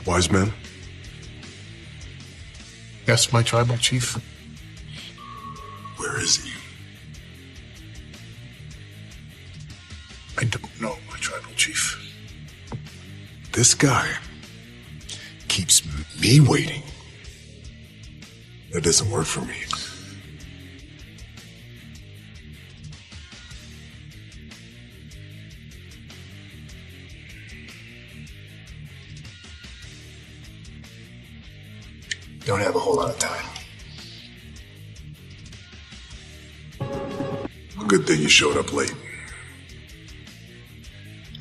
Wise man? Yes, my tribal chief. Where is he? I don't know, my tribal chief. This guy keeps me waiting. That doesn't work for me. Don't have a whole lot of time. Good thing you showed up late.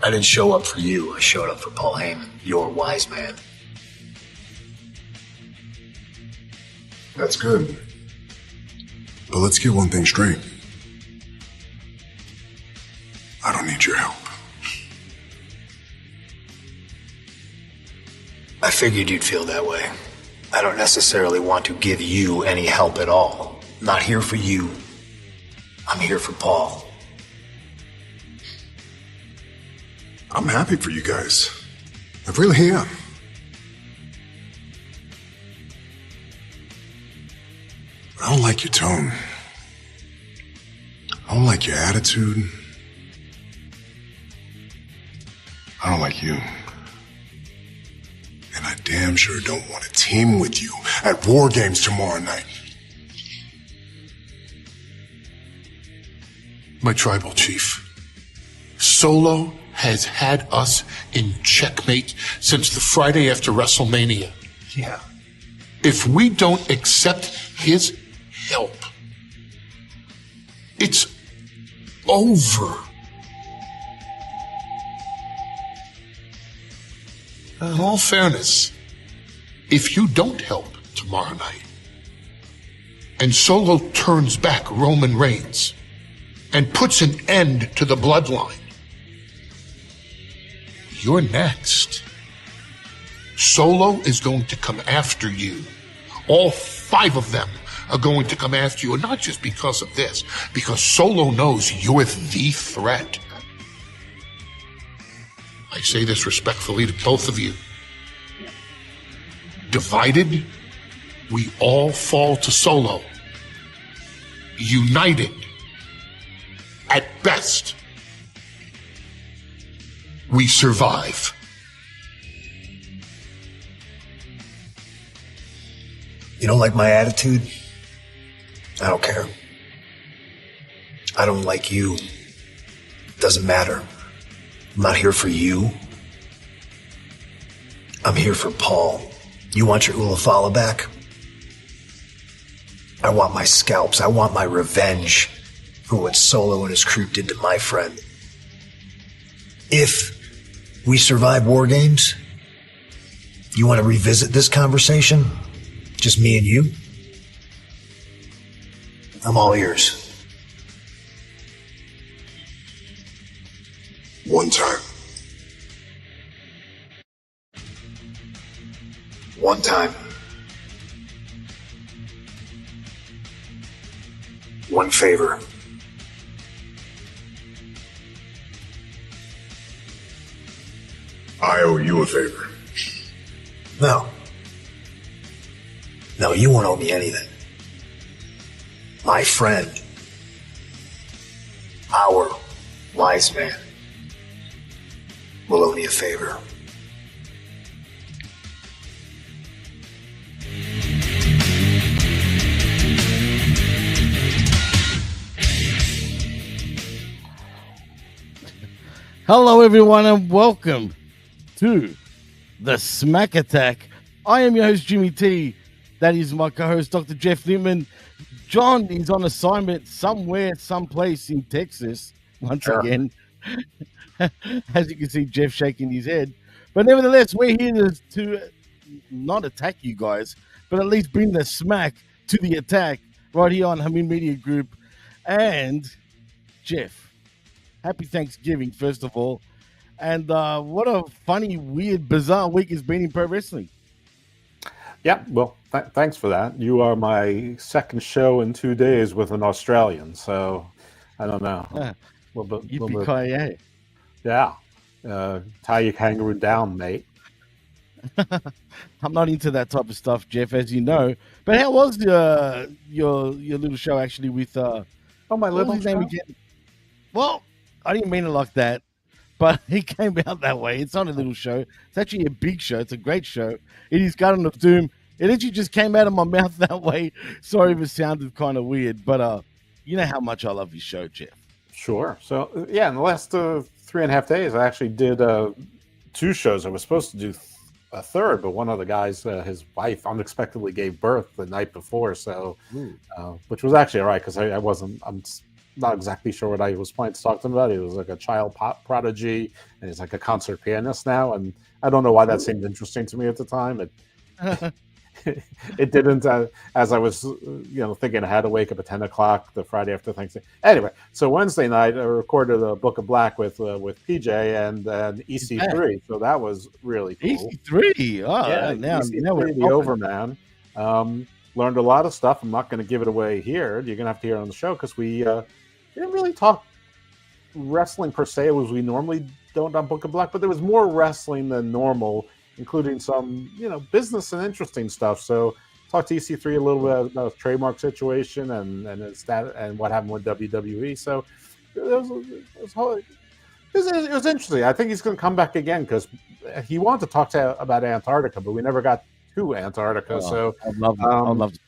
I didn't show up for you. I showed up for Paul Heyman, your wise man. That's good. But let's get one thing straight. I don't need your help. I figured you'd feel that way. I don't necessarily want to give you any help at all. I'm not here for you. I'm here for Paul. I'm happy for you guys. I really am. I don't like your tone. I don't like your attitude. I don't like you. And I damn sure don't want to team with you at War Games tomorrow night. My tribal chief. Solo has had us in checkmate since the Friday after WrestleMania. Yeah. If we don't accept his help, it's over. In all fairness, if you don't help tomorrow night, and Solo turns back Roman Reigns and puts an end to the bloodline, you're next. Solo is going to come after you. All 5 of them are going to come after you, and not just because of this, because Solo knows you're the threat. I say this respectfully to both of you. Divided, we all fall to Solo. United, at best, we survive. You don't like my attitude? I don't care. I don't like you. Doesn't matter. I'm not here for you. I'm here for Paul. You want your Ulafala back? I want my scalps. I want my revenge for what Solo and his crew did to my friend. If we survive War Games, you want to revisit this conversation? Just me and you? I'm all ears. One time. One time. One favor. I owe you a favor. No. No, you won't owe me anything. My friend, our wise man, will owe me a favor. Hello, everyone, and welcome to the Smack Attack. I am your host, Jimmy T. That is my co-host, Dr. Jeff Lippman. John is on assignment somewhere, someplace in Texas, once again. As you can see, Jeff shaking his head. But nevertheless, we're here to not attack you guys, but at least bring the smack to the attack right here on Hamin Media Group. And Jeff, happy Thanksgiving, first of all. And what a funny, weird, bizarre week it's been in pro wrestling. Yeah, well, thanks for that. You are my second show in 2 days with an Australian, so I don't know. Yippee-ki-yay. Yeah. Tie your kangaroo down, mate. I'm not into that type of stuff, Jeff, as you know. But how was your little show actually with Oh, my what was little his name show? again? Well, I didn't mean it like that, but he came out that way. It's not a little show. It's actually a big show. It's a great show. It is Garden of Doom. It literally just came out of my mouth that way. Sorry if it sounded kind of weird, but you know how much I love your show, Jeff. Sure. So yeah, in the last 3.5 days, I actually did 2 shows. I was supposed to do a third, but one of the guys, his wife, unexpectedly gave birth the night before. So, which was actually all right because I wasn't. I'm not exactly sure what I was planning to talk to him about. He was like a child prodigy, and he's like a concert pianist now. And I don't know why that seemed interesting to me at the time. It didn't, as I was, thinking I had to wake up at 10 o'clock the Friday after Thanksgiving. Anyway, so Wednesday night I recorded a Book of Black with PJ and EC3. So that was really cool. EC3, Yeah, now EC3, the Overman. Learned a lot of stuff. I'm not going to give it away here. You're going to have to hear it on the show because we didn't really talk wrestling per se as we normally don't on Book of Black, but there was more wrestling than normal, including some, business and interesting stuff. So talked to EC3 a little bit about the trademark situation and its status and what happened with WWE. So it was interesting. I think he's going to come back again because he wanted to talk about Antarctica, but we never got to Antarctica. So I'd love to do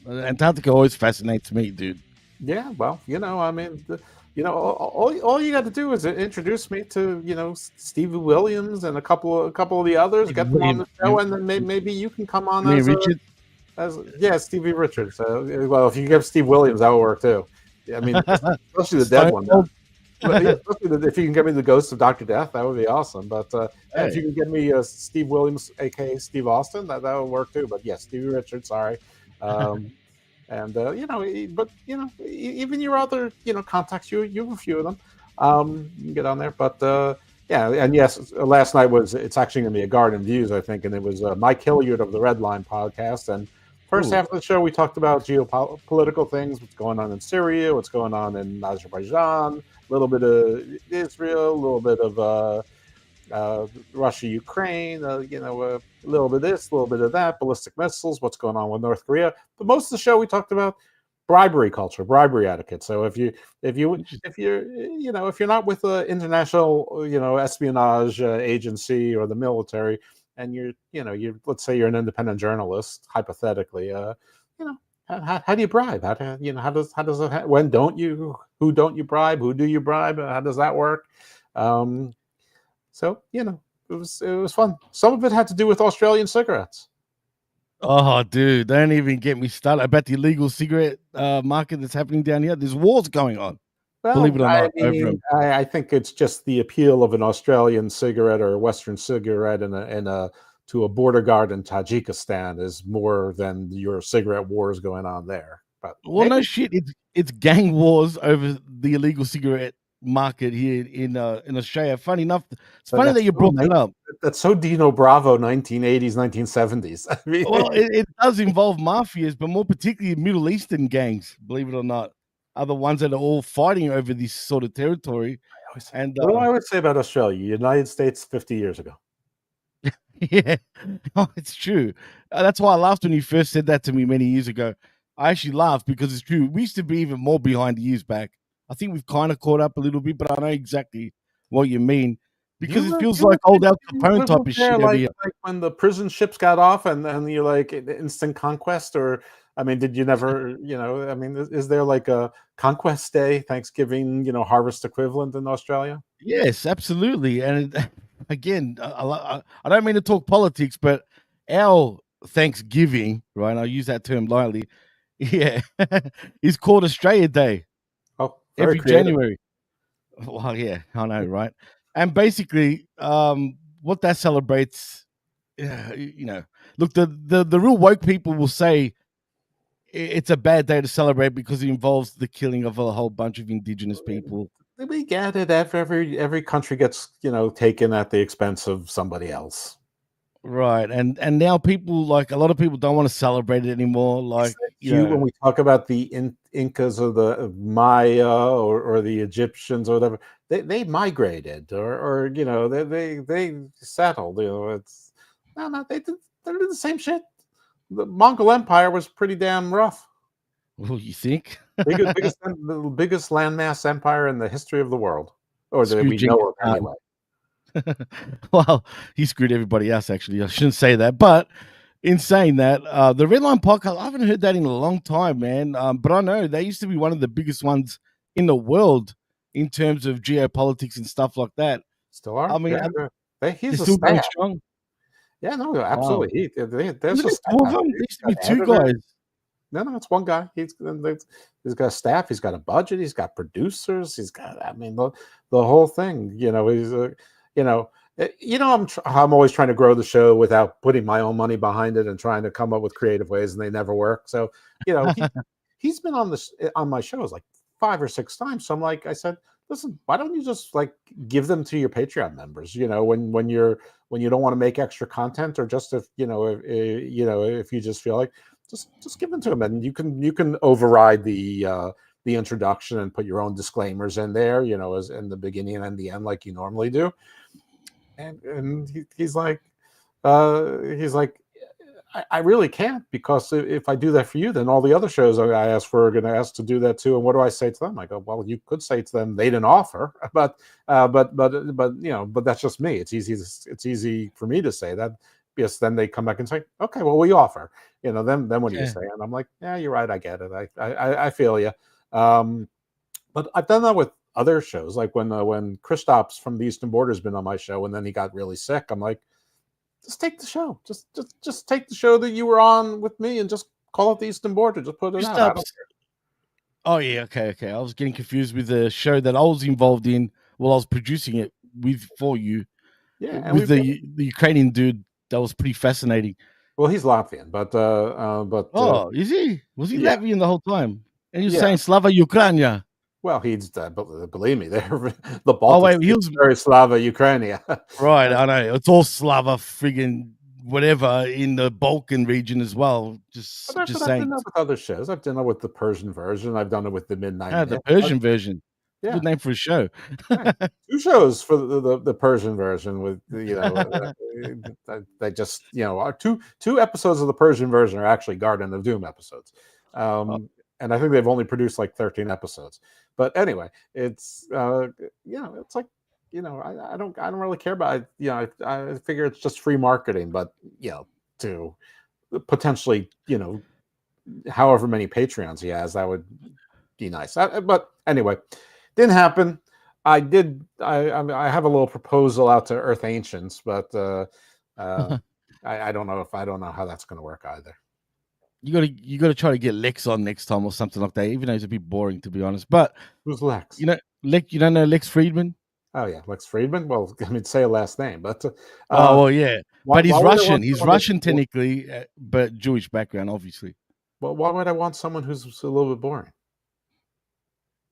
that. Antarctica always fascinates me, dude. Yeah, well, all you got to do is introduce me to, Stevie Williams and a couple of the others, get them on the show, and then maybe you can come on as Richard? Stevie Richards. Well, if you give Steve Williams, that will work too. I mean, especially the dead one. But especially if you can get me the Ghost of Dr. Death, that would be awesome. But if you can get me Steve Williams, aka Steve Austin, that would work too. But yeah, Stevie Richards, sorry. And but even your other contacts, you have a few of them. You can get on there, but yeah, and yes, last night it's actually going to be a Garden Views, I think, and it was Mike Hilliard of the Red Line podcast. And first half of the show, we talked about geopolitical things, what's going on in Syria, what's going on in Azerbaijan, a little bit of Israel, a little bit of Russia, Ukraine, a little bit of this, a little bit of that, ballistic missiles, what's going on with North Korea. But most of the show we talked about bribery culture, bribery etiquette. So if you're not with an international espionage agency or the military, and you're let's say you're an independent journalist, hypothetically, how do you bribe? How does it? When don't you? Who don't you bribe? Who do you bribe? How does that work? So it was fun. Some of it had to do with Australian cigarettes. Oh, dude, don't even get me started about the illegal cigarette market that's happening down here. There's wars going on. Well, believe it or not, I think it's just the appeal of an Australian cigarette or a Western cigarette to a border guard in Tajikistan is more than your cigarette wars going on there. But no shit, it's gang wars over the illegal cigarette market here in Australia. Funny enough, it's funny that you brought that up. That's so Dino Bravo 1980s, 1970s. I mean, well, it does involve mafias, but more particularly Middle Eastern gangs, believe it or not, are the ones that are all fighting over this sort of territory. And what do I would say about Australia? United States 50 years ago. Yeah, it's true. That's why I laughed when you first said that to me many years ago. I actually laughed because it's true. We used to be even more behind years back. I think we've kind of caught up a little bit, but I know exactly what you mean because it feels like old Al Capone type of shit. Like when the prison ships got off and you're like instant conquest, or I mean, did you never? I mean, is there like a Conquest Day, Thanksgiving, harvest equivalent in Australia? Yes, absolutely. And again, I don't mean to talk politics, but our Thanksgiving, right? And I use that term lightly. Yeah, is called Australia Day. Every January. Well, yeah, I know, right? And basically, what that celebrates, look, the real woke people will say it's a bad day to celebrate because it involves the killing of a whole bunch of indigenous people. We get it. Every country gets taken at the expense of somebody else. Right, and now people, like a lot of people, don't want to celebrate it anymore. Like when we talk about the Incas or the Maya or the Egyptians or whatever, they migrated or they settled. It's No, they did the same shit. The Mongol Empire was pretty damn rough. Well, you think? The biggest landmass empire in the history of the world, or that Screw we know Genghis of Khan. anyway. Well, he screwed everybody else, actually. I shouldn't say that. But in saying that, the Redline podcast, I haven't heard that in a long time, man. But I know they used to be one of the biggest ones in the world in terms of geopolitics and stuff like that. Still are. I mean, they're he's a still going staff. strong. Yeah, no, Wow. absolutely. There's Isn't a it staff. two of them? There used to be two guys. No, it's one guy. He's got a staff. He's got a budget. He's got producers. He's got. I mean, the whole thing. You know, I'm always trying to grow the show without putting my own money behind it and trying to come up with creative ways, and they never work. So, he's been on my shows like 5 or 6 times. So I'm like, I said, listen, why don't you just like give them to your Patreon members? You know, when you don't want to make extra content, or just if if you just feel like just give them to them, and you can override the introduction and put your own disclaimers in there, as in the beginning and the end, like you normally do. And he's like, I really can't, because if I do that for you, then all the other shows I ask for are going to ask to do that too. And what do I say to them? I go, well, you could say to them they didn't offer, but that's just me. It's easy for me to say that, because then they come back and say, okay, well, we offer. Then what do you say? And I'm like, yeah, you're right. I get it. I feel you. But I've done that with other shows, like when Kristaps from the Eastern Border's been on my show, and then he got really sick. I'm like, just take the show. Just take the show that you were on with me and just call it the Eastern Border. Just put it out. I don't care. Oh yeah, okay. I was getting confused with the show that I was involved in while I was producing it for you. Yeah, with the Ukrainian dude. That was pretty fascinating. Well, he's Latvian, but is he? Was he Latvian the whole time? And you're Yeah. saying Slava Ukraina? Well, he's believe me, they're the Baltic. Oh wait, he was very Slava Ukraina. Right, I know. It's all Slava friggin' whatever in the Balkan region as well. Just saying. I've done that with other shows. I've done it with the Persian version. I've done it with the Midnight. The Persian version. Yeah. Good name for a show. 2 shows for the Persian version with they just two episodes of the Persian version are actually Garden of Doom episodes, and I think they've only produced like 13 episodes. But anyway, it's it's like I don't really care about it. I figure it's just free marketing, but to potentially however many Patreons he has, that would be nice. But anyway, didn't happen. I have a little proposal out to Earth Ancients, but I don't know how that's going to work either. You gotta try to get Lex on next time or something like that, even though it's a bit boring, to be honest. But who's Lex? You don't know Lex Friedman? Oh yeah, Lex Friedman. Well, I mean, say a last name, but yeah. But he's Russian. He's Russian technically, but Jewish background, obviously. Well, why would I want someone who's a little bit boring?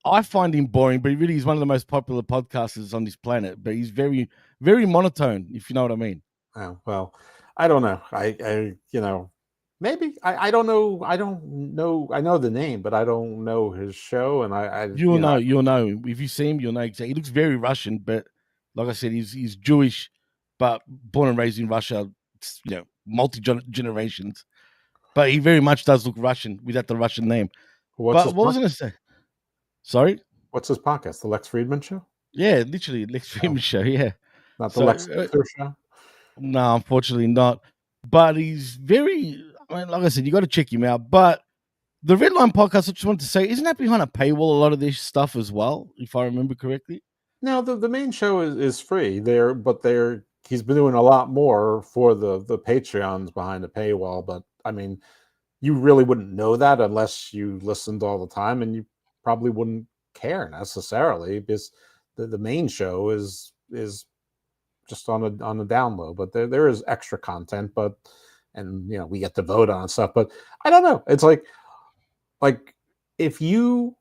I find him boring, but he really is one of the most popular podcasters on this planet. But he's very, very monotone, if you know what I mean. Oh, well, I don't know. Maybe I don't know. I don't know. I know the name, but I don't know his show. And you'll know if you see him. You'll know exactly. He looks very Russian, but like I said, he's Jewish, but born and raised in Russia. Multi generations. But he very much does look Russian without the Russian name. What was I going to say? Sorry? What's his podcast? The Lex Friedman Show? Yeah, literally Lex Friedman Show, yeah. Not the Lex Luthor Show? No, unfortunately not. But he's very, like I said, you got to check him out. But the Redline podcast, I just wanted to say, isn't that behind a paywall, a lot of this stuff as well, if I remember correctly? No, the main show is free there, but he's been doing a lot more for the Patreons behind the paywall. But I mean, you really wouldn't know that unless you listened all the time, and you probably wouldn't care necessarily, because the main show is just on the down low. But there is extra content, and we get to vote on stuff. But I don't know. It's like if you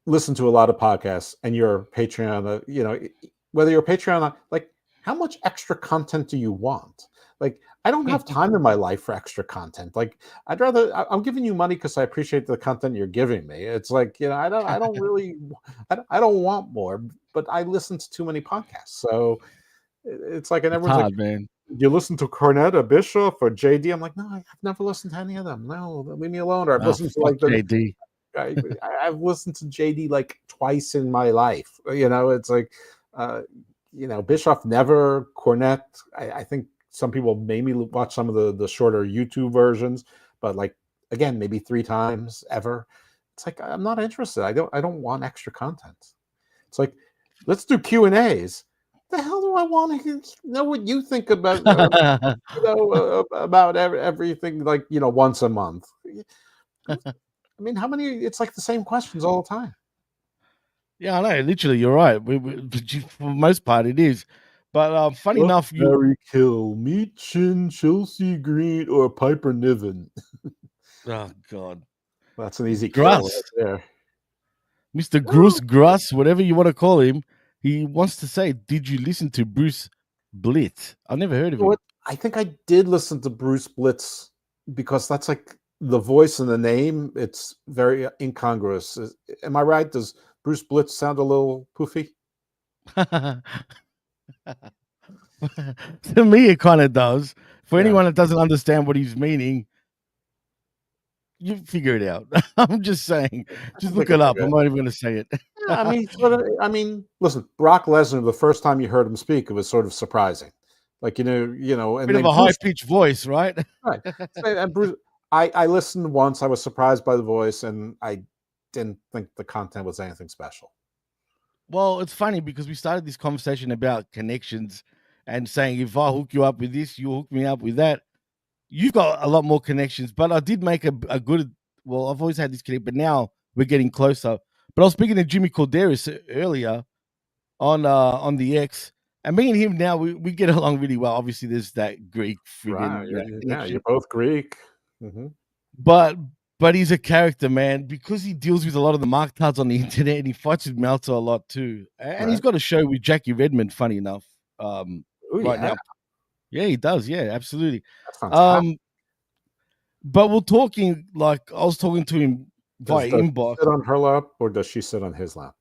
listen to a lot of podcasts and you're a Patreon, whether you're a Patreon, like how much extra content do you want? Like, I don't have time in my life for extra content. Like, I'm giving you money because I appreciate the content you're giving me. It's like, I don't really, I don't want more, but I listen to too many podcasts. So it's like, and everyone's hard, man. you listen to Cornette or Bischoff or JD? I'm like, no, I've never listened to any of them. No, leave me alone. Or I've listened to like JD. I've listened to JD like twice in my life. It's like, Bischoff never, Cornette. I think some people maybe watch some of the shorter YouTube versions, but like, again, maybe 3 times ever. It's like, I'm not interested. I don't want extra content. It's like, let's do Q&As. The hell do I want to know what you think about about everything, like, once a month? I mean, how many? It's like the same questions all the time. Yeah, I know. Literally, you're right. For the most part, it is. But funny enough, Harry Kill, Meet Chin, Chelsea Green, or Piper Niven. Oh God, that's an easy Grass right there. Mr. Gruss, whatever you want to call him. He wants to say, "Did you listen to Bruce Blitz?" I've never heard of him. I think I did listen to Bruce Blitz because that's like the voice and the name. It's very incongruous. Am I right? Does Bruce Blitz sound a little poofy? To me, it kind of does. For anyone that doesn't understand what he's meaning, you figure it out. I'm just saying. Just look it up. I'm not even going to say it. I mean, listen, Brock Lesnar, the first time you heard him speak, it was sort of surprising. Like, and bit of a high-pitched voice, right? Right. And Bruce, I listened once. I was surprised by the voice, and I didn't think the content was anything special. Well, it's funny because we started this conversation about connections and saying, if I hook you up with this, you hook me up with that. You've got a lot more connections, but I did make a good, well, I've always had this connect, but now we're getting closer. But I was speaking to Jimmy Corderas earlier on the X, and me and him now, we get along really well. Obviously, there's that Greek friggin' yeah, you're both Greek. Mm-hmm. But he's a character, man, because he deals with a lot of the marktards on the internet, and he fights with Meltzer a lot too. And he's got a show with Jackie Redmond, funny enough, now. Yeah, he does. Yeah, absolutely. That's fantastic. But we're talking, like, I was talking to him via inbox. Does he sit on her lap, or does she sit on his lap?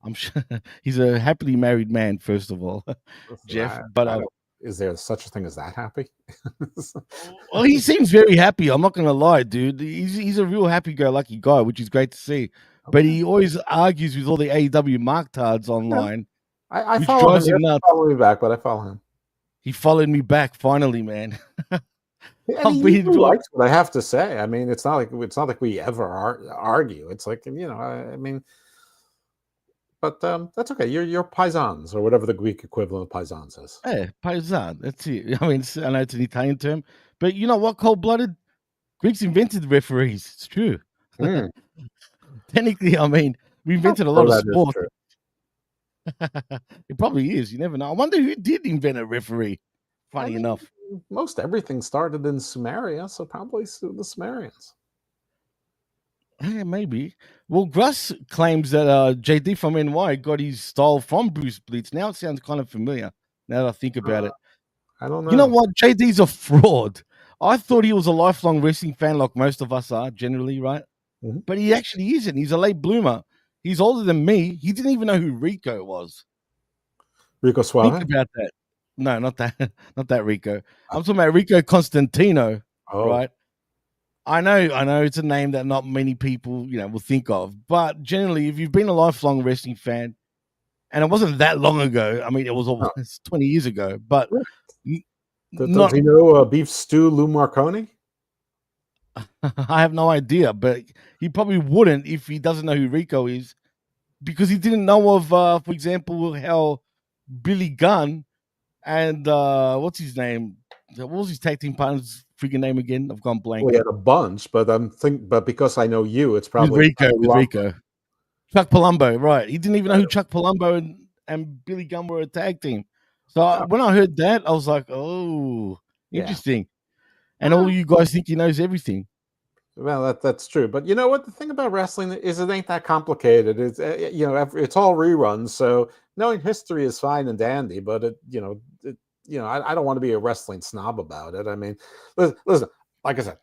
I'm sure he's a happily married man, first of all, Jeff. But is there such a thing as that happy? Well, he seems very happy. I'm not gonna lie, dude. He's a real happy-go-lucky guy, which is great to see. Okay. But he always argues with all the AEW marktards online. I follow him. He doesn't follow me back, but I follow him. He followed me back finally, man. He likes what I have to say. I mean, it's not like we ever argue. It's like, I mean, but that's okay. You're paisans, or whatever the Greek equivalent of paisans is. Yeah, paisan. That's it. I mean, I know it's an Italian term, but you know what? Cold-blooded Greeks invented referees. It's true. Technically, I mean, we invented a lot of sport. It probably is. You never know. I wonder who did invent a referee. Funny enough, most everything started in Sumeria, so probably the Sumerians. Yeah, maybe. Well, Gruss claims that JD from NY got his style from Bruce Blitz. Now it sounds kind of familiar. Now that I think about it, I don't know. You know what? JD's a fraud. I thought he was a lifelong wrestling fan, like most of us are generally, right? Mm-hmm. But he actually isn't. He's a late bloomer. He's older than me. He didn't even know who Rico was. Rico Suave? Think about that. No, not that. Not that Rico. I'm talking about Rico Constantino, right? I know it's a name that not many people, will think of. But generally, if you've been a lifelong wrestling fan, and it wasn't that long ago, I mean, it was almost 20 years ago, but... Does he know Beef Stew Lou Marconi? I have no idea, but he probably wouldn't if he doesn't know who Rico is, because he didn't know of, for example, how Billy Gunn and what's his name? What was his tag team partner's freaking name again? I've gone blank. We had a bunch, but but because I know you, it's probably with Rico. Chuck Palumbo, right? He didn't even know who Chuck Palumbo and Billy Gunn were a tag team. So when I heard that, I was like, "Oh, interesting." And all you guys think he knows everything. Well, that's true. But you know what? The thing about wrestling is it ain't that complicated. It's it's all reruns, so knowing history is fine and dandy. But I don't want to be a wrestling snob about it. I mean, listen, like I said,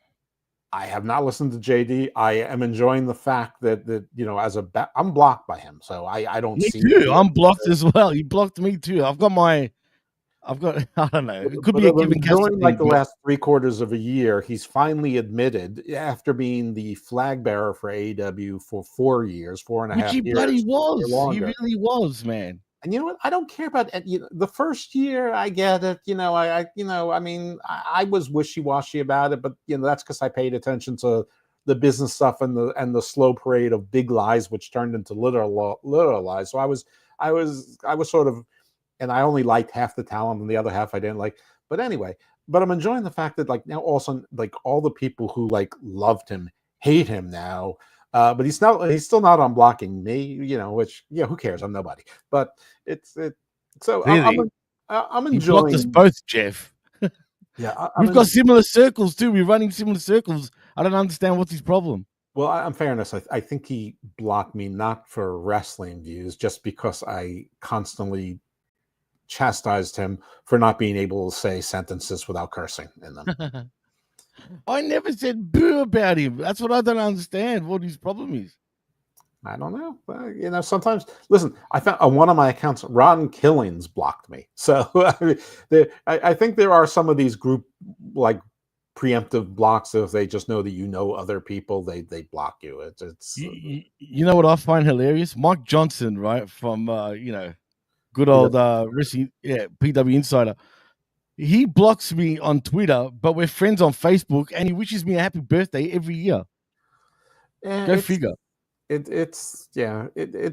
I have not listened to JD. I am enjoying the fact that I'm blocked by him, so I don't see. Me too. I'm blocked as well. He blocked me too. I've got my I've got. I don't know. It could But be a given during like the but last 3/4 of a year, he's finally admitted, after being the flag bearer for AEW for 4 years, four and a which half he bloody years, or was. He longer. really was, man. And you know what? I don't care about the first year. I get it. I mean, I was wishy-washy about it, but that's because I paid attention to the business stuff and the slow parade of big lies, which turned into literal lies. So I was sort of, and I only liked half the talent, and the other half I didn't like. But anyway, I'm enjoying the fact that like now all of a sudden, like all the people who like loved him hate him now. But he's still not unblocking me, which who cares? I'm nobody. But so Really? I'm He blocked us enjoying. both, Jeff. Yeah, We've got similar circles too. We're running similar circles. I don't understand what's his problem. Well, in fairness, I think he blocked me not for wrestling views, just because I constantly chastised him for not being able to say sentences without cursing in them. I never said boo about him. That's what I don't understand. What his problem is. I don't know. Sometimes, listen, I found on one of my accounts, Ron Killings blocked me. So I think there are some of these group like preemptive blocks. If they just know that other people, they block you. It's you know what I find hilarious? Mike Johnson, right, from good old wrestling, PW Insider. He blocks me on Twitter, but we're friends on Facebook, and he wishes me a happy birthday every year. Go figure. It's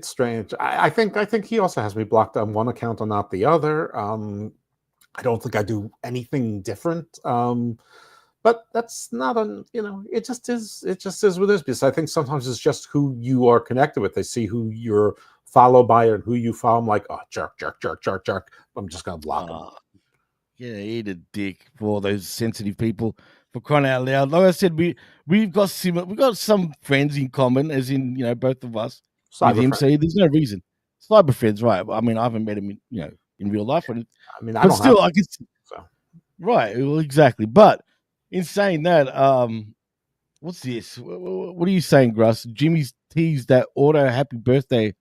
strange. I think he also has me blocked on one account and not the other. I don't think I do anything different. But that's not it just is what it is, because I think sometimes it's just who you are connected with. They see who you're followed by and who you follow. I'm like, oh, jerk. I'm just gonna block him. Yeah, eat a dick for all those sensitive people, for crying out loud. Like I said, we've got some friends in common, as in both of us with him. So there's no reason. Cyber friends, right? I mean, I haven't met him in real life, but I can. So. Right, well, exactly. But in saying that, what's this? What are you saying, Gruss? Jimmy's teased that auto happy birthday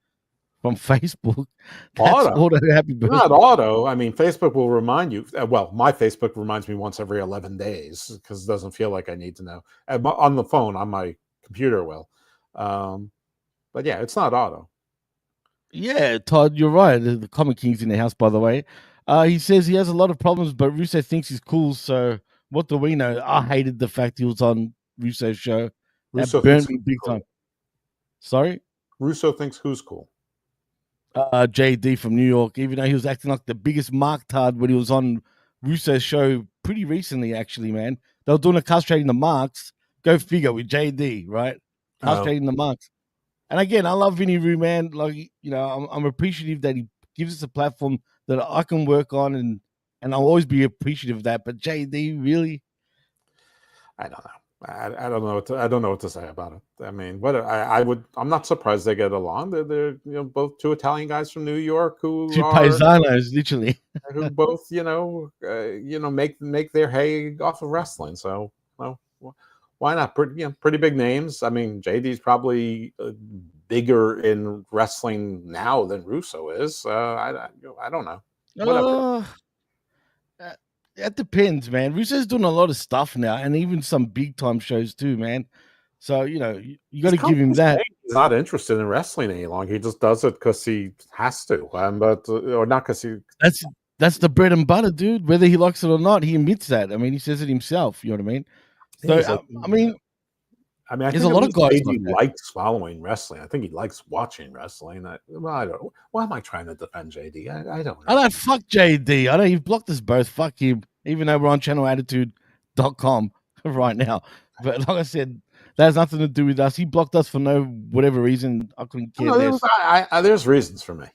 from Facebook. That's auto happy birthday. Not auto. I mean, Facebook will remind you. Well, my Facebook reminds me once every 11 days because it doesn't feel like I need to know. On the phone, on my computer will. But yeah, it's not auto. Yeah, Todd, you're right. The Comic King's in the house, by the way. He says he has a lot of problems, but Russo thinks he's cool. So what do we know? I hated the fact he was on Russo's show. That burned me big time. Sorry? Russo thinks who's cool? JD from New York, even though he was acting like the biggest marktard when he was on Russo's show pretty recently, actually, man. They were doing a castrating the marks. Go figure with JD, right? Castrating the marks. And again, I love Vinny Roo, man. Like, I'm appreciative that he gives us a platform that I can work on, and I'll always be appreciative of that. But JD, really? I don't know. I don't know. I don't know what to say about it. I mean, I'm not surprised they get along. They're both two Italian guys from New York who two paisanos, literally, who both make their hay off of wrestling. So, well, why not? Pretty big names. I mean, JD's probably bigger in wrestling now than Russo is. I don't know. Whatever. That depends, man. Russo's doing a lot of stuff now, and even some big time shows too, man. So you got to give him that. He's not interested in wrestling any longer. He just does it because he has to, or not because he. That's the bread and butter, dude. Whether he likes it or not, he admits that. I mean, he says it himself. You know what I mean? So I mean, there's a lot of guys he likes following wrestling. I think he likes watching wrestling. I don't know. Why am I trying to defend JD? I don't know. I don't fuck JD. I know you've blocked us both. Fuck him. Even though we're on channelattitude.com right now. But like I said, that has nothing to do with us. He blocked us for whatever reason. I couldn't care less. There's reasons for me.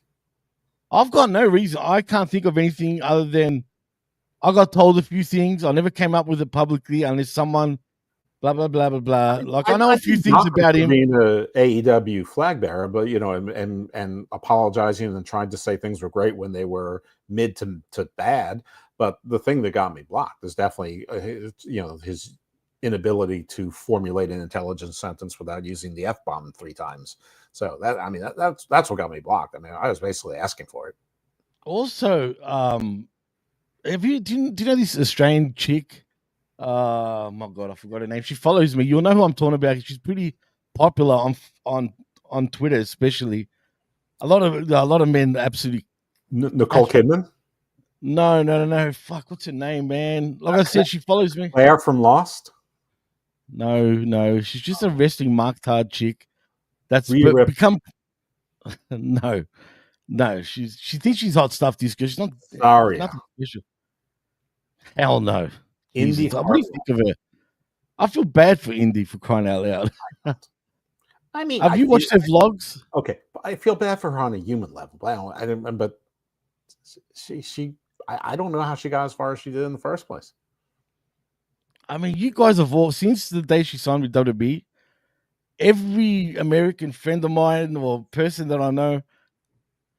I've got no reason. I can't think of anything other than I got told a few things. I never came up with it publicly unless someone blah blah blah blah blah. Like I know a few things about him being a AEW flag bearer, but and apologizing and trying to say things were great when they were mid to bad. But the thing that got me blocked is definitely his inability to formulate an intelligent sentence without using the F-bomb 3 times. So that's what got me blocked. I mean, I was basically asking for it. Also, Do you know this Australian chick? My God, I forgot her name. She follows me. You'll know who I'm talking about. She's pretty popular on Twitter, especially. A lot of men absolutely. Nicole Kidman, No. Fuck, what's her name, man? Like I said, she follows me. Claire from Lost. No. She's just a wrestling marked hard chick. That's Rhea Ripley. become no. She thinks she's hot stuff. This girl, she's not. Sorry. Nothing special. Hell no. Indy Jesus. What do you think of her? I feel bad for Indy for crying out loud. I mean, have you watched her vlogs? Okay, I feel bad for her on a human level. I didn't. But I don't know how she got as far as she did in the first place. I mean, you guys have all since the day she signed with WWE. Every American friend of mine or person that I know,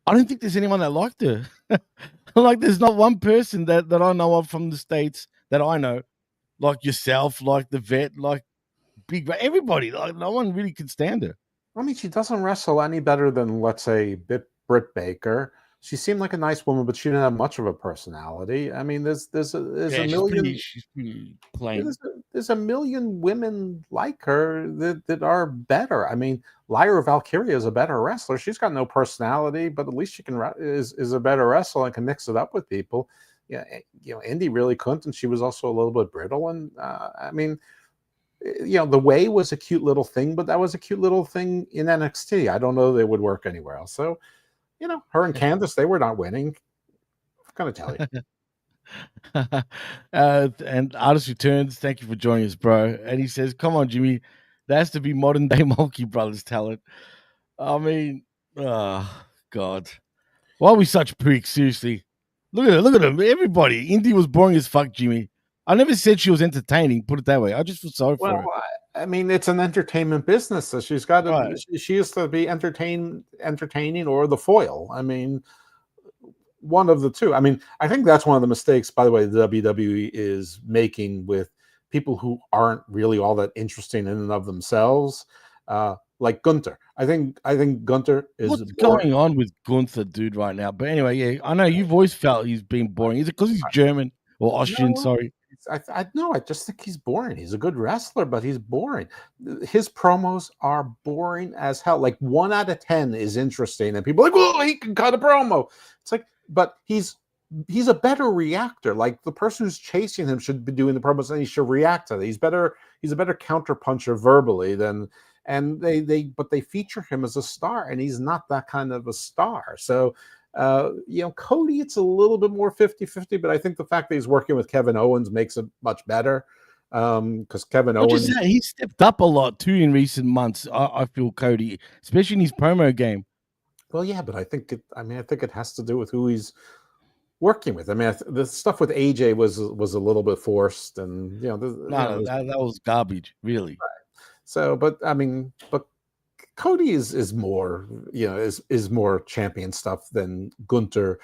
I don't think there's anyone that liked her. Like, there's not one person that I know of from the States that I know, like yourself, like the vet, like Big, everybody. Like, no one really could stand her. I mean, she doesn't wrestle any better than, let's say, Britt Baker. She seemed like a nice woman, but she didn't have much of a personality. I mean, there's a million. She's pretty plain. There's a million women like her that are better. I mean, Lyra Valkyria is a better wrestler. She's got no personality, but at least she is a better wrestler and can mix it up with people. Yeah, Indy really couldn't, and she was also a little bit brittle. And I mean, the Way was a cute little thing, but that was a cute little thing in NXT. I don't know that it would work anywhere else. So, her and Candice, they were not winning. I'm gonna tell you. And Artist Returns, thank you for joining us, bro. And he says, "Come on, Jimmy, there has to be modern day Mulkey Brothers talent." I mean, God, why are we such pricks? Seriously, look at him. Everybody, Indy was boring as fuck, Jimmy. I never said she was entertaining. Put it that way. I just feel sorry for her. I mean, it's an entertainment business, so she's got to. Right. She used to be entertaining, or the foil. I mean, one of the two. I mean, I think that's one of the mistakes, by the way, the WWE is making with people who aren't really all that interesting in and of themselves, like Gunther. I think Gunther is. What's going on with Gunther, dude, right now? But anyway, yeah, I know you've always felt he's been boring. Is it because he's German or Austrian? No, sorry. I just think he's boring. He's a good wrestler, but he's boring. His promos are boring as hell. Like 1 out of 10 is interesting, and people are like, "Oh, he can cut a promo." It's like, but he's a better reactor. Like, the person who's chasing him should be doing the promos, and he should react to it. He's a better counter puncher verbally than. And they feature him as a star, and he's not that kind of a star. So. Cody, it's a little bit more 50-50, but I think the fact that he's working with Kevin Owens makes it much better. Because Kevin Owens, he stepped up a lot too in recent months. I feel Cody, especially in his promo game. Well, yeah, but I think it has to do with who he's working with. I mean, the stuff with AJ was a little bit forced, and that was garbage, really. Right. So, but Cody is more, is more champion stuff than Gunther,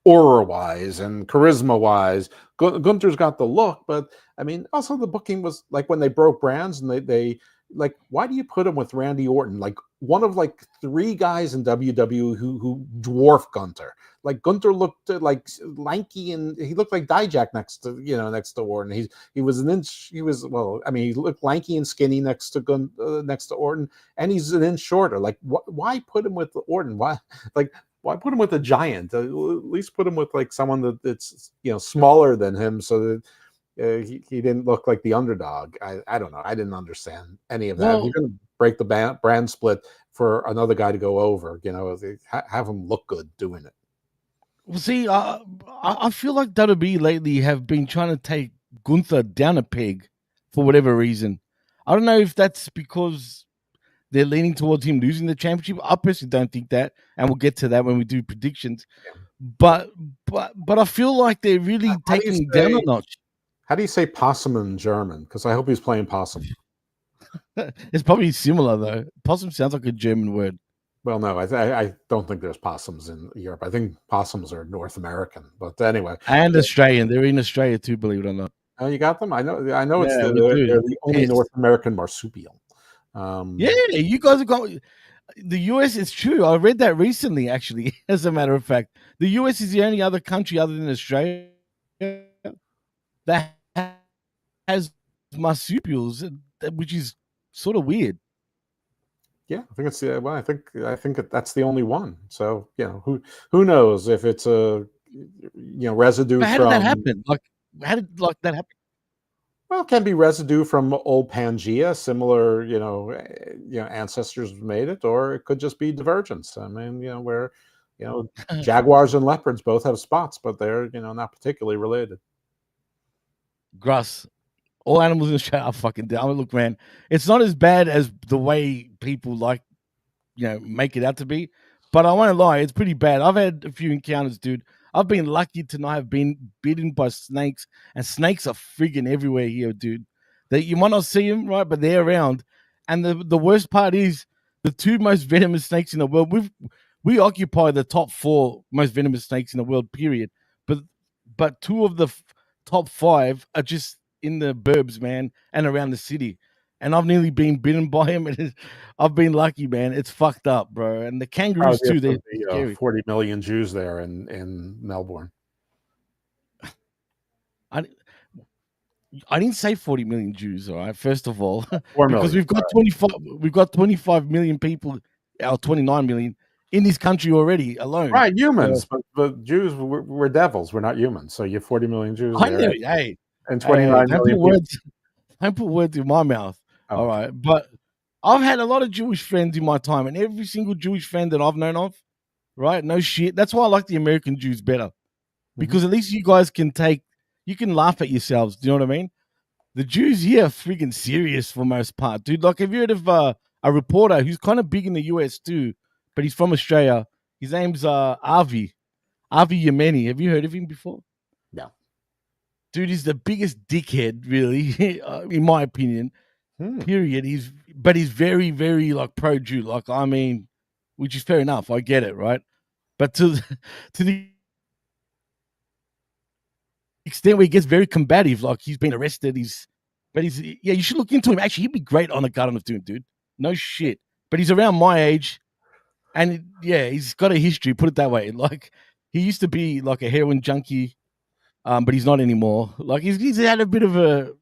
aura-wise and charisma-wise. Gunther's got the look, but I mean, also the booking was like when they broke brands, and they like, why do you put him with Randy Orton? Like, one of like 3 guys in WWE who dwarf Gunther. Like, Gunther looked like lanky, and he looked like Dijak next to Orton. He was an inch. He looked lanky and skinny next to Orton, and he's an inch shorter. Like, why put him with Orton? Why put him with a giant? At least put him with like someone that's smaller than him, so that he didn't look like the underdog. I don't know. I didn't understand any of that. Well, if you're going to break the brand split for another guy to go over, have him look good doing it. Well, see, I feel like WWE lately have been trying to take Gunther down a peg for whatever reason. I don't know if that's because they're leaning towards him losing the championship. I personally don't think that, and we'll get to that when we do predictions. Yeah. But I feel like they're really taking him down a notch. How do you say possum in German? Because I hope he's playing possum. It's probably similar, though. Possum sounds like a German word. Well, no, I don't think there's possums in Europe. I think possums are North American. But anyway. And Australian. They're in Australia too, believe it or not. Oh, you got them? I know they're the only North American marsupial. Yeah, you guys are going. The US is true. I read that recently, actually. As a matter of fact, the US is the only other country other than Australia that has marsupials, which is sort of weird. Yeah, I think it's well. I think that's the only one. So who knows if it's a residue But how did that from. happen? Like, how did that happen? Well, it can be residue from old Pangea, similar, ancestors made it, or it could just be divergence. I mean, where, jaguars and leopards both have spots, but they're, not particularly related. Grass. All animals in Australia are fucking down. Look, man, it's not as bad as the way people make it out to be. But I won't lie, it's pretty bad. I've had a few encounters, dude. I've been lucky to not have been bitten by snakes, and snakes are friggin' everywhere here, dude. That you might not see them, right, but they're around. And the worst part is the two most venomous snakes in the world. We occupy the top 4 most venomous snakes in the world, period. But 2 of the top 5 are just in the burbs, man, and around the city. And I've nearly been bitten by him, and I've been lucky, man. It's fucked up, bro. And the kangaroos too. They're scary. 40 million Jews there in Melbourne. I didn't say 40 million Jews, all right. First of all, 4 because million, we've got 25 million people, or 29 million in this country already alone. Right, humans, but Jews we're devils. We're not humans. So you have 40 million Jews I there, know, hey, and 29 million. Don't put words in my mouth. Oh. All right, but I've had a lot of Jewish friends in my time, and every single Jewish friend that I've known of, right? No shit. That's why I like the American Jews better, because at least you guys can laugh at yourselves. Do you know what I mean? The Jews here are freaking serious for most part, dude. Like, have you heard of a reporter who's kind of big in the US too, but he's from Australia? His name's Avi Yemeni. Have you heard of him before? No. Dude, he's the biggest dickhead, really, in my opinion. Period. He's very, very like pro-Jew. Like, I mean, which is fair enough. I get it, right? But to the extent where he gets very combative, like he's been arrested. You should look into him. Actually, he'd be great on a Garden of Doom, dude. No shit. But he's around my age, and he's got a history. Put it that way. Like, he used to be like a heroin junkie, but he's not anymore. Like, he's had a bit of a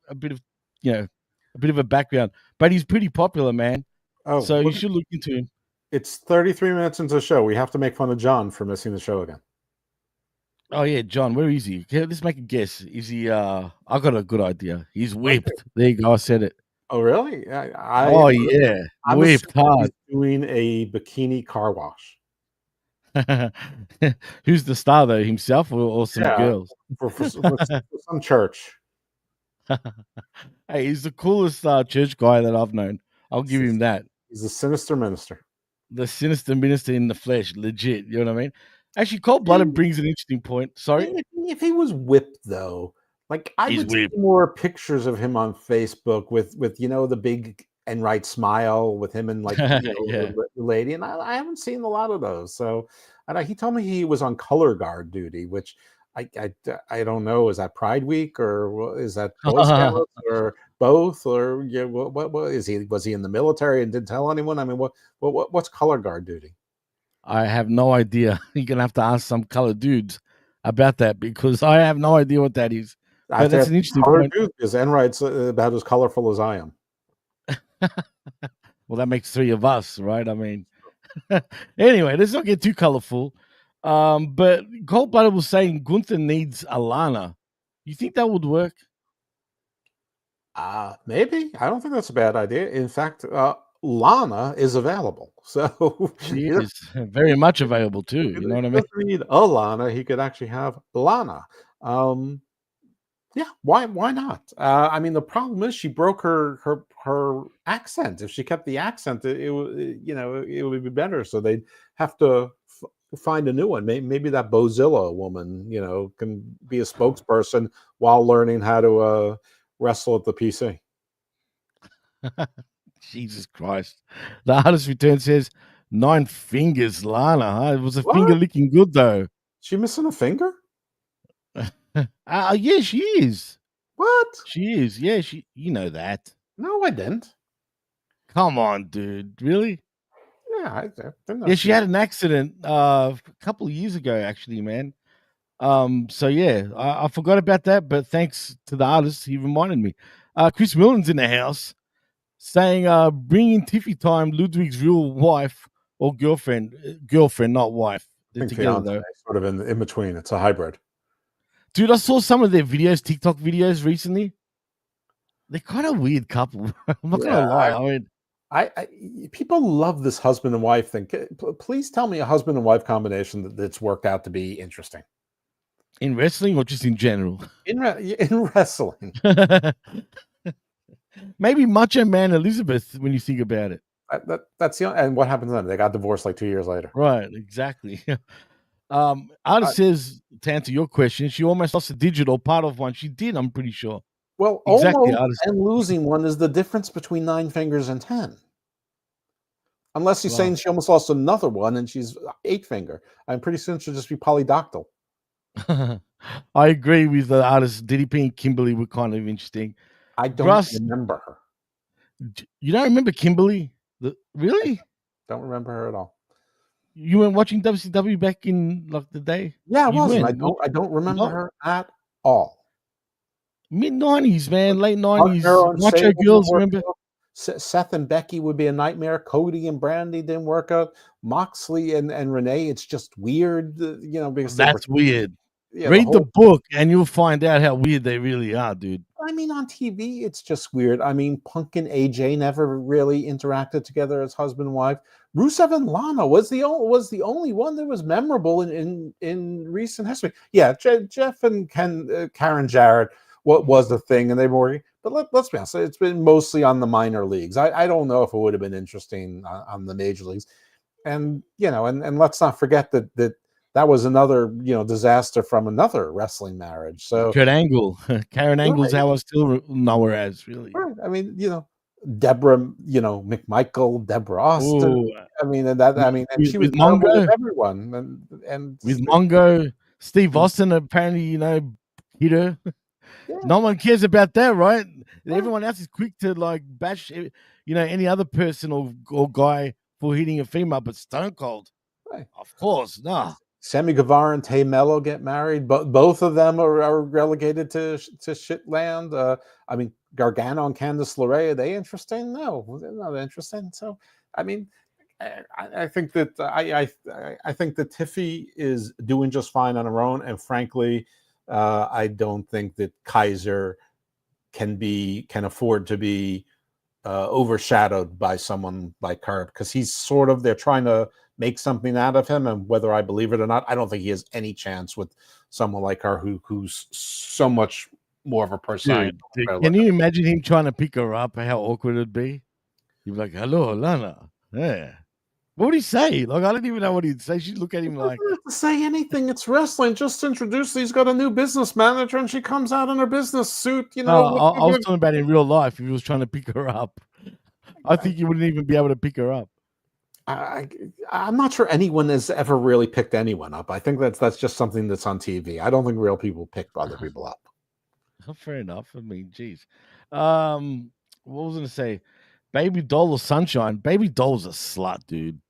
background, but he's pretty popular, man. Oh, so you should look into him. It's 33 minutes into the show. We have to make fun of John for missing the show again. Oh yeah, John, where is he? Let's make a guess. Is he? I got a good idea. He's whipped. Okay. There you go. I said it. Oh really? I'm whipped hard. He's doing a bikini car wash. Who's the star though? Himself or some girls? For some church. Hey, he's the coolest church guy that I've known. I'll give him that. He's a sinister minister. The sinister minister in the flesh, legit. You know what I mean? Actually, Cold Blooded brings an interesting point. Sorry, if he was whipped though, like I would see more pictures of him on Facebook with the big Enright smile with him and like the lady, and I haven't seen a lot of those. So, and he told me he was on color guard duty, which I don't know. Is that Pride Week or is that Boy Scouts or both? Or what is he? Was he in the military and didn't tell anyone? I mean, what's color guard duty? I have no idea. You're gonna have to ask some color dudes about that because I have no idea what that is. But that's an interesting point. Because Enright's about as colorful as I am. Well, that makes 3 of us, right? I mean, anyway, let's not get too colorful. But Cold Blooded was saying Gunther needs Alana. You think that would work? Maybe. I don't think that's a bad idea. In fact, Lana is available, so she is very much available too. You know what I mean? He doesn't need Alana. He could actually have Lana. Yeah, why not? I mean, the problem is she broke her accent. If she kept the accent, it would be better. So they'd have to find a new one. Maybe that Bozilla woman, can be a spokesperson while learning how to wrestle at the PC. Jesus Christ. The Artist Return says 9 fingers, Lana. Huh? It was a finger licking good though. She missing a finger? Yeah, she is. What? She is. Yeah, you know that. No, I didn't. Come on, dude. Really? Yeah, I didn't know Yeah, she had an accident a couple of years ago, actually, man. So yeah, I forgot about that, but thanks to the artist, he reminded me. Chris Willen's in the house saying, bring in Tiffy time, Ludwig's real wife or girlfriend, not wife. I They're think together fiance, though. sort of in between. It's a hybrid. Dude, I saw some of their videos, TikTok videos recently. They're kind of weird couple. I'm not gonna lie. I mean, I people love this husband and wife thing. Please tell me a husband and wife combination that's worked out to be interesting in wrestling or just in general. in wrestling. Maybe Macho Man Elizabeth, when you think about it. That's the and what happened to them? They got divorced like 2 years later. Right, exactly. Artist says, to answer your question, she almost lost a digit or part of one. She did, I'm pretty sure. Well, Exactly, almost artist. and losing one is the difference between 9 fingers and 10. Unless you're saying she almost lost another one and she's 8 finger. I'm pretty soon she'll just be polydactyl. I agree with the artist. DDP and Kimberly were kind of interesting. I don't remember her. You don't remember Kimberly? Really? Don't remember her at all. You weren't watching WCW back in like the day? Yeah, I wasn't. I don't remember her at all. Mid-90s, man, late 90s. Macho Girls, remember? Seth and Becky would be a nightmare. Cody and Brandy didn't work out. Moxley and Renee, it's just weird, because that's weird. Yeah, read the book and you'll find out how weird they really are, dude. I mean, on TV, it's just weird. I mean, Punk and AJ never really interacted together as husband and wife. Rusev and Lana was the only one that was memorable in recent history. Yeah, Jeff and Karen Jarrett, what was the thing, and they were. But let's be honest, it's been mostly on the minor leagues. I don't know if it would have been interesting on the major leagues, and and let's not forget that was another disaster from another wrestling marriage. So Kurt Angle, Karen Angle's how I still know her as, really. Right. I mean, Deborah, McMichael, Deborah Austin. Ooh. I mean, and she was Mongo, with everyone, and with Mongo, Steve Austin apparently, hit her. Yeah. No one cares about that, right? Yeah. Everyone else is quick to like bash, any other person or guy for hitting a female, but Stone Cold, right. Of course, no. Sammy Guevara and Tay Mello get married, but both of them are relegated to shitland. I mean, Gargano and Candice LeRae, are they interesting? No, they're not interesting. So, I mean, I think that I think that Tiffy is doing just fine on her own, and frankly, I don't think that Kaiser can afford to be overshadowed by someone like her, because they're trying to make something out of him, and whether I believe it or not, I don't think he has any chance with someone like her who's so much more of a person. Can you imagine him trying to pick her up? How awkward it'd be. He'd be like, "Hello, Lana." Yeah. What would he say? Like, I don't even know what he'd say. She'd look at him like, "Doesn't have to say anything. It's wrestling. Just introduce. He's got a new business manager, and she comes out in her business suit." I was talking about in real life. If he was trying to pick her up, I think he wouldn't even be able to pick her up. I'm not sure anyone has ever really picked anyone up. I think that's just something that's on TV. I don't think real people pick other people up. Fair enough. I mean, geez. What was I going to say? Baby Doll or Sunshine? Baby Doll's a slut, dude.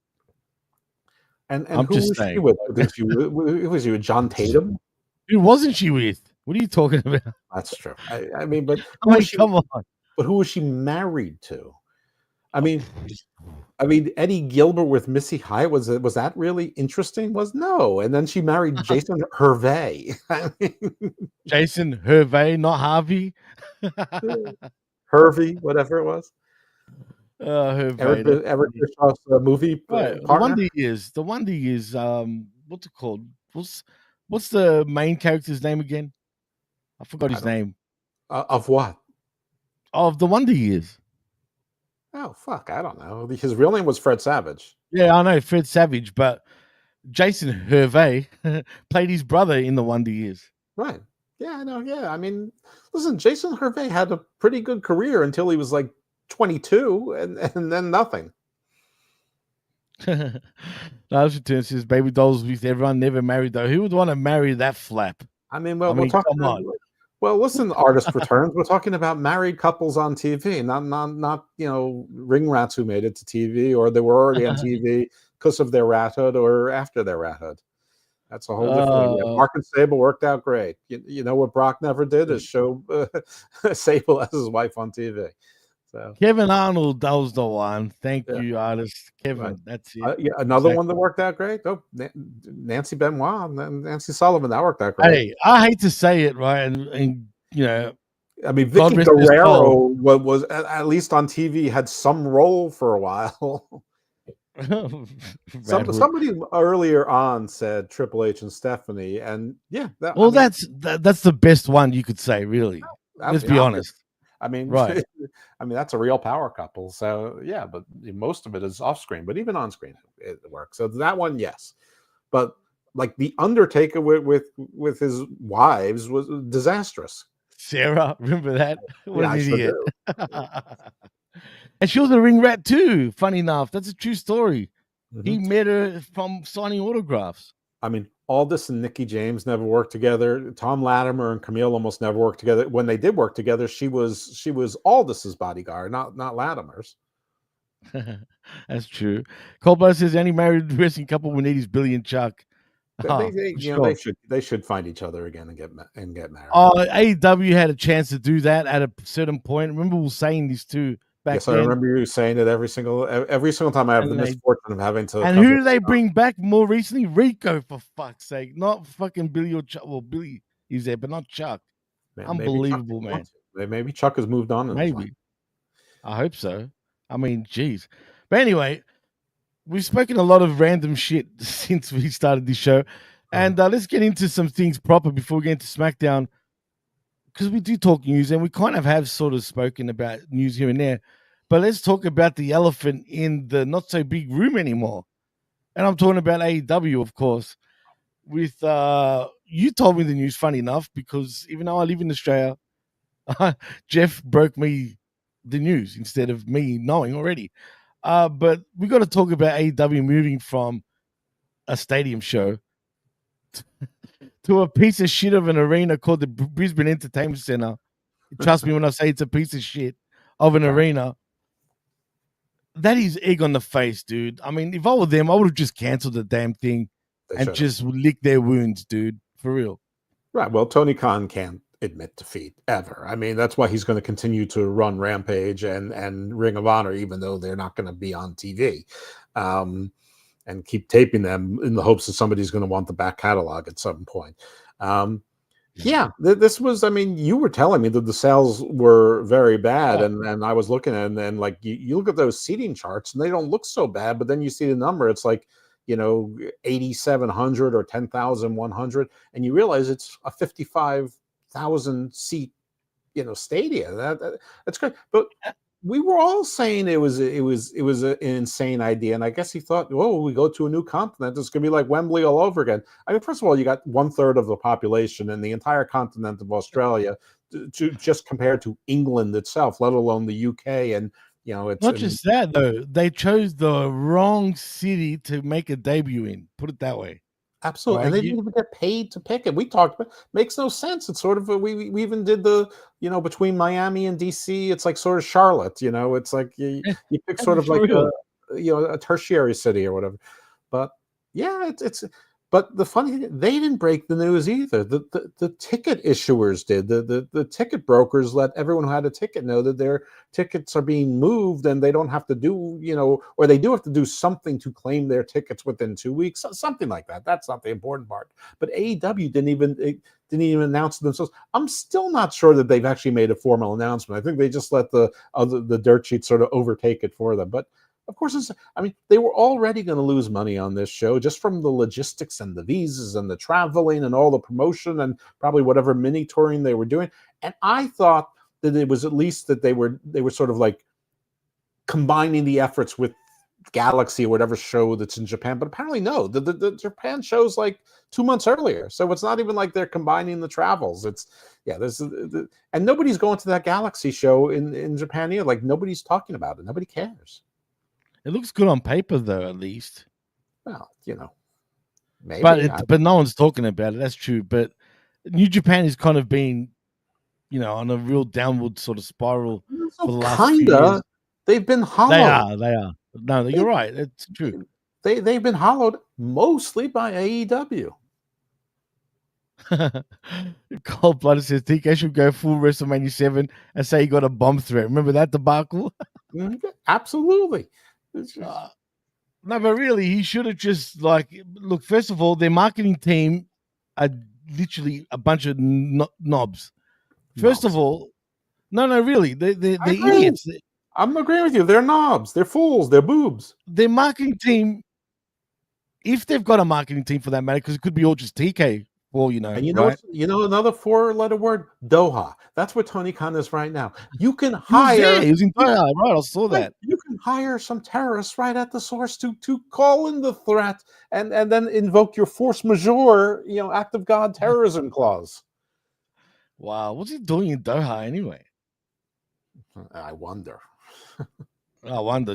And I'm who was she with? Was she with John Tatum? Who wasn't she with? What are you talking about? That's true. I mean, but come on. But who was she married to? I mean, Eddie Gilbert with Missy Hyatt, was that really interesting? No. And then she married Jason Hervey. Jason Hervey, not Harvey. Hervey, whatever it was. Hervey. Eric Bischoff's movie. Right. The Wonder Years. What's it called? What's the main character's name again? I forgot his name. Of what? Of the Wonder Years. Oh, fuck. I don't know. His real name was Fred Savage. Yeah, I know, Fred Savage, but Jason Hervey played his brother in the Wonder Years. Right. Yeah, I know. Yeah. I mean, listen, Jason Hervey had a pretty good career until he was like 22 and then nothing. Lars Return says Baby Dolls with everyone, never married though. Who would want to marry that flap? I mean, come on. Well, listen, artist returns. We're talking about married couples on TV, not ring rats who made it to TV or they were already on TV because of their rathood or after their rathood. That's a whole different thing. Yeah, Mark and Sable worked out great. You know what Brock never did is show Sable as his wife on TV. So Kevin Arnold, that was the one. Thank you, artist Kevin. Right. That's it. Yeah, another one that worked out great. Oh, Nancy Benoit and Nancy Sullivan, that worked out great. Hey, I hate to say it, right? And you know, I mean, Vicky Guerrero was at least on TV had some role for a while. Somebody earlier on said Triple H and Stephanie, and yeah, that's the best one you could say, really. Let's be honest. I mean, right. I mean, that's a real power couple. So yeah, but most of it is off screen, but even on screen it works. So that one, yes. But like the Undertaker with his wives was disastrous. Sarah, remember that? What an idiot. And she was a ring rat too, funny enough. That's a true story. Mm-hmm. He met her from signing autographs. I mean, Aldis and Nikki James never worked together. Tom Latimer and Camille almost never worked together. When they did work together, she was Aldis's bodyguard, not Latimer's. That's true. Colbert says any married wrestling couple will need his Billy and Chuck. They should find each other again and get married. AEW had a chance to do that at a certain point. Remember, we were saying this too. Yes, I remember you saying it every single time I have the misfortune of having to. And who do they bring back more recently? Rico, for fuck's sake, not fucking Billy or Chuck. Well, Billy is there, but not Chuck. Man, unbelievable, man. Maybe Chuck has moved on. Maybe. I hope so. I mean, geez. But anyway, we've spoken a lot of random shit since we started this show, and let's get into some things proper before we get into SmackDown. Because we do talk news, and we kind of have sort of spoken about news here and there. But let's talk about the elephant in the not so big room anymore. And I'm talking about AEW, of course. With you told me the news, funny enough, because even though I live in Australia, Jeff broke me the news instead of me knowing already. But we got to talk about AEW moving from a stadium show to a piece of shit of an arena called the Brisbane Entertainment Centre. Trust me when I say it's a piece of shit of an arena. That is egg on the face, dude. I mean, if I were them, I would have just canceled the damn thing and just licked their wounds, dude. For real. Right. Well, Tony Khan can't admit defeat ever. I mean, that's why he's going to continue to run Rampage and Ring of Honor, even though they're not going to be on TV. And keep taping them in the hopes that somebody's going to want the back catalog at some point. This was, I mean, you were telling me that the sales were very bad, and I was looking at it, and like you look at those seating charts, and they don't look so bad, but then you see the number, it's like, 8,700 or 10,100, and you realize it's a 55,000 seat, stadium. That's great, but we were all saying it was an insane idea, and I guess he thought, we go to a new continent, it's going to be like Wembley all over again. I mean, first of all, you got 1/3 of the population in the entire continent of Australia, to just compared to England itself, let alone the UK, and it's not just that though. They chose the wrong city to make a debut in. Put it that way. Absolutely, and they didn't even get paid to pick it. We talked about makes no sense. It's sort of we even did the between Miami and DC. It's like sort of Charlotte. It's like you pick sort of like a tertiary city or whatever. But yeah, it's. But the funny thing, they didn't break the news either. The ticket issuers did. The ticket brokers let everyone who had a ticket know that their tickets are being moved, and they don't have to do, or they do have to do something to claim their tickets within 2 weeks, something like that. That's not the important part. But AEW didn't even announce it themselves. I'm still not sure that they've actually made a formal announcement. I think they just let the dirt sheet sort of overtake it for them. But of course, they were already going to lose money on this show just from the logistics and the visas and the traveling and all the promotion and probably whatever mini touring they were doing. And I thought that it was at least that they were sort of like combining the efforts with Galaxy or whatever show that's in Japan. But apparently, no, the Japan show's like 2 months earlier. So it's not even like they're combining the travels. And nobody's going to that Galaxy show in Japan either. Like nobody's talking about it. Nobody cares. It looks good on paper, though, at least. Well, maybe. But no one's talking about it. That's true. But New Japan is kind of being on a real downward sort of spiral for the last few Kinda. years. They've been hollowed. They are. No, you're right. It's true. They've been hollowed mostly by AEW. Cold Blooded says TK should go full WrestleMania 7 and say he got a bomb threat. Remember that debacle? Absolutely. No, but really, he should have just look. First of all, their marketing team are literally a bunch of knobs. First of all, no, really, they're idiots. I'm agreeing with you. They're knobs. They're fools. They're boobs. Their marketing team, if they've got a marketing team for that matter, because it could be all just TK. Well, and right? Another 4-letter word, Doha. That's where Tony Khan is right now. You can hire. He was in Doha, right? I saw that. You can hire some terrorists right at the source to call in the threat and then invoke your force majeure, act of God terrorism clause. Wow, what's he doing in Doha anyway? I wonder.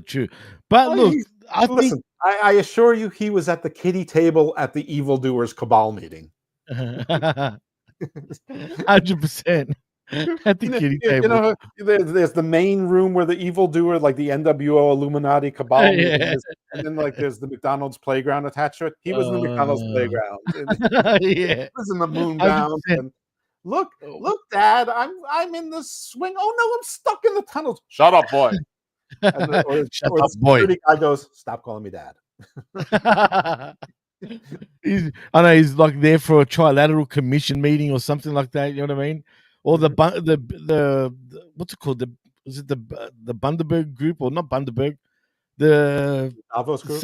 True. But look, I assure you, he was at the kiddie table at the evildoers cabal meeting. 100% at the kiddie table. There's the main room where the evildoer, like the NWO Illuminati cabal meeting is, and then there's the McDonald's playground attached to it. He was in the McDonald's playground. He was in the moonbound. And look, Dad, I'm in the swing. Oh no, I'm stuck in the tunnels. Shut up, boy. The security guy goes, stop calling me Dad. I know he's there for a trilateral commission meeting or something like that. You know what I mean? Or the what's it called? Is it the Bundaberg group or not Bundaberg? The Davos group.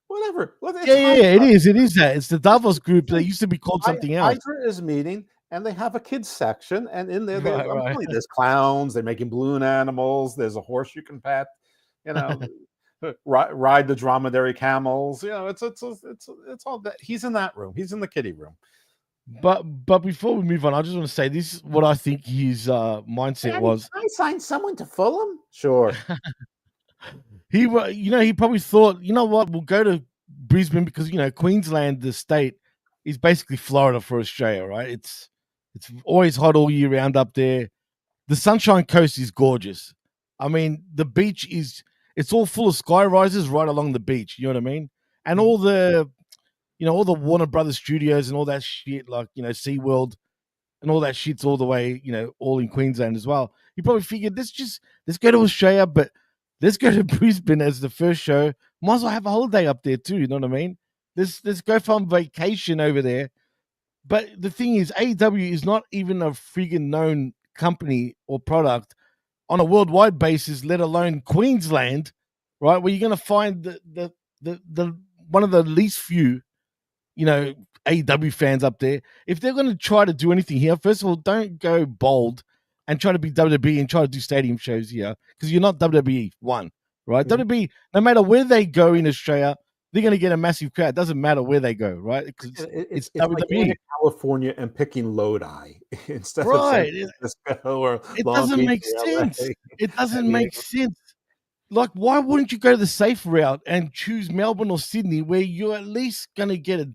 Whatever. It is that. It's the Davos group that used to be called something else. Hydra is meeting. And they have a kids section, and in there, there's clowns. They're making balloon animals. There's a horse you can pet. Ride the dromedary camels. It's all that. He's in that room. He's in the kiddie room. But before we move on, I just want to say this is what I think his mindset was. Can I sign someone to Fulham? Sure. He probably thought, you know what, we'll go to Brisbane because Queensland, the state, is basically Florida for Australia, right? It's always hot all year round up there. The Sunshine Coast is gorgeous. I mean, the beach it's all full of sky rises right along the beach. You know what I mean? And all the Warner Brothers studios and all that shit, SeaWorld and all that shit's all the way, all in Queensland as well. He probably figured let's go to Australia, but let's go to Brisbane as the first show. Might as well have a holiday up there too. You know what I mean? Let's go on vacation over there. But the thing is, AEW is not even a friggin' known company or product on a worldwide basis, let alone Queensland, right? Where you're going to find the one of the least few, AEW fans up there. If they're going to try to do anything here, first of all, don't go bold and try to be WWE and try to do stadium shows here because you're not WWE, one, right? Mm-hmm. WWE, no matter where they go in Australia, they're going to get a massive crowd. It doesn't matter where they go, right? Because it's WWE. Like going to California and picking Lodi instead of San Francisco or it doesn't make sense. It doesn't make sense. Like, why wouldn't you go the safe route and choose Melbourne or Sydney where you're at least going to get a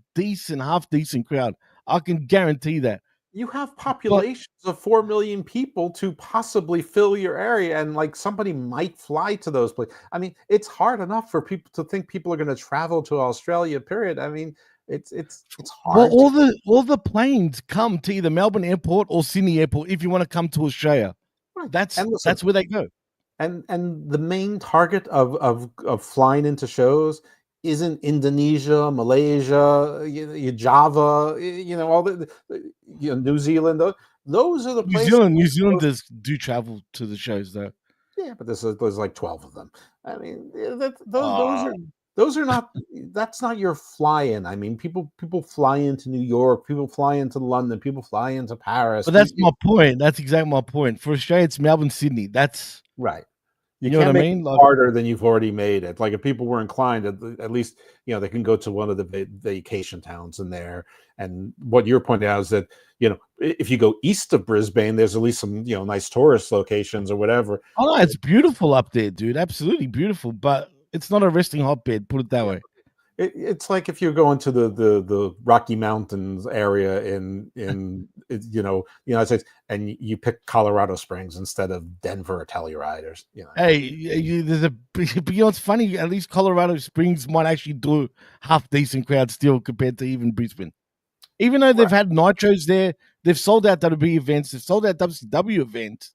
half decent crowd? I can guarantee that. You have populations of 4 million people to possibly fill your area, and somebody might fly to those places. I mean, it's hard enough for people to think people are going to travel to Australia. Period. I mean, it's hard. Well, all the planes come to either Melbourne Airport or Sydney Airport if you want to come to Australia. Right. That's where they go. And the main target of flying into shows isn't Indonesia, Malaysia, Java, all the New Zealand. Those are the places. New Zealanders do travel to the shows, though. Yeah, but there's like 12 of them. I mean, those are not. That's not your fly-in. I mean, people fly into New York, people fly into London, people fly into Paris. But that's my point. That's exactly my point. For Australia, it's Melbourne, Sydney. That's right. You know what I mean? Harder than you've already made it. Like if people were inclined, at least they can go to one of the vacation towns in there. And what you're pointing out is that if you go east of Brisbane, there's at least some nice tourist locations or whatever. Oh no, it's beautiful up there, dude. Absolutely beautiful, but it's not a resting hotbed. Put it that way. It's like if you go into the Rocky Mountains area in the United States, and you pick Colorado Springs instead of Denver or Telluride, or Hey, there's but you know what's funny? At least Colorado Springs might actually do half decent crowd still compared to even Brisbane. Even though they've had nitros there, they've sold out WWE events, they've sold out WCW events.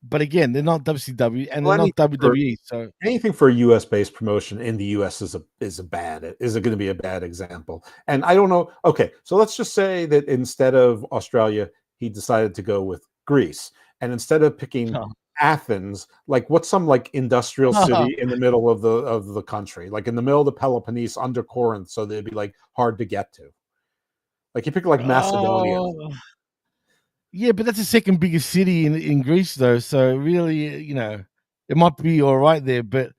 But again, they're not WCW and they're not WWE. So anything for a US based promotion in the US is going to be a bad example. And I don't know. Okay, so let's just say that instead of Australia, he decided to go with Greece, and instead of picking Athens, like what's some like industrial city in the middle of the country, like in the middle of the Peloponnese under Corinth, so they'd be like hard to get to. Like you pick like Macedonia. Yeah, but that's the second biggest city in Greece, though. So really, it might be all right there. But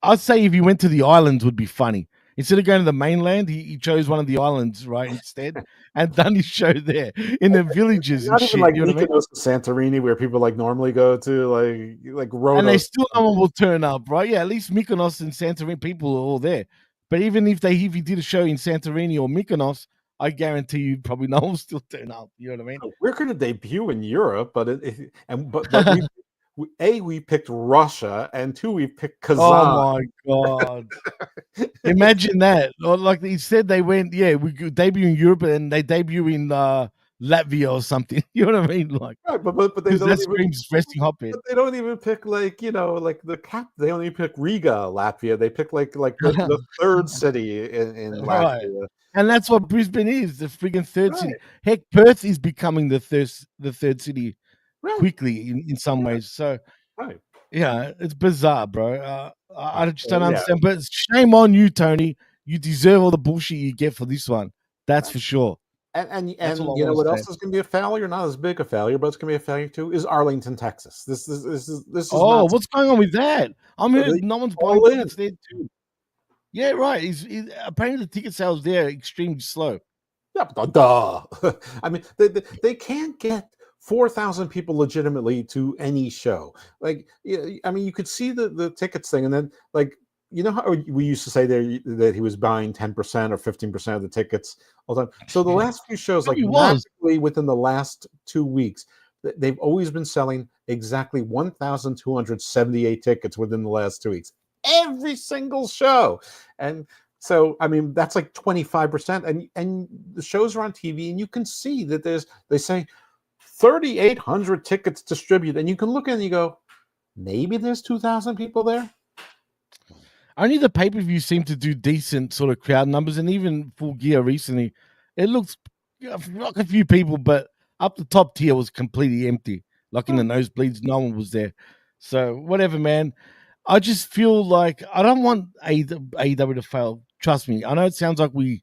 I'd say if he went to the islands, would be funny. Instead of going to the mainland, he chose one of the islands, right, instead, and done his show there in the villages Not and even shit. like You know what I mean? Mykonos and Santorini, where people like normally go to, like Rhodos. And they still no one will turn up, right? Yeah, at least Mykonos and Santorini people are all there. But even if he did a show in Santorini or Mykonos, I guarantee you probably no one will still turn up. You know what I mean? We're going to debut in Europe, but we picked Russia, and two, we picked Kazan. Oh my god! Imagine that. Or like he said, they went, we could debut in Europe, and they debut in Latvia or something. You know what I mean? Like, right, but they don't screams resting hotbed. But they don't even pick like the cap. They only pick Riga, Latvia. They pick like the third city in Latvia. Right. And that's what Brisbane is, the freaking third city. Heck, Perth is becoming the third city quickly in some ways. So, yeah, it's bizarre, bro. I just don't understand. But shame on you, Tony. You deserve all the bullshit you get for this one. That's for sure. And you know what else is going to be a failure? Not as big a failure, but it's going to be a failure too. Is Arlington, Texas? This is. Oh, what's going on with that? I'm hearing no one's buying tickets there too. Yeah, right. Apparently the ticket sales there are extremely slow. Yeah, duh. I mean, they can't get 4,000 people legitimately to any show. Like, I mean, you could see the tickets thing, and then like, you know how we used to say there that he was buying 10% or 15% of the tickets all the time. So the last few shows, like magically within the last 2 weeks, they've always been selling exactly 1,278 tickets within the last 2 weeks. Every single show. And so, I mean, that's like 25%. And the shows are on TV, and you can see that they say 3,800 tickets distributed. And you can look at it and you go, maybe there's 2,000 people there. Only the pay-per-view seemed to do decent sort of crowd numbers, and even Full Gear recently, it looks like a few people, but up the top tier was completely empty. Like in the nosebleeds, no one was there. So whatever, man. I just feel like I don't want AEW to fail. Trust me. I know it sounds like we,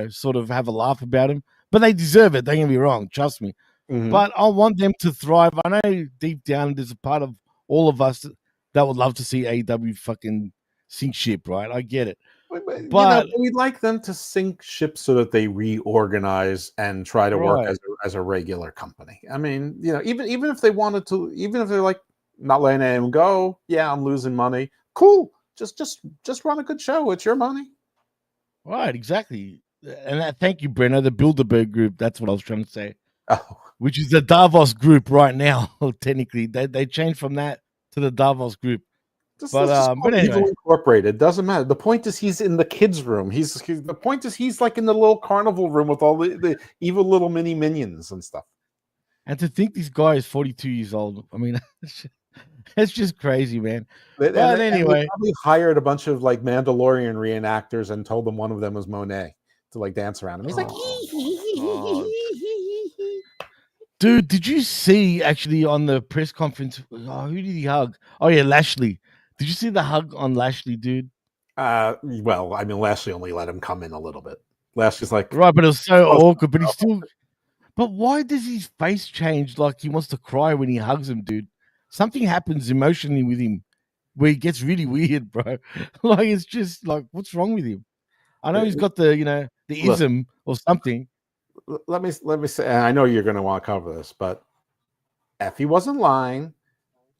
sort of have a laugh about him, but they deserve it. Don't get me wrong. Trust me. Mm-hmm. But I want them to thrive. I know deep down there's a part of all of us that would love to see AEW fucking sink ship, right? I get it. But we'd like them to sink ship so that they reorganize and try to work as a regular company. I mean, even if they wanted to, even if they're like, not letting anyone go. Yeah, I'm losing money. Cool. Just run a good show. It's your money. Right, exactly. And thank you, Brenner, the Bilderberg group. That's what I was trying to say. Oh. Which is the Davos group right now. Technically, they changed from that to the Davos group. But anyway, Incorporated doesn't matter. The point is he's in the kids' room. The point is he's like in the little carnival room with all the evil little mini minions and stuff. And to think this guy is 42 years old. I mean. It's just crazy, man. But anyway, they probably hired a bunch of like Mandalorian reenactors and told them one of them was Monet to like dance around him. He's like, dude, did you see actually on the press conference? Oh, who did he hug? Oh yeah, Lashley. Did you see the hug on Lashley, dude? Well, I mean, Lashley only let him come in a little bit. Lashley's like, right, but it was so awkward. But he still. But why does his face change like he wants to cry when he hugs him, dude? Something happens emotionally with him where he gets really weird, bro. Like, it's just like, what's wrong with him? I know he's got the ism or something. Let me say, and I know you're going to want to cover this, but if he wasn't lying,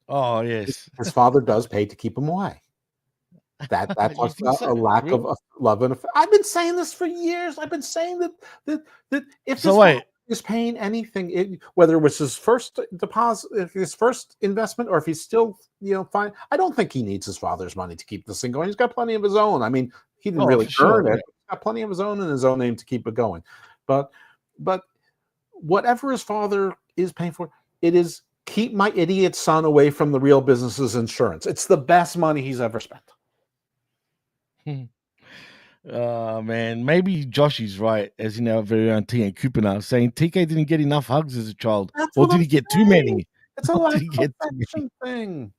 oh, yes. his father does pay to keep him away. That You talks think about so? a lack of Really? love and I've been saying this for years. I've been saying that if So his father wait, is paying anything, whether it was his first deposit, if his first investment, or if he's still fine. I don't think he needs his father's money to keep this thing going. He's got plenty of his own. I mean, he didn't oh really for earn sure, it. yeah. He's got plenty of his own in his own name to keep it going. But but whatever his father is paying for, it is keep my idiot son away from the real business's insurance. It's the best money he's ever spent. Man, maybe Josh is right, as you know, very own TK Cooper now, saying TK didn't get enough hugs as a child, That's or what did I'm he get too saying. many? It's a Or lack did he of get too many? affection thing.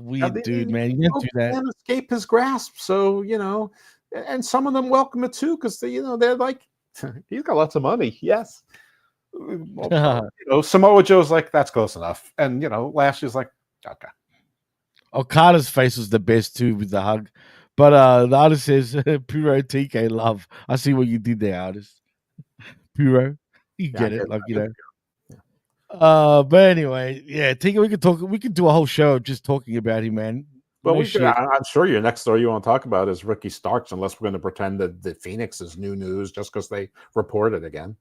Weird dude, man. You don't do that. Can't escape his grasp. So and some of them welcome it too because they're like, he's got lots of money. Yes. Samoa Joe's like, that's close enough, and Lashley's like, okay. Okada's face was the best too with the hug, but the artist says, "Puro TK love." I see what you did there, artist. Puro, you Yeah, get it, like I get But anyway, yeah, TK. We could talk. We could do a whole show just talking about him, man. Well, No shit. I'm sure your next story you want to talk about is Ricky Starks, unless we're going to pretend that Phoenix is new news just because they reported again.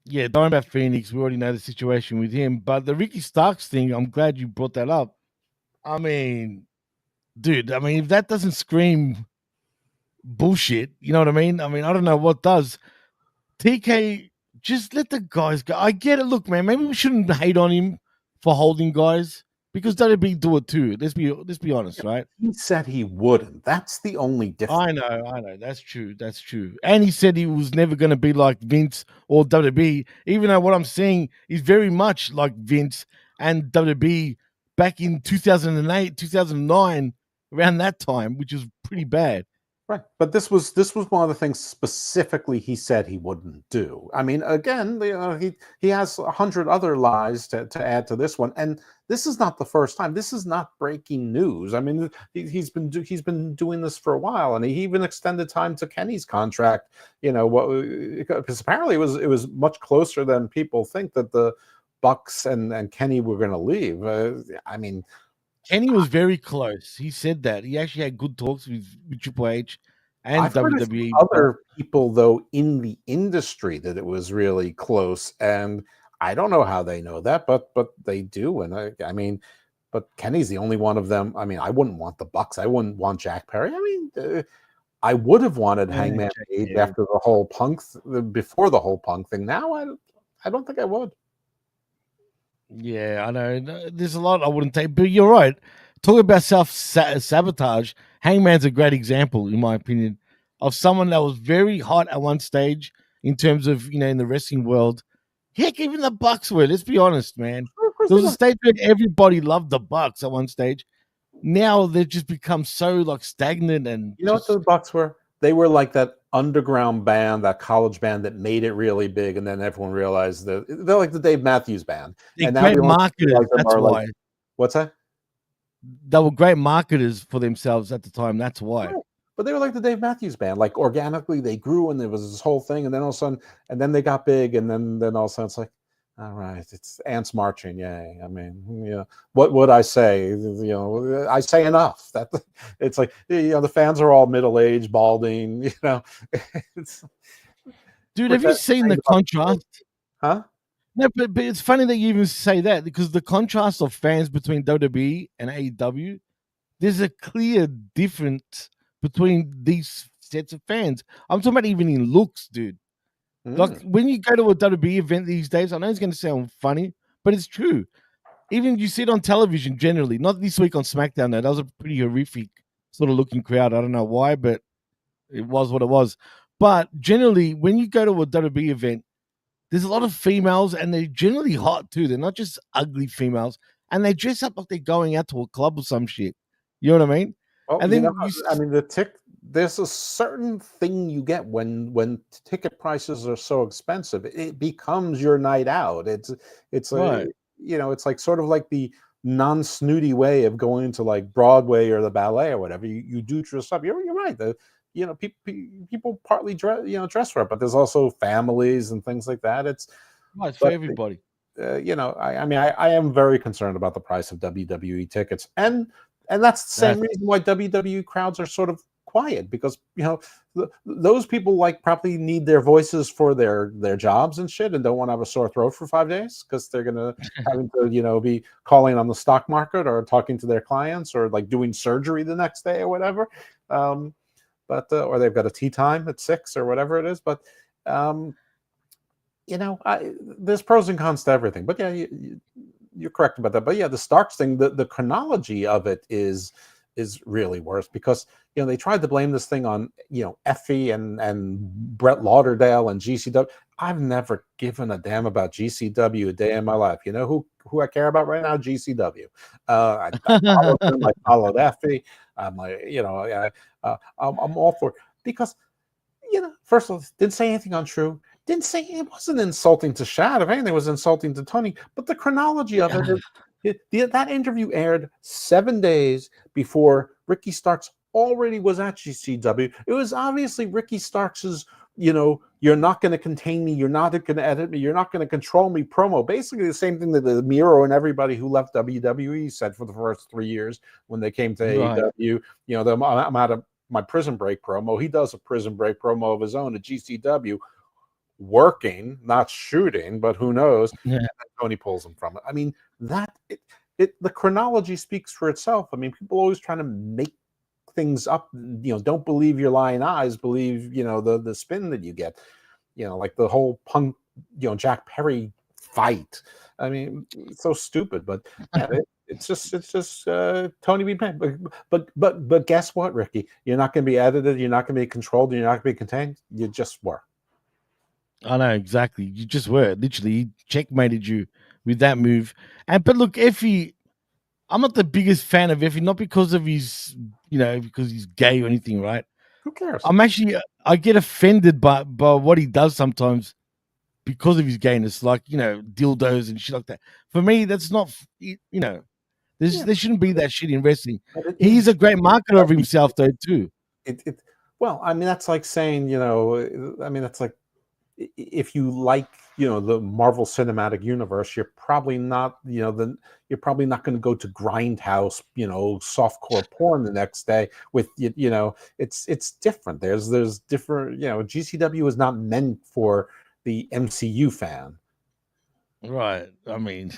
Yeah, don't worry about Phoenix. We already know the situation with him. But the Ricky Starks thing, I'm glad you brought that up. I mean, dude, if that doesn't scream bullshit, you know what I mean? I don't know what does. TK, just let the guys go. I get it. Look, man, maybe we shouldn't hate on him for holding guys because WWE do it too. Let's be honest, right? He said he wouldn't. That's the only difference. I know. That's true. That's true. And he said he was never going to be like Vince or WWE, even though what I'm saying is very much like Vince and WWE back in 2008, 2009, around that time, which is pretty bad. Right, but this was one of the things specifically he said he wouldn't do. I mean, again, he has 100 other lies to add to this one, and this is not the first time. This is not breaking news. I mean, he's been doing this for a while, and he even extended time to Kenny's contract. Because apparently it was much closer than people think that the Bucks and Kenny were going to leave. Kenny was very close. He said that. He actually had good talks with Triple H and I've heard WWE. of some other people, though, in the industry that it was really close, and I don't know how they know that, but they do. And but Kenny's the only one of them. I mean, I wouldn't want the Bucks. I wouldn't want Jack Perry. I would have wanted Hangman Page after the whole Punk, before the whole Punk thing. Now, I don't think I would. Yeah, I know. There's a lot I wouldn't take, but you're right. Talking about self-sabotage, Hangman's a great example, in my opinion, of someone that was very hot at one stage in terms of, in the wrestling world. Heck, even the Bucks were. Let's be honest, man. There was a stage where everybody loved the Bucks at one stage. Now they've just become so like stagnant and what the Bucks were? They were like that underground band, that college band that made it really big, and then everyone realized that they're like the Dave Matthews Band. They're great marketers. That's why. What's that? They were great marketers for themselves at the time. That's why. Right. But they were like the Dave Matthews Band. Like organically, they grew, and there was this whole thing, and then all of a sudden, and then they got big, and then all of a sudden, it's like, all right, it's ants marching, yay! I mean, what would I say? I say enough. That it's like the fans are all middle-aged, balding. Dude, have you seen the contrast? Huh? No, but it's funny that you even say that because the contrast of fans between WWE and AEW, there's a clear difference between these sets of fans. I'm talking about even in looks, dude. Like when you go to a WWE event these days, I know it's going to sound funny, but it's true. Even you see it on television generally, not this week on SmackDown, though. That was a pretty horrific sort of looking crowd. I don't know why, but it was what it was. But generally, when you go to a WWE event, there's a lot of females, and they're generally hot too. They're not just ugly females, and they dress up like they're going out to a club or some shit. You know what I mean? Well, and then there's a certain thing you get when ticket prices are so expensive. It becomes your night out. It's right. It's like sort of like the non-snooty way of going to like Broadway or the ballet or whatever. You do dress up. You're right. People partly dress for it, but there's also families and things like that. It's for everybody. I am very concerned about the price of WWE tickets, and And that's the same reason why WWE crowds are sort of quiet, because those people probably need their voices for their jobs and shit, and don't want to have a sore throat for 5 days because they're gonna having to be calling on the stock market or talking to their clients or doing surgery the next day or whatever. But or they've got a tea time at 6 or whatever it is. But there's pros and cons to everything. But yeah, you're correct about that. But yeah, the Starks thing, the chronology of it is really worse, because they tried to blame this thing on Effie and Brett Lauderdale and GCW. I've never given a damn about GCW a day in my life. You know who I care about right now? GCW. I followed them. I followed Effie. I'm I'm all for it, because first of all, didn't say anything untrue. Didn't say, it wasn't insulting to Shad. If anything, it was insulting to Tony. But the chronology of it, that interview aired 7 days before Ricky Starks already was at GCW. It was obviously Ricky Starks's, you're not going to contain me, you're not going to edit me, you're not going to control me promo. Basically the same thing that the Miro and everybody who left WWE said for the first 3 years when they came to AEW. I'm out of my Prison Break promo. He does a Prison Break promo of his own at GCW, working, not shooting, but who knows? Yeah. And then Tony pulls him from it. I mean, the chronology speaks for itself. I mean, people always trying to make things up. Don't believe your lying eyes, believe the spin that you get. Like the whole Punk, Jack Perry fight. I mean, it's so stupid, but yeah, it's just Tony being paid. But guess what, Ricky? You're not going to be edited. You're not going to be controlled. You're not going to be contained. You just were. I know, exactly. You just were. Literally, he checkmated you with that move. But look, Effie, I'm not the biggest fan of Effie, not because of his, because he's gay or anything, right? Who cares? I get offended by what he does sometimes because of his gayness, like, dildos and shit like that. For me, that's not, there shouldn't be that shit in wrestling. He's a great marketer of himself, though, too. Well, I mean, that's like saying, that's like, if you like the Marvel Cinematic Universe, you're probably not you're probably not going to go to Grindhouse softcore porn the next day with it's different. There's different. GCW is not meant for the MCU fan, right? I mean,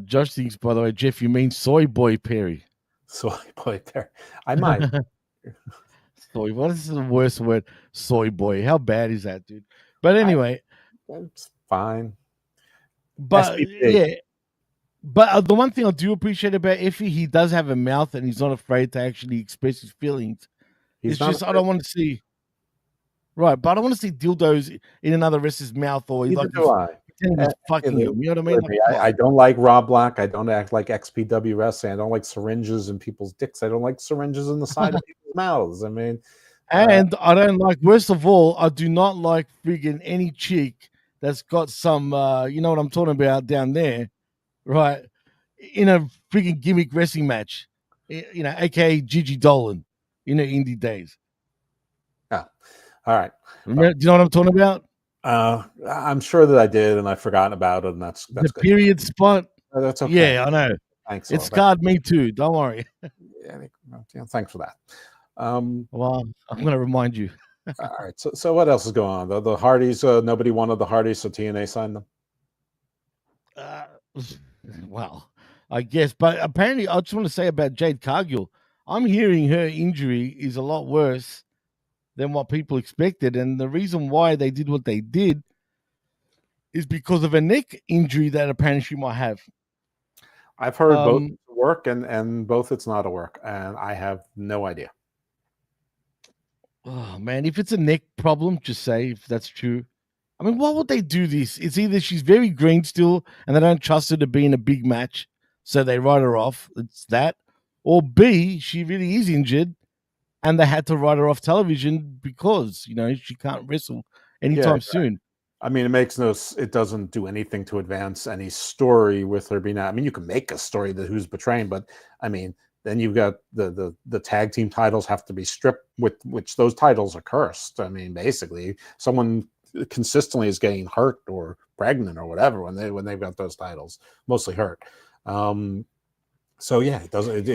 Josh thinks, by the way, Jeff, you mean Soy Boy Perry? Soy Boy Perry, I might. Soy, what is the worst word? Soy boy. How bad is that, dude? But anyway, it's fine. But yeah, but the one thing I do appreciate about Effie, he does have a mouth and he's not afraid to actually express his feelings. It's just I don't want to see. Right, but I don't want to see dildos in another wrestler's mouth, or he's fucking him. You know what I mean? I don't like Rob Black. I don't act like XPW wrestling. I don't like syringes in people's dicks. I don't like syringes in the side of people's mouths. I mean, and I don't like. Worst of all, I do not like friggin' any chick that's got some. You know what I'm talking about down there, right? In a friggin' gimmick wrestling match, aka Gigi Dolan, indie days. Yeah. All right. Do you know what I'm talking about? I'm sure that I did, and I've forgotten about it, and that's the good. Period spot. That's okay. Yeah, I know. Thanks. It scarred me too. Don't worry. Yeah, thanks for that. Well, I'm going to remind you. All right. So what else is going on? The Hardys. Nobody wanted the Hardys, so TNA signed them. Well, I guess, but apparently, I just want to say about Jade Cargill. I'm hearing her injury is a lot worse than what people expected, and the reason why they did what they did is because of a neck injury that apparently she might have. I've heard both work and both it's not a work, and I have no idea. Oh man, if it's a neck problem, just say if that's true. I mean, why would they do this? It's either she's very green still and they don't trust her to be in a big match, so they write her off. It's that. Or B, she really is injured and they had to write her off television because, she can't wrestle anytime soon. I mean, it doesn't do anything to advance any story with her being out. I mean, you can make a story that who's betraying, but I mean, then you've got the tag team titles have to be stripped, with which those titles are cursed. I mean, basically, someone consistently is getting hurt or pregnant or whatever when they've got those titles, mostly hurt. So yeah, it doesn't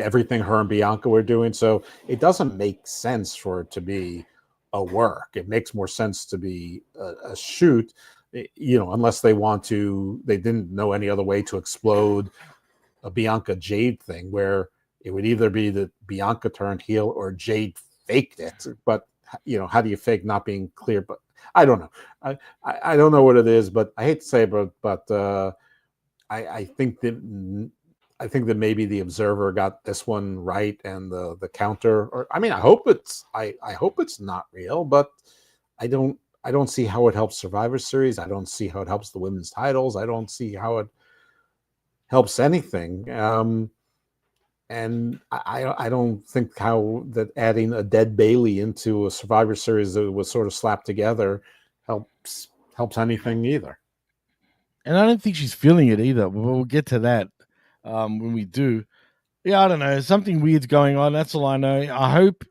everything her and Bianca were doing. So it doesn't make sense for it to be a work. It makes more sense to be a shoot, unless they want to. They didn't know any other way to explode a Bianca Jade thing, where it would either be that Bianca turned heel or Jade faked it. But how do you fake not being clear? But I don't know. I don't know what it is, but I hate to say it, but I think that maybe the Observer got this one right, and the counter. Or I mean, I hope it's not real, but I don't see how it helps Survivor Series. I don't see how it helps the women's titles. I don't see how it helps anything. And I don't think how that adding a dead Bailey into a Survivor Series that was sort of slapped together helps anything either. And I don't think she's feeling it either. We'll get to that when we do. Yeah, I don't know. Something weird's going on. That's all I know. I hope.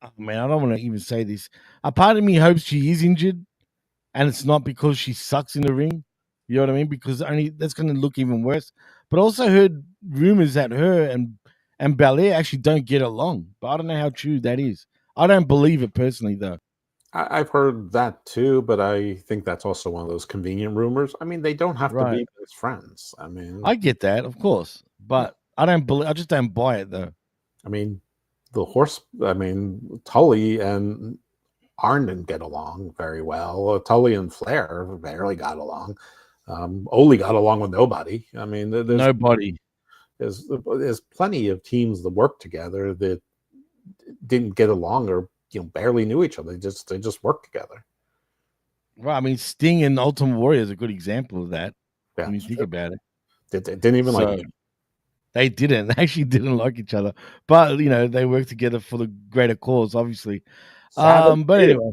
Oh, man, I don't want to even say this. A part of me hopes she is injured, and it's not because she sucks in the ring. You know what I mean? Because that's going to look even worse. But also heard rumors that her and Belair actually don't get along. But I don't know how true that is. I don't believe it personally, though. I've heard that too, but I think that's also one of those convenient rumors. I mean, they don't have to be best friends. I mean, I get that, of course, but I just don't buy it, though. I mean, Tully and Arn didn't get along very well. Tully and Flair barely got along. Oli got along with nobody. I mean, there's nobody. There's plenty of teams that work together that didn't get along or barely knew each other. They just worked together. Well, I mean, Sting and Ultimate Warrior is a good example of that. Yeah, when you think about it, they didn't even like each other. They didn't. They actually didn't like each other, but they worked together for the greater cause, obviously. But anyway,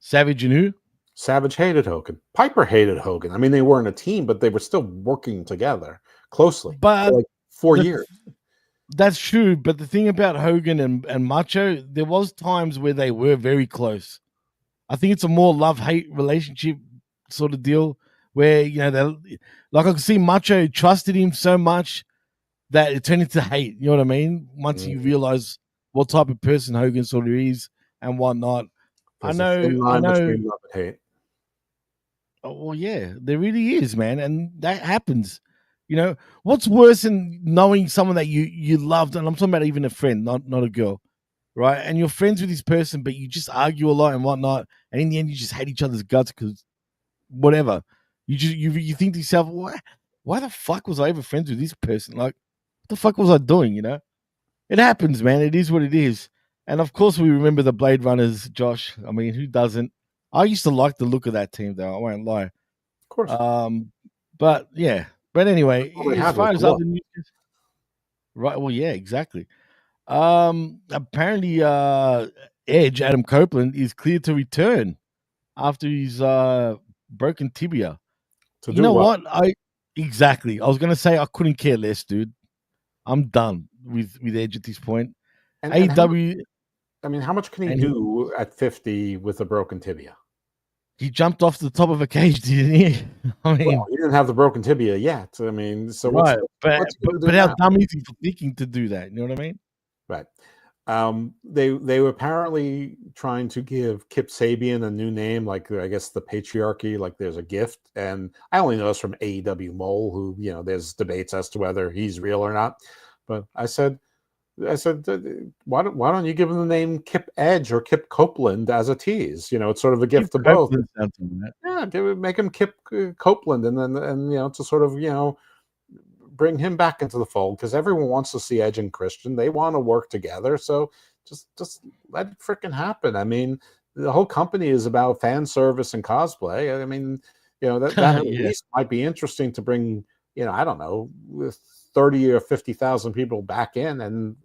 Savage and who? Savage hated Hogan. Piper hated Hogan. I mean, they weren't a team, but they were still working together closely but for like 4 years. That's true, but the thing about Hogan and Macho, there was times where they were very close. I think it's a more love-hate relationship sort of deal where, I could see Macho trusted him so much that it turned into hate. You know what I mean? Once you realize what type of person Hogan sort of is and whatnot. There's a thin line between love and hate. Oh, well, yeah, there really is, man. And that happens. What's worse than knowing someone that you loved, and I'm talking about even a friend, not a girl, right? And you're friends with this person, but you just argue a lot and whatnot, and in the end, you just hate each other's guts because whatever. You think to yourself, why the fuck was I ever friends with this person? Like, what the fuck was I doing? It happens, man. It is what it is. And of course, we remember the Blade Runners, Josh. I mean, who doesn't? I used to like the look of that team, though. I won't lie. Of course. But yeah. But anyway, as far as other news, right? Well, yeah, exactly. Apparently, Edge Adam Copeland is cleared to return after his broken tibia. You know what? Exactly. I was gonna say I couldn't care less, dude. I'm done with Edge at this point. And AEW. How much can he do at 50 with a broken tibia? He jumped off the top of a cage, didn't he? I mean, he didn't have the broken tibia yet. I mean, so right. But how dumb is he for thinking to do that? You know what I mean? Right. They were apparently trying to give Kip Sabian a new name, like I guess the patriarchy, like there's a gift. And I only know this from AEW Mole, who there's debates as to whether he's real or not. But I said, why don't you give him the name Kip Edge or Kip Copeland as a tease? It's sort of a gift to both. Yeah, make him Kip Copeland, and then to sort of bring him back into the fold, because everyone wants to see Edge and Christian. They want to work together, so just let it freaking happen. I mean, the whole company is about fan service and cosplay. I mean, that at least might be interesting to bring. I don't know, 30 or 50,000 people back in, and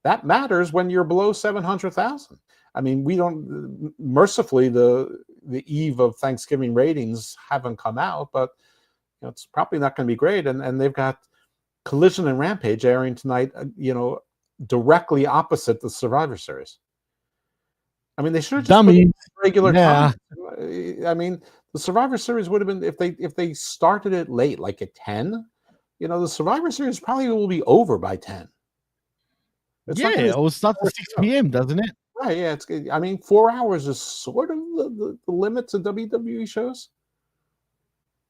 that matters when you're below 700,000. I mean, we don't, mercifully, the eve of Thanksgiving ratings haven't come out, but it's probably not going to be great. And they've got Collision and Rampage airing tonight, directly opposite the Survivor Series. I mean, they should have just put it regular time. I mean, the Survivor Series would have been, if they started it late, like at 10, the Survivor Series probably will be over by 10. It's not gonna Yeah, it will start at 6 p.m., doesn't it? Right, yeah, it's good. I mean, 4 hours is sort of the limit to WWE shows.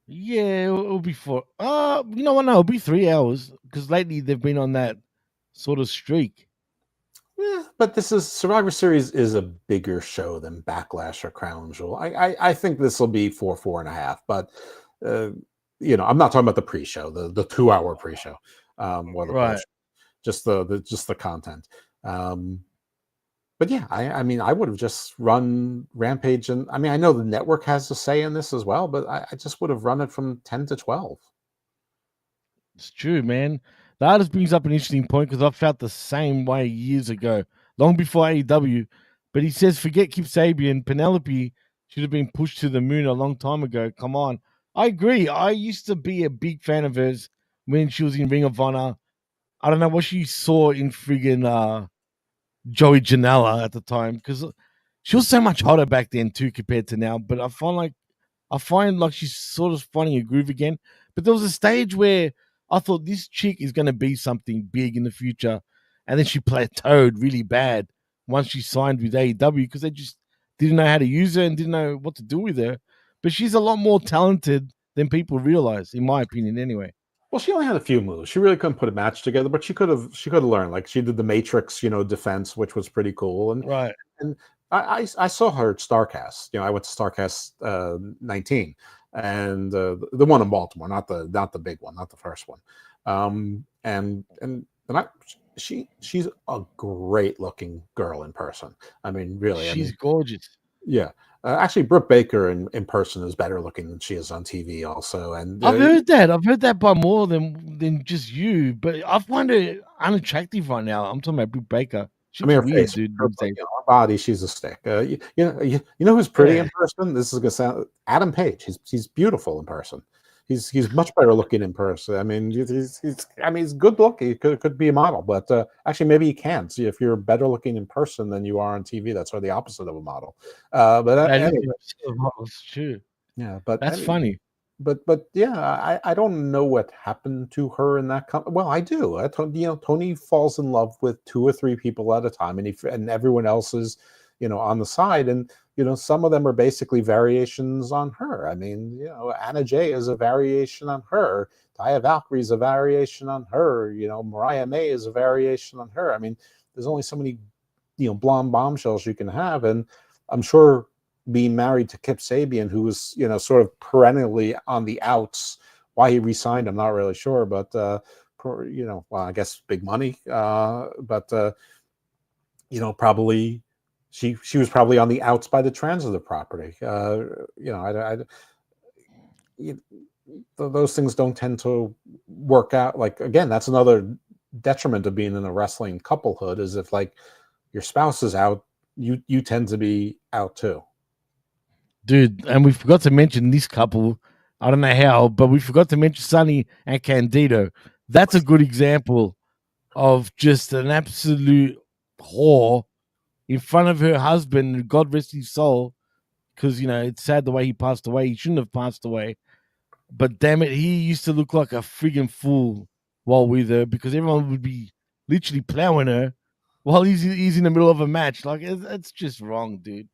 Yeah, it'll be four. You know what? No, it'll be 3 hours because lately they've been on that sort of streak. Yeah, but this is Survivor Series is a bigger show than Backlash or Crown Jewel. I think this will be 4.5. But I'm not talking about the pre-show, the 2 hour pre-show, or the Right. post, just the content. But yeah, I mean, I would have just run Rampage, and I mean, I know the network has a say in this as well, but I just would have run it from 10 to 12. It's true, man. That just brings up an interesting point because I felt the same way years ago, long before AEW. But he says, forget Kip Sabian. Penelope should have been pushed to the moon a long time ago. Come on. I agree. I used to be a big fan of hers when she was in Ring of Honor. I don't know what she saw in friggin' Joey Janela at the time because she was so much hotter back then too compared to now. But I find like she's sort of finding a groove again. But there was a stage where I thought this chick is going to be something big in the future, and then she plateaued really bad once she signed with AEW because they just didn't know how to use her and didn't know what to do with her. But she's a lot more talented than people realize, in my opinion, anyway. Well, she only had a few moves. She really couldn't put a match together, but she could have learned. Like she did the Matrix, defense, which was pretty cool. Right. And I saw her at Starcast. I went to Starcast 19, and the one in Baltimore, not the big one, not the first one. She's a great looking girl in person. I mean, really, She's gorgeous. yeah. Actually, Brooke Baker in person is better looking than she is on TV. Also, and I've heard that. I've heard that by more than just you, but I find her unattractive right now. I'm talking about Brooke Baker. She's her weird, face, dude. her body, she's a stick. You know who's pretty in person? This is gonna sound Adam Page. He's beautiful in person. He's much better looking in person. I mean, he's good looking. He could be a model, but actually, maybe he can't. See, if you're better looking in person than you are on TV, that's sort of the opposite of a model. But anyway, It's true. yeah, but That's funny. But yeah, I don't know what happened to her in that. Well, I do. Tony falls in love with 2 or 3 people at a time, and everyone else is, on the side, and some of them are basically variations on her. I mean, Anna Jay is a variation on her. Taya Valkyrie is a variation on her. Mariah May is a variation on her. I mean, there's only so many, blonde bombshells you can have, and I'm sure being married to Kip Sabian, who was, sort of perennially on the outs. Why he resigned, I'm not really sure, but well, I guess big money. But probably she was probably on the outs by the transitive property. Those things don't tend to work out. Like, again, that's another detriment of being in a wrestling couplehood, is if like your spouse is out, you tend to be out too. Dude, and we forgot to mention this couple. I don't know how, but we forgot to mention Sonny and Candido. That's a good example of just an absolute whore in front of her husband, God rest his soul, because, it's sad the way he passed away. He shouldn't have passed away. But damn it, he used to look like a friggin' fool while with her because everyone would be literally plowing her while he's in the middle of a match. Like, it's just wrong, dude.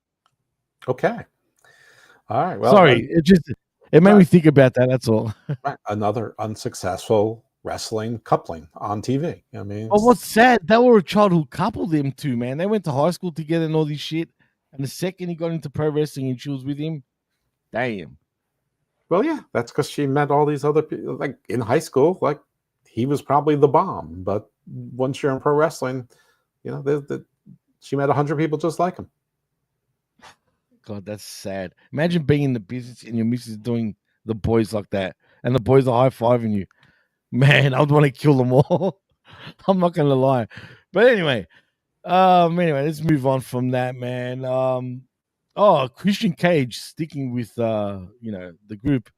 Okay. All right. Well, sorry, it made me think about that. That's all. Right. Another unsuccessful wrestling coupling on TV. I mean, what's sad? They were a childhood couple, them two, man. They went to high school together and all this shit. And the second he got into pro wrestling and she was with him, damn. Well, yeah, that's because she met all these other people. Like in high school, like he was probably the bomb. But once you're in pro wrestling, she met 100 people just like him. God, that's sad. Imagine being in the business and your missus doing the boys like that, and the boys are high-fiving you. Man, I'd want to kill them all. I'm not going to lie. But anyway, let's move on from that, man. Christian Cage, sticking with, the group.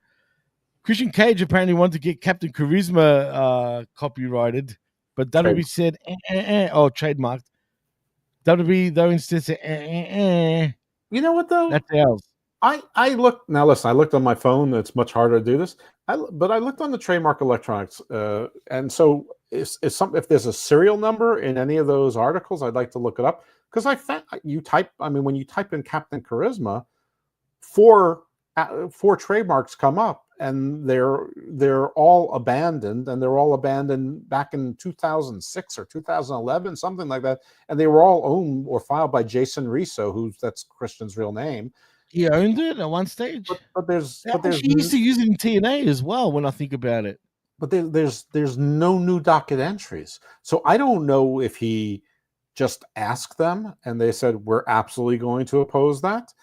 Christian Cage apparently wanted to get Captain Charisma copyrighted, but WWE said, trademarked. WWE, though, instead said, You know what, though? That's ours. I looked now. Listen, I looked on my phone. It's much harder to do this. But I looked on the trademark electronics, and so if there's a serial number in any of those articles, I'd like to look it up because I found when you type in Captain Charisma, four trademarks come up, and they're all abandoned, and they're all abandoned back in 2006 or 2011, something like that, and they were all owned or filed by Jason Rizzo, that's Christian's real name. He owned it at one stage. But there's he used to use it in TNA as well. When I think about it, but there's no new docket entries, so I don't know if he just asked them and they said we're absolutely going to oppose that,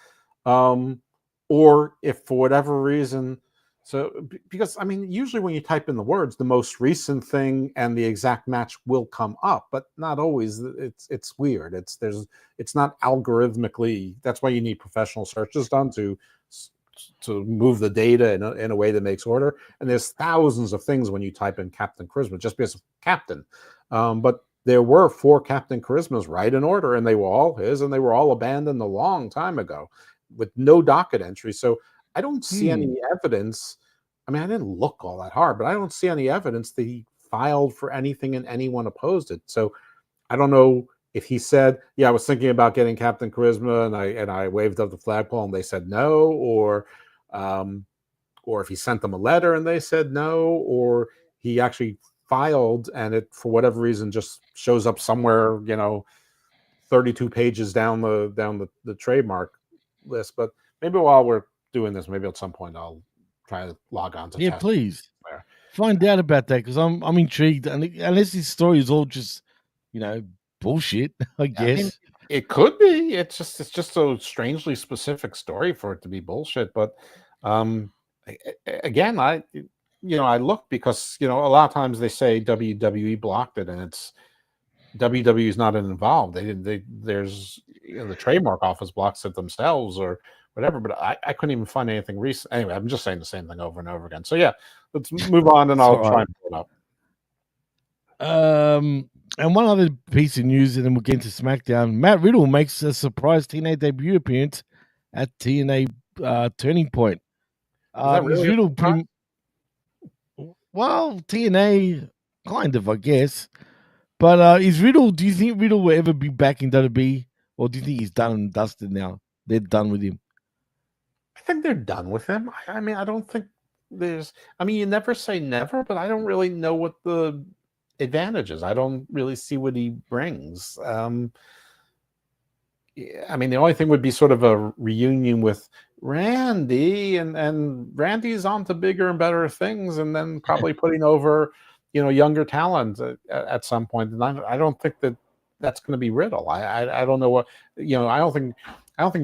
or if for whatever reason. So because usually when you type in the words, the most recent thing and the exact match will come up, but not always. It's weird. It's not algorithmically. That's why you need professional searches done to move the data in a way that makes order. And there's thousands of things when you type in Captain Charisma just because of Captain. But there were 4 Captain Charismas right in order, and they were all his, and they were all abandoned a long time ago with no docket entry. So I don't see any evidence. I didn't look all that hard, but I don't see any evidence that he filed for anything and anyone opposed it. So I don't know if he said, "Yeah, I was thinking about getting Captain Charisma," and I waved up the flagpole and they said no, or if he sent them a letter and they said no, or he actually filed and it for whatever reason just shows up somewhere, 32 pages down the trademark list. But maybe while we're doing this, maybe at some point I'll try to log on to please find out about that, because I'm intrigued, and unless this story is all just bullshit, I guess. It could be. It's just a strangely specific story for it to be bullshit. But again, I look because a lot of times they say WWE blocked it, and it's WWE is not involved. There's the trademark office blocks it themselves or whatever, but I couldn't even find anything recent. Anyway, I'm just saying the same thing over and over again. So yeah, let's move on, and I'll try and pull it up. And one other piece of news, and then we'll get into SmackDown. Matt Riddle makes a surprise TNA debut appearance at TNA Turning Point. Really Riddle TNA, kind of, I guess. But is Riddle? Do you think Riddle will ever be back in WWE, or do you think he's done and dusted now? They're done with him. I think they're done with him. I don't think there's. You never say never, but I don't really know what the advantage is. I don't really see what he brings. The only thing would be sort of a reunion with Randy, and Randy's on to bigger and better things, and then probably putting over, younger talent at some point. And I don't think that's going to be Riddle. I don't know what, I don't think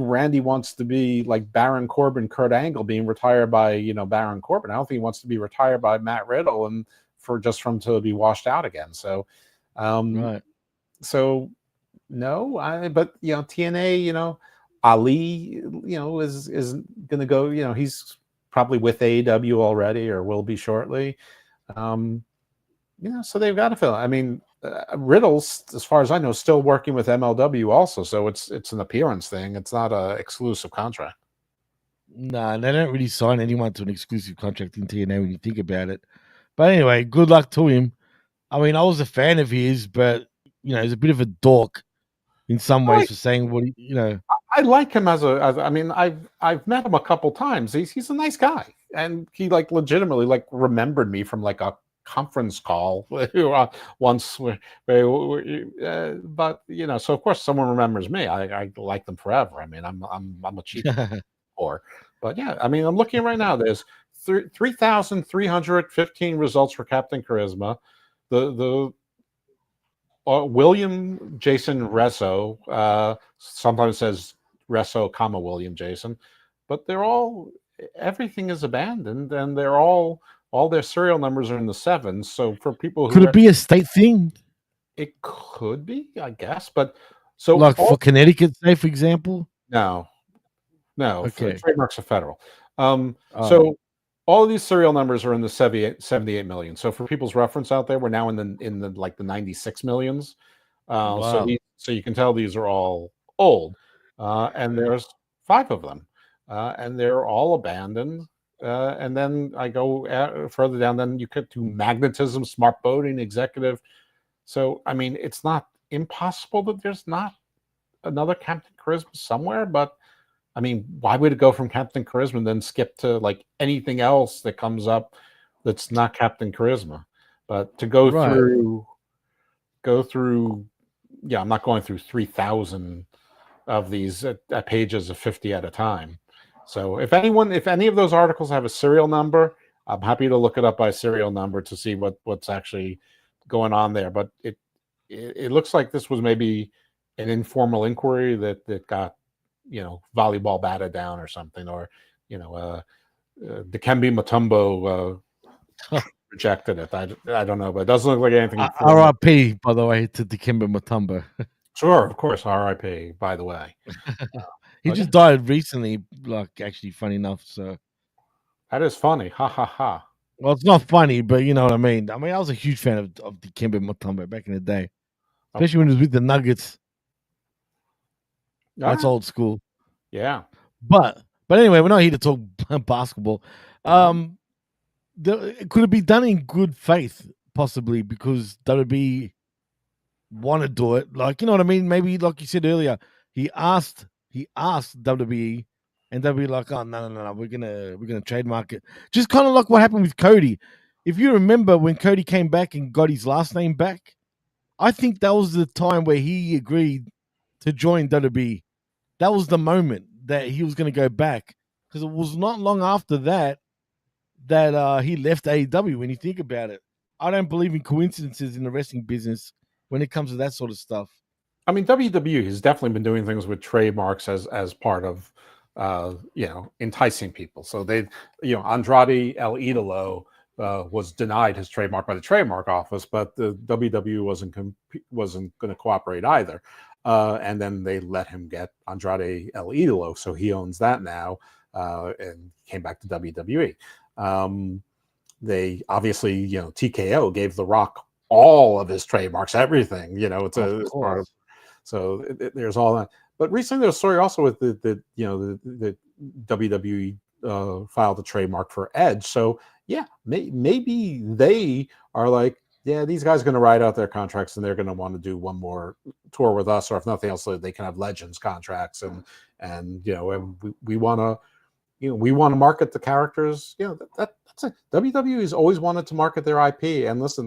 Randy wants to be like Baron Corbin, Kurt Angle being retired by, Baron Corbin. I don't think he wants to be retired by Matt Riddle and for him to be washed out again. So, right. So no, but TNA, Ali, is going to go, he's probably with AEW already or will be shortly. So they've got to fill. Riddle's, as far as I know, still working with MLW also. So it's an appearance thing. It's not an exclusive contract. No, they don't really sign anyone to an exclusive contract in TNA when you think about it. But anyway, good luck to him. I was a fan of his, but he's a bit of a dork in some ways for saying what I like him I've met him a couple times. He's a nice guy, and he legitimately remembered me from a conference call once. But so of course someone remembers me. I like them forever. I'm a cheap whore. But yeah, I'm looking right now. There's 3,315 results for Captain Charisma. The William Jason Resso, sometimes says Resso, William Jason, but everything is abandoned, and they're all their serial numbers are in the 7s. So for people who could it be a state thing? It could be, I guess. But so for Connecticut, say for example. No. Okay. Trademarks are federal. So all of these serial numbers are in the 78 million. So for people's reference out there, we're now in the 96 millions. Wow. So you can tell these are all old, and there's 5 of them. and they're all abandoned. And then I go further down. Then you get to magnetism, smart boating, executive. So I mean, it's not impossible that there's not another Captain Charisma somewhere, but I mean, why would it go from Captain Charisma and then skip to like anything else that comes up that's not Captain Charisma? But to go through, yeah, I'm not going through 3,000 of these at pages of 50 at a time. So if any of those articles have a serial number, I'm happy to look it up by serial number to see what's actually going on there. But it looks like this was maybe an informal inquiry that got, volleyball batted down or something, or, Dikembe Mutombo rejected it. I don't know, but it doesn't look like anything. R.I.P. by the way to Dikembe Mutombo. Sure, of course, R.I.P. by the way. He just died recently, like actually funny enough. So that is funny. Ha ha ha. Well, it's not funny, but you know what I mean. I was a huge fan of Dikembe Mutombo back in the day, especially when he was with the Nuggets. That's old school. Yeah. But anyway, we're not here to talk basketball. Could it be done in good faith, possibly, because WWE want to do it? Like, you know what I mean? Maybe, like you said earlier, he asked WWE, and WWE like, oh no, we're gonna trademark it. Just kind of like what happened with Cody. If you remember when Cody came back and got his last name back, I think that was the time where he agreed to join WWE. That was the moment that he was going to go back, because it was not long after that he left AEW. When you think about it, I don't believe in coincidences in the wrestling business when it comes to that sort of stuff. I mean, WWE has definitely been doing things with trademarks as part of enticing people. So they, Andrade El Idolo was denied his trademark by the trademark office, but the WWE wasn't going to cooperate either. And then they let him get Andrade El Idolo, so he owns that now, and came back to WWE. They obviously, TKO gave The Rock all of his trademarks, everything. It's part of. So there's all that. But recently, there's a story also with the WWE filed a trademark for Edge. So yeah, maybe they are like, yeah, these guys are going to ride out their contracts and they're going to want to do one more tour with us, or if nothing else, they can have Legends contracts, and we want to market the characters. That's it. WWE has always wanted to market their IP. And listen,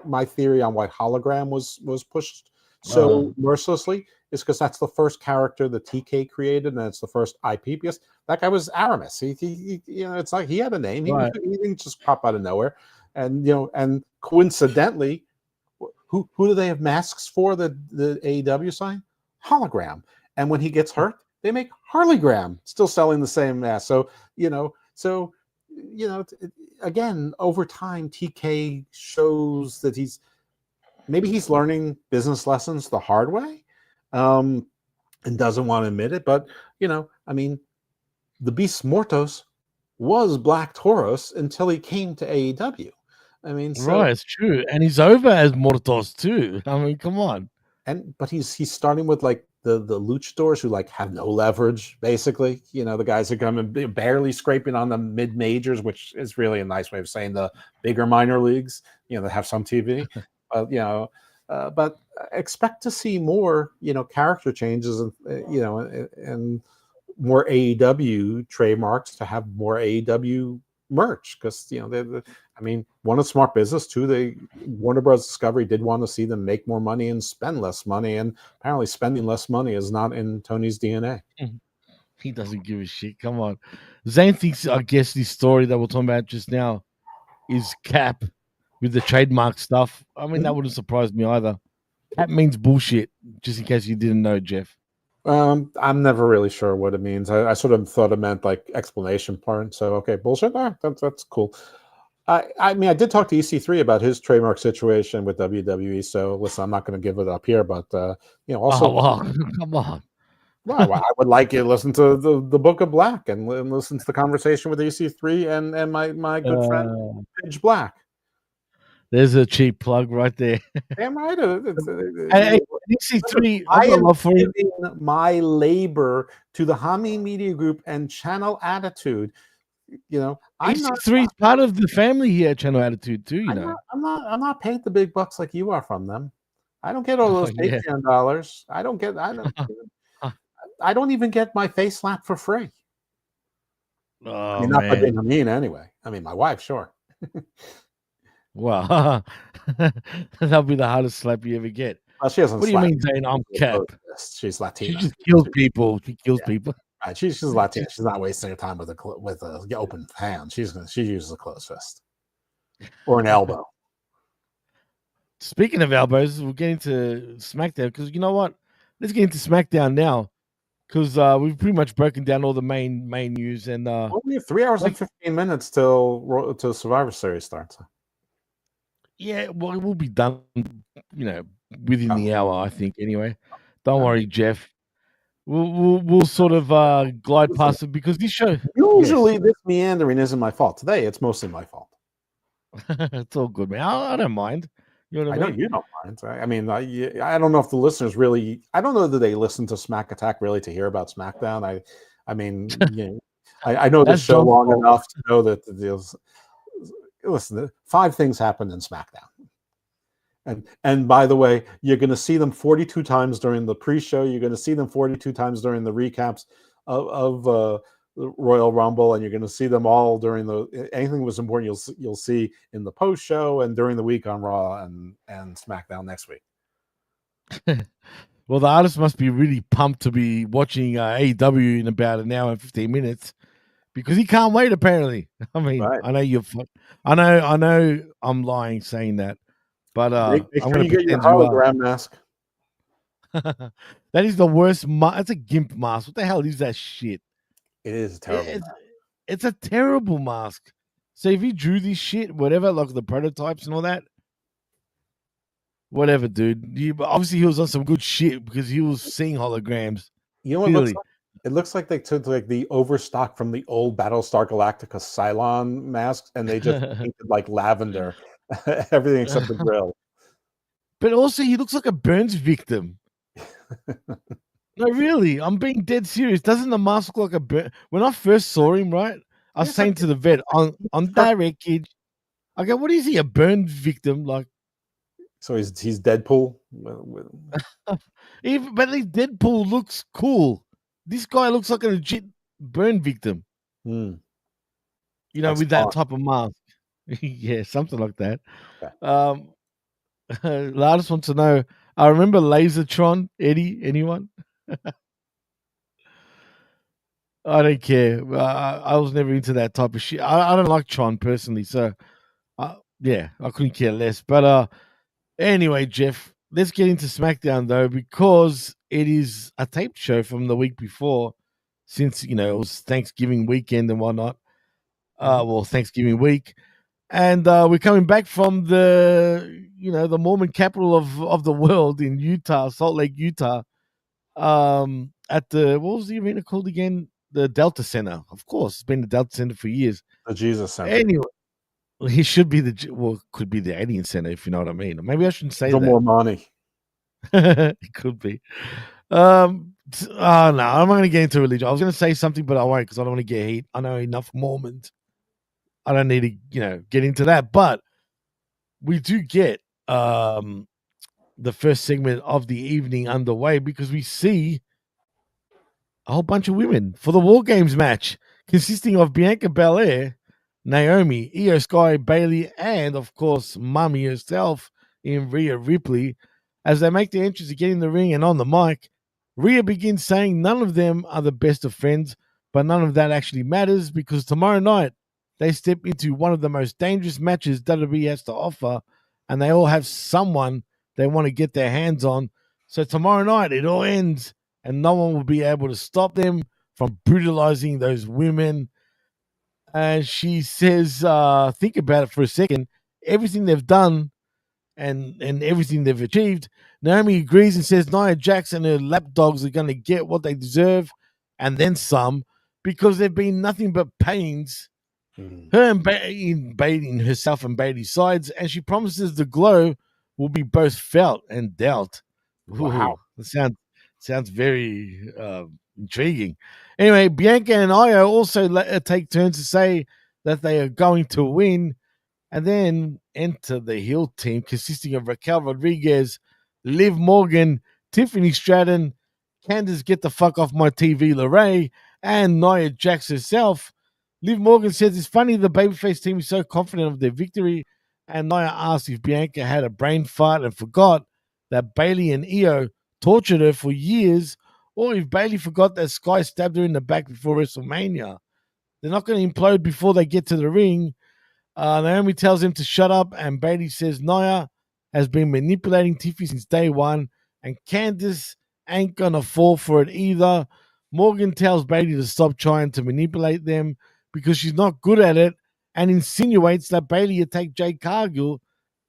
my theory on why Hologram was pushed so mercilessly is because that's the first character that TK created, and it's the first IP, because that guy was Aramis. He it's like he had a name. He didn't just pop out of nowhere. And coincidentally, who do they have masks for? The AEW sign? Hologram. And when he gets hurt, they make Harleygram, still selling the same mask. So again, over time, TK shows that he's learning business lessons the hard way, and doesn't want to admit it. But the Beast Mortos was Black Taurus until he came to AEW. Right, it's true, and he's over as Mortos too. Come on. But he's starting with like the luchadors who like have no leverage, basically. The guys that come and barely scraping on the mid majors, which is really a nice way of saying the bigger minor leagues. That have some TV. But expect to see more, character changes, and more AEW trademarks to have more AEW merch, because one, it's smart business. Two, Warner Bros. Discovery did want to see them make more money and spend less money, and apparently spending less money is not in Tony's DNA. He doesn't give a shit. Come on, Zane thinks, I guess, the story that we're talking about just now is Cap with the trademark stuff. That wouldn't surprise me either. Cap means bullshit, just in case you didn't know, Jeff. I'm never really sure what it means. I sort of thought it meant like explanation part. So, okay, bullshit. That's cool. I did talk to EC3 about his trademark situation with WWE. So listen, I'm not going to give it up here, but also, come on. Well, I would like you to listen to the Book of Black and listen to the conversation with EC3 and my good friend Pidge Black. There's a cheap plug right there. Damn right. Hey, EC3, I I've got am love for you. giving my labor to the Hami Media Group and Channel Attitude. You know, I'm not. EC3 is part of the family here at Channel Attitude too. You know. I'm not paid the big bucks like you are from them. I don't get all those Yeah. Patreon dollars. I don't. I don't even get my face slap for free. I Oh mean, not by man. being mean anyway. I mean, my wife, sure. Wow. That'll be the hardest slap you ever get. Well, she doesn't. What do you slap mean saying I'm me. Cap? She's Latina. She just kills people. She kills people. Right. She's Latina. She's not wasting her time with a open hand. She uses a closed fist or an elbow. Speaking of elbows, we're getting to SmackDown because you know what? Let's get into SmackDown now because we've pretty much broken down all the main news and we have 3 hours and 15 minutes till Survivor Series starts. Yeah, well, we'll be done, within the hour, I think. Anyway, don't worry, Jeff. We'll sort of glide past it because this show. Usually, this meandering isn't my fault. Today, it's mostly my fault. It's all good, man. I don't mind. You know what I mean? know you don't mind. I mean, I don't know if the listeners really. I don't know that they listen to Smack Attack really to hear about SmackDown. I mean, I know the show long enough to know that listen, 5 things happened in SmackDown. And by the way, you're going to see them 42 times during the pre-show. You're going to see them 42 times during the recaps of the Royal Rumble, and you're going to see them all during anything that was important. You'll see in the post-show and during the week on Raw and SmackDown next week. Well, the artist must be really pumped to be watching AEW in about an hour and 15 minutes because he can't wait. Apparently, I mean, right. I know I'm lying saying that. But make sure you get your hologram mask. That is the worst. It's a gimp mask. What the hell is that shit? It is terrible. It's a terrible mask. So if he drew this shit, whatever, like the prototypes and all that, whatever, dude. Obviously, he was on some good shit because he was seeing holograms. You know what it looks like? It looks like they took like the overstock from the old Battlestar Galactica Cylon masks and they just painted like lavender. Everything except the grill. But also, he looks like a Burns victim. No, really, I'm being dead serious. Doesn't the mask look like a burn? When I first saw him, right, I was saying to the vet on direct, kid, I go, "What is he? A burn victim?" Like, so he's Deadpool. But his Deadpool looks cool. This guy looks like a legit burn victim. You know, with that type of mask. Yeah, something like that. Okay. Lardis wants to know. I remember Lasertron, Eddie. Anyone? I don't care. I was never into that type of shit. I don't like Tron personally, so yeah, I couldn't care less. But anyway, Jeff, let's get into SmackDown though, because it is a taped show from the week before, since it was Thanksgiving weekend and whatnot. Well, Thanksgiving week. And we're coming back from the Mormon capital of the world in Utah, Salt Lake, Utah. At what was the arena called again? The Delta Center. Of course, it's been the Delta Center for years. The Jesus Center. Anyway, he should be could be the Alien Center, if you know what I mean. Maybe I shouldn't say that. More money. It could be. No, I'm not going to get into religion. I was going to say something, but I won't because I don't want to get heat. I know enough Mormons. I don't need to, get into that, but we do get the first segment of the evening underway because we see a whole bunch of women for the War Games match, consisting of Bianca Belair, Naomi, Io Sky, Bayley, and of course, Mummy herself in Rhea Ripley. As they make their entrance to get in the ring and on the mic, Rhea begins saying none of them are the best of friends, but none of that actually matters because tomorrow night they step into one of the most dangerous matches WWE has to offer, and they all have someone they want to get their hands on. So tomorrow night, it all ends, and no one will be able to stop them from brutalizing those women. And she says, think about it for a second. Everything they've done and everything they've achieved. Naomi agrees and says Nia Jax and her lapdogs are going to get what they deserve and then some because they've been nothing but pains Her and Bailey, herself and Bailey's sides, and she promises the glow will be both felt and dealt. Wow. That sounds very intriguing. Anyway, Bianca and Io also take turns to say that they are going to win, and then enter the heel team consisting of Raquel Rodriguez, Liv Morgan, Tiffany Stratton, Candice Get the Fuck Off My TV LeRae, and Nia Jax herself. Liv Morgan says it's funny the babyface team is so confident of their victory, and Nia asks if Bianca had a brain fart and forgot that Bailey and Io tortured her for years, or if Bailey forgot that Sky stabbed her in the back before WrestleMania. They're not going to implode before they get to the ring. Naomi tells him to shut up, and Bailey says Nia has been manipulating Tiffy since day one, and Candice ain't going to fall for it either. Morgan tells Bailey to stop trying to manipulate them because she's not good at it, and insinuates that Bailey attacked Jade Cargill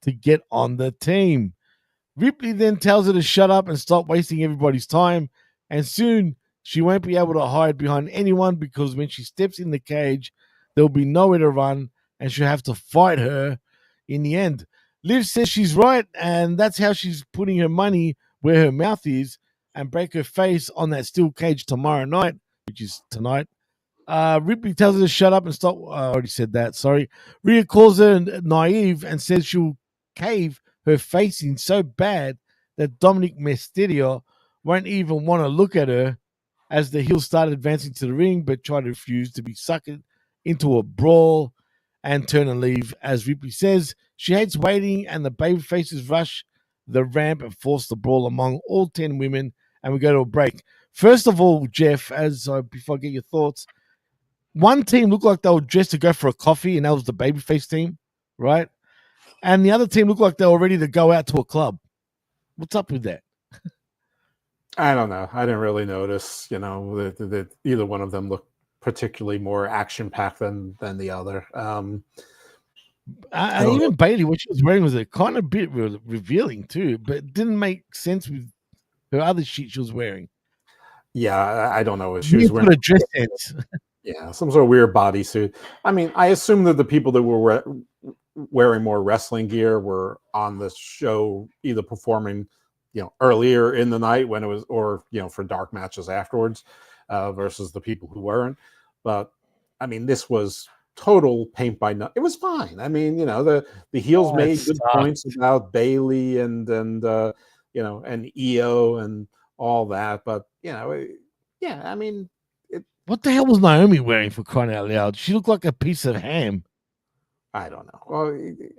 to get on the team. Ripley then tells her to shut up and stop wasting everybody's time, and soon she won't be able to hide behind anyone because when she steps in the cage, there'll be nowhere to run, and she'll have to fight her in the end. Liv says she's right, and that's how she's putting her money where her mouth is, and break her face on that steel cage tomorrow night, which is tonight. Ripley tells her to shut up and stop. I already said that, sorry. Rhea calls her naive and says she'll cave her face in so bad that Dominic Mysterio won't even want to look at her as the heels start advancing to the ring, but try to refuse to be sucked into a brawl and turn and leave. As Ripley says, she hates waiting, and the baby faces rush the ramp and force the brawl among all 10 women, and we go to a break. First of all, Jeff, before I get your thoughts, one team looked like they were dressed to go for a coffee, and that was the babyface team, right? And the other team looked like they were ready to go out to a club. What's up with that? I don't know. I didn't really notice, that either one of them looked particularly more action-packed than the other. Even Bailey, what she was wearing was a kind of bit revealing too, but it didn't make sense with her other shit she was wearing. Yeah, I don't know what she was wearing. A dress sense. Yeah, some sort of weird bodysuit. I mean, I assume that the people that were wearing more wrestling gear were on the show, either performing, earlier in the night when it was, or for dark matches afterwards, versus the people who weren't. But I mean, this was total paint by numbers. It was fine. I mean, the heels made good points about Bailey and Io and all that, but yeah, I mean. What the hell was Naomi wearing, for crying out loud? She looked like a piece of ham. I don't know. Well,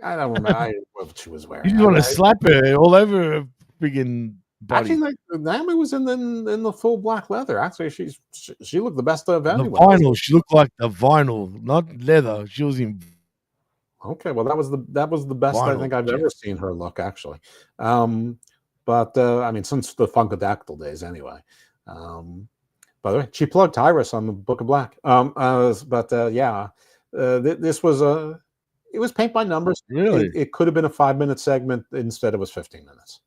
I don't remember what she was wearing. You just want to slap her all over her friggin' body. Actually, Naomi was in the full black leather. Actually, she looked the best of anyone. The vinyl. She looked like the vinyl, not leather. She was in. Okay, well, that was the best vinyl, I think I've ever seen her look, actually. But I mean, since the Funkadactyl days, anyway. By the way, she plugged Tyrus on the Book of Black. This was it was paint by numbers. Really? It could have been a 5-minute segment. Instead, it was 15 minutes.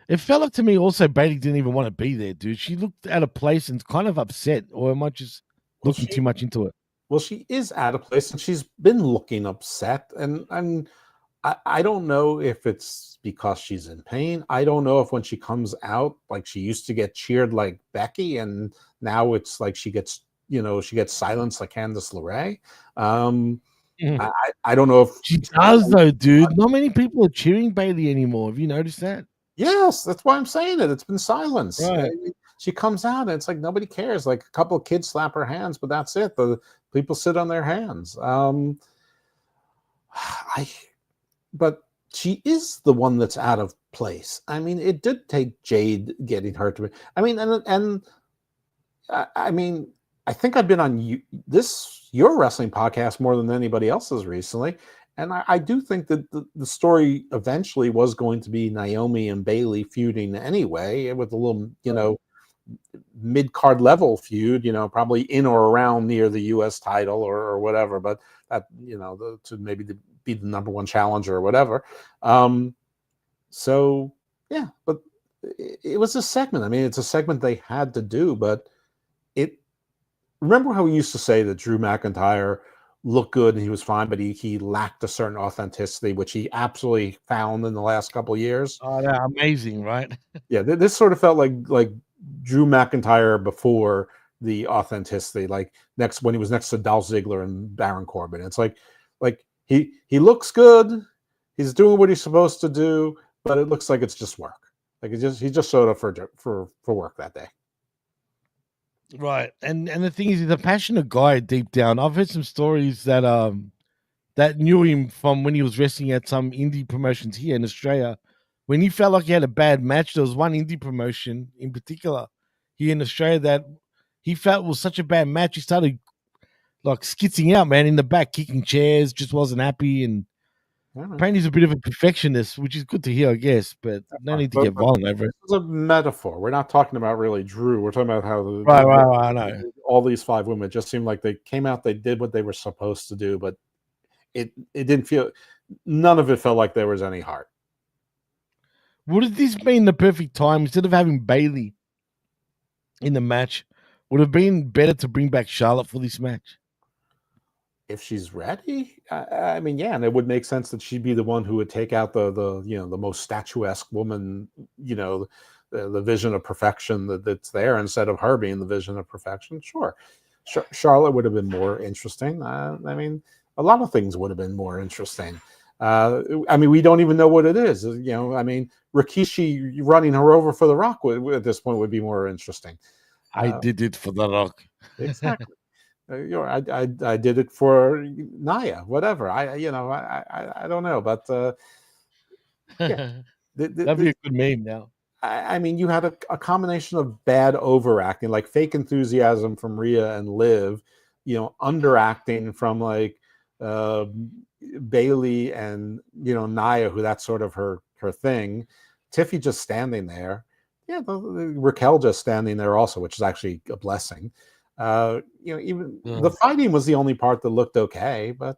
It felt like to me also Bailey didn't even want to be there, dude. She looked out of place and kind of upset, or am I just looking too much into it? Well, she is out of place, and she's been looking upset, and I don't know if it's because she's in pain. I don't know if when she comes out, like she used to get cheered like Becky, and now it's like she gets silenced like Candice LeRae. I don't know if she does though, dude. Not many people are cheering Bailey anymore. Have you noticed that? Yes, that's why I'm saying it. It's been silenced. Right. She comes out and it's like nobody cares. Like a couple of kids slap her hands, but that's it. The people sit on their hands. But she is the one that's out of place. I mean, it did take Jade getting hurt to be. I mean, I mean, I think I've been on your wrestling podcast more than anybody else's recently, and I do think that the story eventually was going to be Naomi and Bailey feuding anyway, with a little, mid-card level feud, probably in or around near the U.S. title or whatever, but that, to maybe be the number one challenger or whatever. So yeah, but it was a segment. I mean, it's a segment they had to do, but remember how we used to say that Drew McIntyre looked good and he was fine, but he lacked a certain authenticity, which he absolutely found in the last couple of years. Oh, they're amazing, right? Yeah, this sort of felt like Drew McIntyre before the authenticity, like when he was next to Dolph Ziggler and Baron Corbin. It's like he looks good, he's doing what he's supposed to do, but it looks like it's just work. Like he just showed up for work that day. Right. And the thing is, he's a passionate guy deep down. I've heard some stories that knew him from when he was wrestling at some indie promotions here in Australia. When he felt like he had a bad match, there was one indie promotion in particular here in Australia that he felt was such a bad match. He started like skitzing out, man, in the back, kicking chairs, just wasn't happy. And apparently he's a bit of a perfectionist, which is good to hear, I guess, but no need to get violent over it. It's a metaphor. We're not talking about really Drew. We're talking about how right, I know. All these 5 women just seemed like they came out, they did what they were supposed to do, but it didn't feel, none of it felt like there was any heart. Would have this been the perfect time instead of having Bailey in the match? Would have been better to bring back Charlotte for this match if she's ready. I mean, yeah, and it would make sense that she'd be the one who would take out the the most statuesque woman, the vision of perfection that's there, instead of her being the vision of perfection. Sure, Charlotte would have been more interesting. I mean, a lot of things would have been more interesting. I mean, we don't even know what it is. I mean, Rikishi running her over for the Rock at this point would be more interesting. I did it for the Rock. Exactly. I did it for Naya. Whatever. I don't know, but yeah. That'd be a good meme now. I mean, you had a combination of bad overacting, like fake enthusiasm from Rhea and Liv, underacting from like Bailey and Naya, who that's sort of her thing. Tiffy just standing there. Yeah, Raquel just standing there also, which is actually a blessing. Even the fighting was the only part that looked okay, but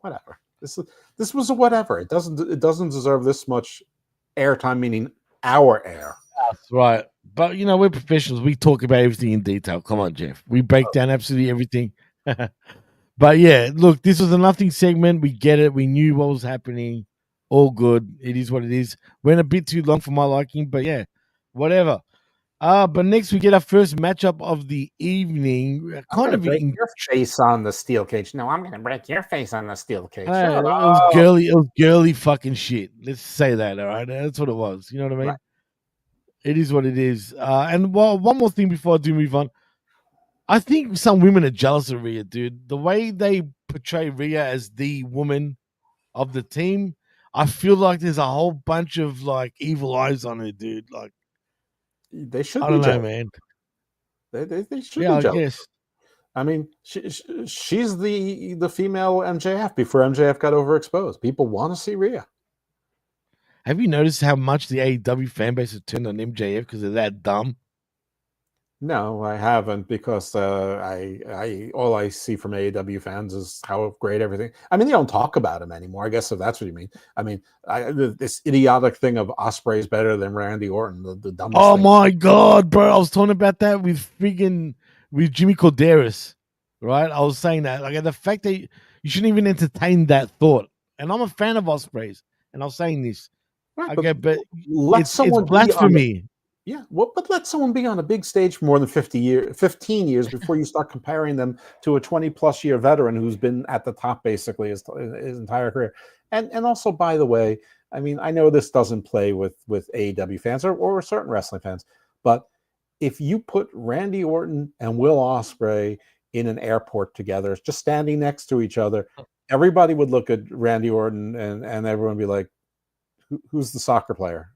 whatever. This was a whatever. It doesn't deserve this much airtime, meaning our air. That's right. But we're professionals. We talk about everything in detail. Come on, Jeff. We break down absolutely everything. But yeah, look, this was a nothing segment. We get it. We knew what was happening. All good. It is what it is. Went a bit too long for my liking, but yeah, whatever. But next we get our first matchup of the evening. Kind of break your face on the steel cage. No, I'm gonna break your face on the steel cage. It was girly fucking shit. Let's say that, all right? That's what it was. You know what I mean? Right. It is what it is. And one more thing before I do move on. I think some women are jealous of Rhea, dude. The way they portray Rhea as the woman of the team, I feel like there's a whole bunch of like evil eyes on her, dude. Like, they should. I don't know, man. They should. Yeah, be jealous. I guess. I mean, she's the female MJF before MJF got overexposed. People want to see Rhea. Have you noticed how much the AEW fan base has turned on MJF because they're that dumb? No, I haven't, because I all I see from AEW fans is how great everything. I mean, they don't talk about him anymore, I guess, if that's what you mean. I mean, this idiotic thing of Ospreay is better than Randy Orton, the dumbest thing. My God, bro. I was talking about that with Jimmy Corderas, right? I was saying that. Like, the fact that you shouldn't even entertain that thought. And I'm a fan of Ospreay's, and I was saying this. Right, okay, but it's blasphemy. Yeah, well, but let someone be on a big stage for more than 15 years before you start comparing them to a 20-plus year veteran who's been at the top basically his entire career. And also, by the way, I mean, I know this doesn't play with AEW fans or certain wrestling fans, but if you put Randy Orton and Will Ospreay in an airport together, just standing next to each other, everybody would look at Randy Orton and everyone would be like, who's the soccer player?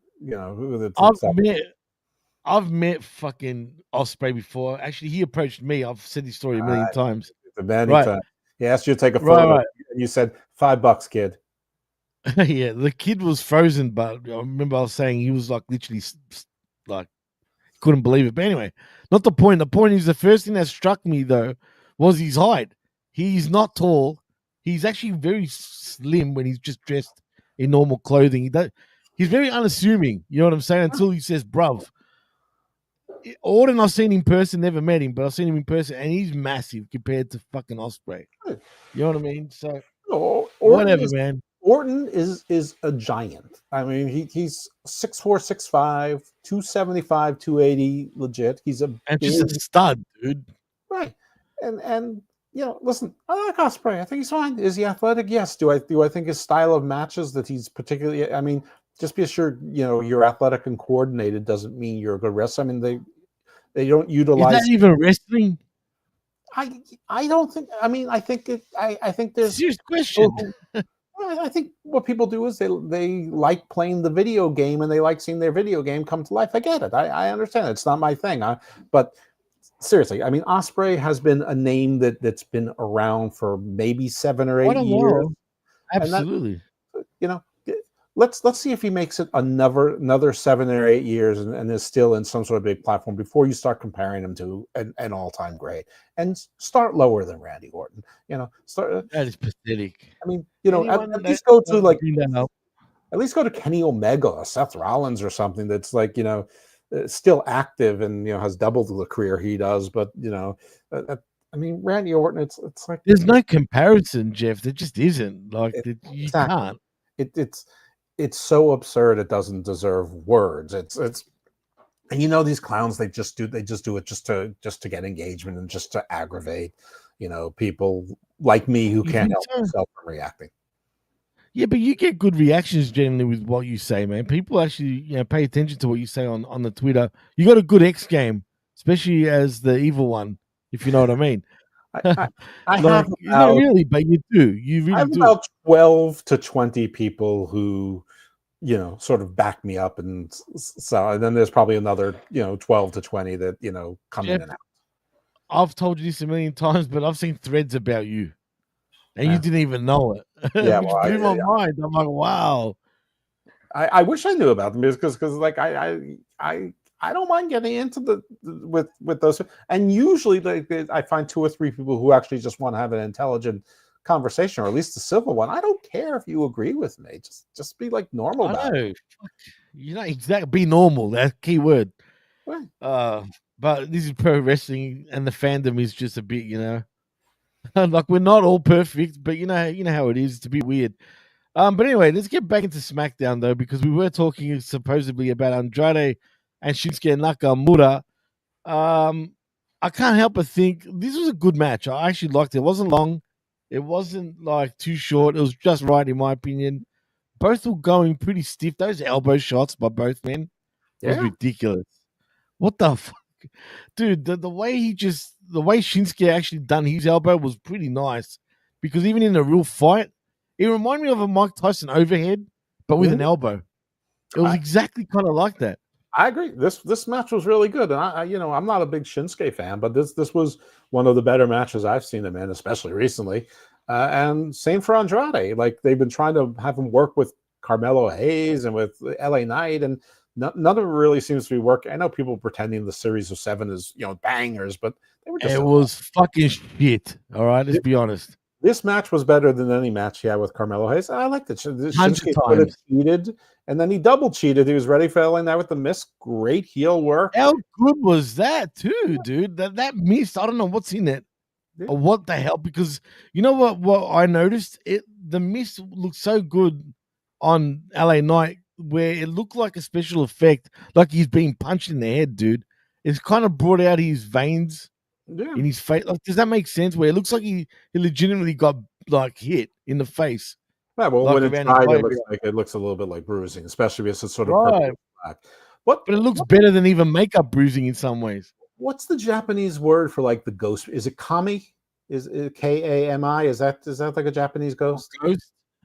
I've met fucking Ospreay before. Actually, he approached me. I've said this story a million times. Times. He asked you to take a photo. Right. And you said $5, kid. Yeah, the kid was frozen, but I remember I was saying he was like literally like couldn't believe it. But anyway, not the point. The point is, the first thing that struck me though was his height. He's not tall. He's actually very slim when he's just dressed in normal clothing. He's very unassuming. You know what I'm saying? Until he says "bruv." Orton, I've seen in person, never met him, but I've seen him in person, and he's massive compared to fucking Ospreay. You know what I mean? So whatever, man. Orton is a giant. I mean, he's 6'4", 6'5", 275, 280, legit. He's and just a stud, dude. Right. And listen, I like Ospreay. I think he's fine. Is he athletic? Yes. Do I think his style of matches that he's particularly? I mean, just be assured, you're athletic and coordinated doesn't mean you're a good wrestler. I mean, they don't utilize. Is that even wrestling? I don't think. I mean, I think there's serious question. I think what people do is they like playing the video game and they like seeing their video game come to life. I get it. I understand it. It's not my thing. But seriously, I mean, Ospreay has been a name that's been around for maybe 7 or 8 years. Absolutely. Let's see if he makes it another 7 or 8 years and is still in some sort of big platform before you start comparing him to an all-time great. And start lower than Randy Orton. That is pathetic. I mean, at least go to Kenny Omega or Seth Rollins or something that's like, still active and has doubled the career he does. But I mean, Randy Orton, it's like there's no comparison, Jeff. There just isn't. Like you can't. It's so absurd it doesn't deserve words. It's and these clowns they just do it just to get engagement and just to aggravate people like me who can't help themselves from reacting. Yeah, but you get good reactions generally with what you say, man. People actually pay attention to what you say on the Twitter. You got a good X game, especially as the evil one, if you know what I mean. I like, not really, but you do. You really do. About 12 to 20 people who, sort of back me up, and then there's probably another, 12 to 20 that come in and out. I've told you this a million times, but I've seen threads about you, and you didn't even know it. Yeah, which blew my mind. I'm like, wow. I wish I knew about them because like I don't mind getting into with those, and usually I find 2 or 3 people who actually just want to have an intelligent conversation, or at least a civil one. I don't care if you agree with me. Just be like normal about it. Exactly. Be normal. That's key word. Right. But this is pro wrestling, and the fandom is just a bit, like we're not all perfect, but you know how it is. It's a bit weird. But anyway, let's get back into SmackDown though, because we were talking supposedly about Andrade and Shinsuke Nakamura. I can't help but think this was a good match. I actually liked it. It wasn't long. It wasn't like too short. It was just right, in my opinion. Both were going pretty stiff. Those elbow shots by both men was ridiculous. What the fuck? Dude, the way Shinsuke actually done his elbow was pretty nice, because even in a real fight, it reminded me of a Mike Tyson overhead, but with an elbow. It was exactly kind of like that. I agree. This match was really good, and I'm not a big Shinsuke fan, but this was one of the better matches I've seen him in, especially recently. And same for Andrade. Like, they've been trying to have him work with Carmelo Hayes and with LA Knight, and none of it really seems to be working. I know people pretending the series of 7 is bangers, but they were just was fucking shit. All right, let's be honest. This match was better than any match he had with Carmelo Hayes. I liked it. Shinsuke cheated, and then he double cheated. He was ready for LA Knight with the miss. Great heel work. How good was that, too, dude? That miss, I don't know what's in it or what the hell, because you know what I noticed? The miss looked so good on LA Knight, where it looked like a special effect, like he's being punched in the head, dude. It's kind of brought out his veins in his face. Like, does that make sense? Where it looks like he legitimately got like hit in the face. Yeah, well, like, when it's tied, it looks a little bit like bruising, especially if it's sort of purple black. But it looks better than even makeup bruising in some ways. What's the Japanese word for like the ghost? Is it kami? Is it Kami? Is that like a Japanese ghost?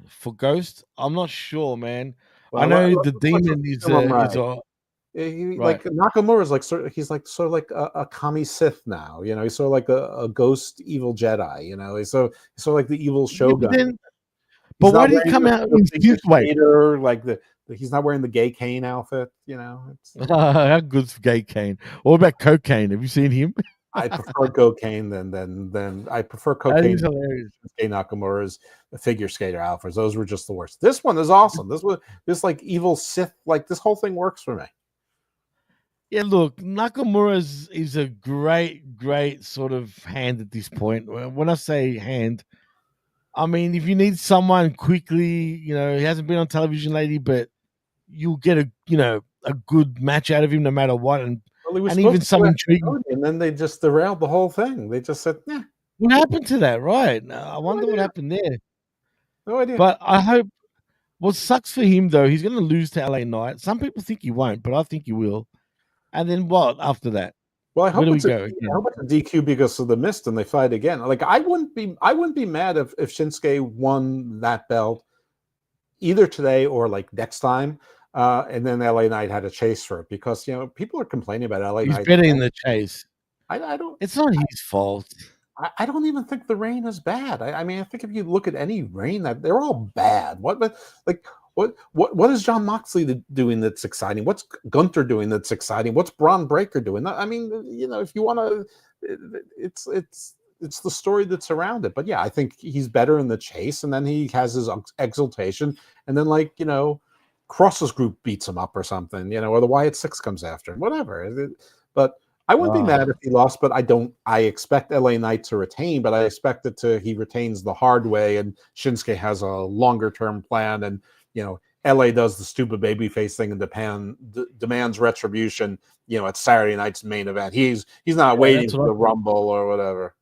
For ghost? I'm not sure, man. Well, I know the demon is like Nakamura is like he's like sort of like a kami Sith now. He's sort of like a ghost evil Jedi. He's sort of like the evil shogun. But why did he come out in this way? Like he's not wearing the gay Kane outfit. How good's gay Kane? What about cocaine? Have you seen him? I prefer cocaine than I prefer cocaine. Shinsuke Nakamura's figure skater outfits. Those were just the worst. This one is awesome. This like evil Sith. Like, this whole thing works for me. Yeah, look, Nakamura is a great sort of hand at this point. When I say hand, I mean if you need someone quickly, he hasn't been on television lately, but you'll get a good match out of him no matter what, Well, he was and supposed even to some go after intriguing. Cody, and then they just derailed the whole thing. They just said, "Yeah, What happened to that? Right? I no wonder what idea, happened there. no idea." But I hope. What sucks for him though, he's going to lose to LA Knight. Some people think he won't, but I think he will. And then what after that? Well, I Where hope do we it's a, go I again? hope it's a DQ because of the mist and they fight again. Like I wouldn't be mad if Shinsuke won that belt either today or like next time. And then LA Knight had a chase for it because people are complaining about LA He's Knight. better in the chase. I don't It's not his fault. I don't even think the reign is bad. I mean, I think if you look at any reign, that they're all bad. What is John Moxley doing that's exciting? What's Gunther doing that's exciting? What's Braun Breaker doing? I mean, if you want to, it's the story that's around it. But yeah, I think he's better in the chase, and then he has his exaltation, and then Cross's group beats him up or something, or the Wyatt Six comes after him, whatever. But I wouldn't be mad if he lost, but I expect LA Knight to retain, but I expect he retains the hard way and Shinsuke has a longer term plan and, LA does the stupid babyface thing and demands retribution, at Saturday night's main event. He's not waiting for the Rumble or whatever.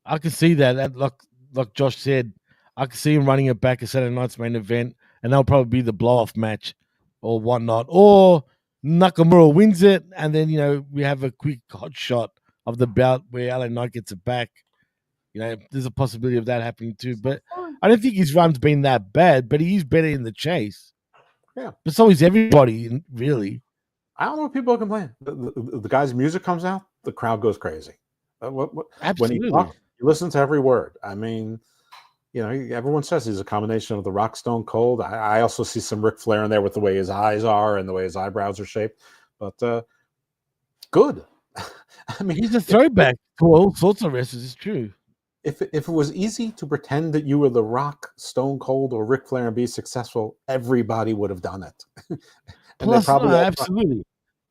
I can see that. Like Josh said, I can see him running it back at Saturday night's main event, and that'll probably be the blow-off match or whatnot. Or Nakamura wins it, and then we have a quick hot shot of the bout where LA Knight gets it back. There's a possibility of that happening too. But I don't think his run's been that bad. But he is better in the chase. Yeah, but so is everybody, really. I don't know if people complain. The guy's music comes out, the crowd goes crazy. Absolutely. When he talks, you listen to every word. I mean, everyone says he's a combination of the Rock, Stone Cold. I also see some Ric Flair in there with the way his eyes are and the way his eyebrows are shaped. But good. I mean, he's a throwback to all sorts of wrestlers. It's true. If it was easy to pretend that you were the Rock, Stone Cold, or Ric Flair and be successful, everybody would have done it. Plus, absolutely.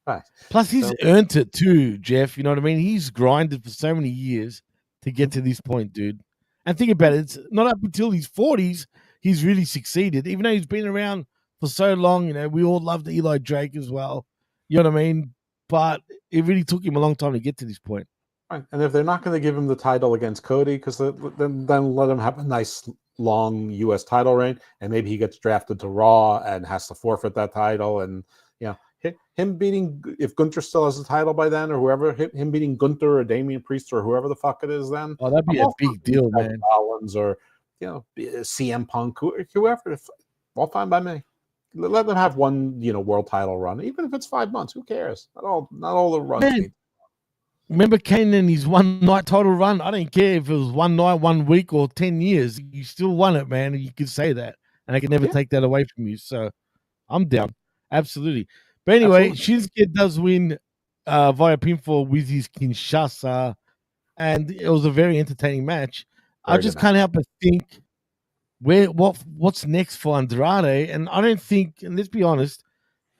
Right. Plus, he's earned it too, Jeff. You know what I mean? He's grinded for so many years to get to this point, dude. And think about it. It's not up until his 40s he's really succeeded. Even though he's been around for so long, we all loved Eli Drake as well. You know what I mean? But it really took him a long time to get to this point. Right. And if they're not going to give him the title against Cody, because then let him have a nice long U.S. title reign, and maybe he gets drafted to Raw and has to forfeit that title. And him beating, if Gunther still has the title by then, or whoever, him beating Gunther or Damian Priest or whoever the fuck it is, then that'd be a big deal, man. Rollins or CM Punk, whoever, all fine by me. Let them have one world title run, even if it's 5 months. Who cares? Not all the runs. Man. Remember Kane and his one night title run? I don't care if it was 1 night, 1 week, or 10 years. You still won it, man. And you could say that. And I can never take that away from you. So I'm down. Absolutely. But anyway, Shinsuke does win via pinfall with his Kinshasa. And it was a very entertaining match. I just can't help but think what's next for Andrade. And I don't think, and let's be honest,